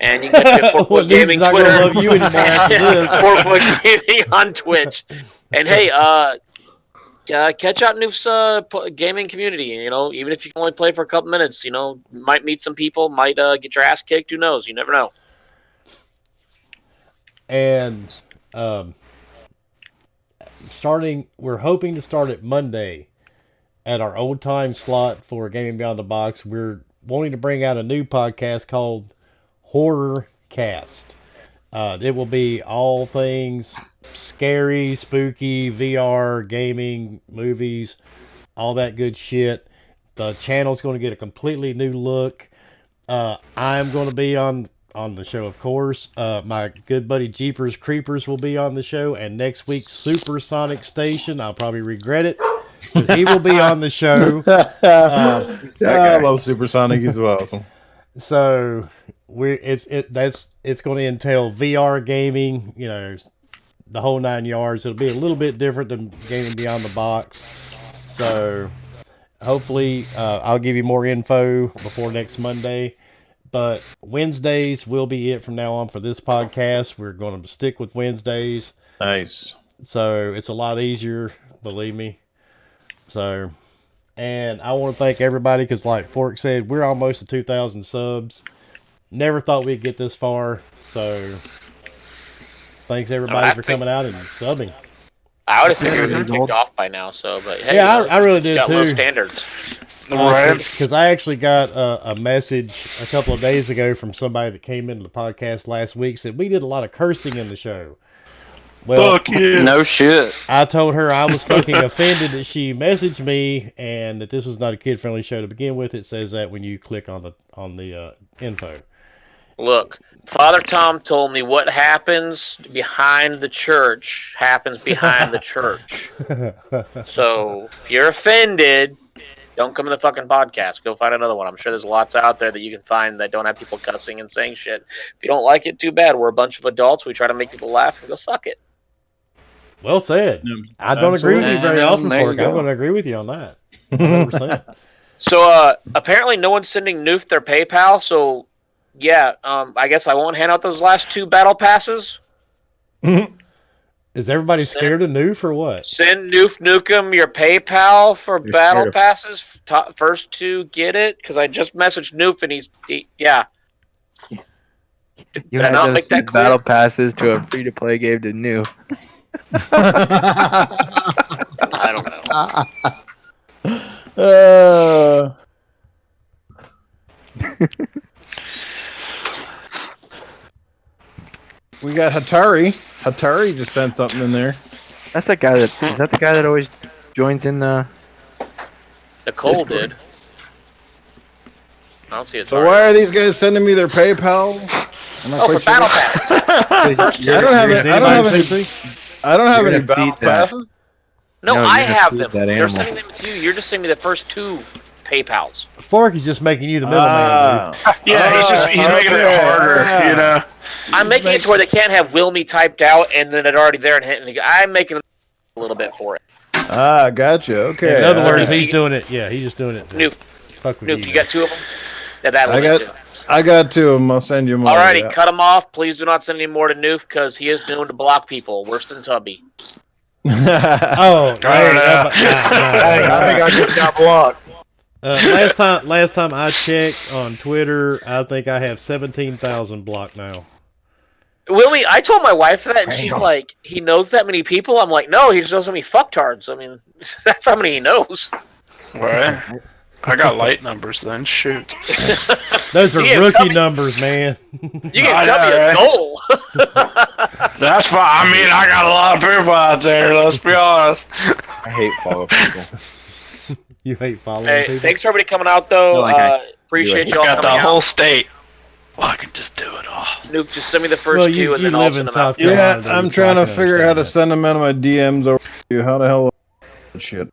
And you can get your Forkboy Gaming not Twitter. Gonna love you anymore after this. Forkboy Gaming on Twitch. And hey, catch out Newf's gaming community. Even if you can only play for a couple minutes, might meet some people, might get your ass kicked. Who knows? You never know. And we're hoping to start it Monday at our old time slot for Gaming Beyond the Box. We're wanting to bring out a new podcast called Horror Cast. It will be all things scary, spooky, VR, gaming, movies, all that good shit. The channel's going to get a completely new look. I'm going to be on the show, of course. My good buddy Jeepers Creepers will be on the show, and next week's Supersonic Station, I'll probably regret it, but he will be on the show. I love Supersonic. He's awesome. So it's going to entail VR gaming, the whole 9 yards. It'll be a little bit different than Gaming Beyond the Box. So hopefully I'll give you more info before next Monday. But Wednesdays will be it from now on for this podcast. We're going to stick with Wednesdays. Nice. So it's a lot easier, believe me. So, and I want to thank everybody because, like Fork said, we're almost at 2,000 subs. Never thought we'd get this far. So, thanks everybody for coming out and subbing. I would have figured it would have kicked off by now. So, but hey, yeah, I really did got too. Low standards. Because I actually got a message a couple of days ago from somebody that came into the podcast last week, said we did a lot of cursing in the show. Well, fuck yeah. No shit. I told her I was fucking offended that she messaged me and that this was not a kid-friendly show to begin with. It says that when you click on the info. Look, Father Tom told me what happens behind the church happens behind the church. So if you're offended, don't come to the fucking podcast. Go find another one. I'm sure there's lots out there that you can find that don't have people cussing and saying shit. If you don't like it, too bad. We're a bunch of adults. We try to make people laugh and go suck it. Well said. I don't agree with you very often, Fork. I'm going to agree with you on that. 100%. So apparently no one's sending Newf their PayPal. So yeah, I guess I won't hand out those last 2 battle passes. Is everybody scared of Newf or what? Send Newf Nukem your PayPal for battle passes. First to get it, because I just messaged Newf and yeah. You had to send battle passes to a free-to-play game to Newf. I don't know. We got Hatari. Hatari just sent something in there. That's that guy that is that the guy that always joins in the. Nicole did. I don't see it. So why are these guys sending me their PayPal? For battle passes. I don't have any battle passes. No, I have them. They're sending them to you. You're just sending me the first 2 PayPals. Fork is just making you the middleman. Yeah, he's making it harder, you know. I'm making it to where they can't have "will me" typed out and then it already there and hitting. I'm making a little bit for it. Gotcha. Okay. In other words, he's doing it. Yeah, he's just doing it. Newf, fuck with Newf, you got 2 of them. I got 2 of them. I'll send you more. Alrighty, cut them off. Please do not send any more to Newf because he is known to block people worse than Tubby. I think I just got blocked. Last time I checked on Twitter, I think I have 17,000 blocked now. Willie, I told my wife that, and she's like, "He knows that many people." I'm like, "No, he just knows how many fucktards." I mean, that's how many he knows. Right. I got light numbers then. Shoot. Those are rookie numbers, man. You can tell me a goal. That's fine. I mean, I got a lot of people out there. Let's be honest. I hate follow people. You hate following people. Thanks for everybody coming out, though. Appreciate you all got coming the out. whole state. Well, I can just do it all. Newf, just send me the first 2, and then I'll send them out. Yeah, I'm trying to figure out how to send them out of my DMs over to you. How the hell? Shit.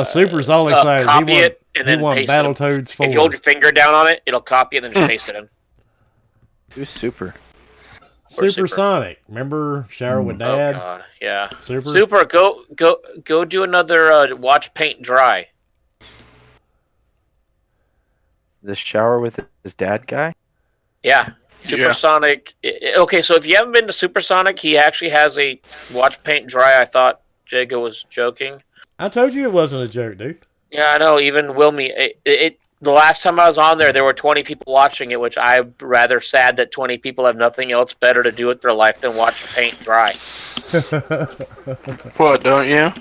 Super's all excited. Copy it and then want paste Battletoads 4. If you hold your finger down on it, it'll copy it and then just paste it in. Who's Super? Supersonic. Remember Shower with Dad? Oh God, yeah. Super, go do another watch paint dry. The shower with his dad guy? Yeah. Supersonic. Okay, so if you haven't been to Supersonic, he actually has a watch paint dry. I thought Jago was joking. I told you it wasn't a joke, dude. Yeah, I know. Even Wilmy, the last time I was on there were 20 people watching it, which I'm rather sad that 20 people have nothing else better to do with their life than watch paint dry. What, don't you?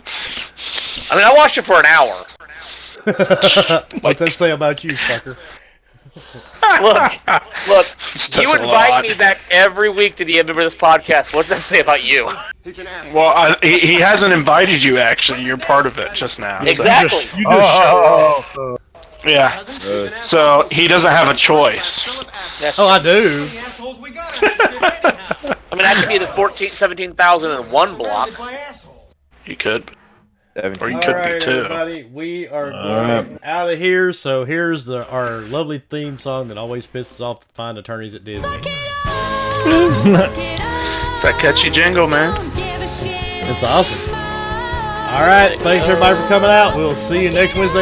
I mean, I watched it for an hour. What's that say about you, fucker? Look, you invite me back every week to the end of this podcast. What's that say about you? Well, he hasn't invited you, actually. You're part of it just now. Exactly. You just show up. Yeah. So he doesn't have a choice. I do. I mean, I could be the 17,001 block. You could. Or you All could right, be too. everybody, we are going out of here. So here's our lovely theme song that always pisses off the fine attorneys at Disney. It's that catchy jingle, man. It's awesome. All right, thanks everybody for coming out. We'll see you next Wednesday night.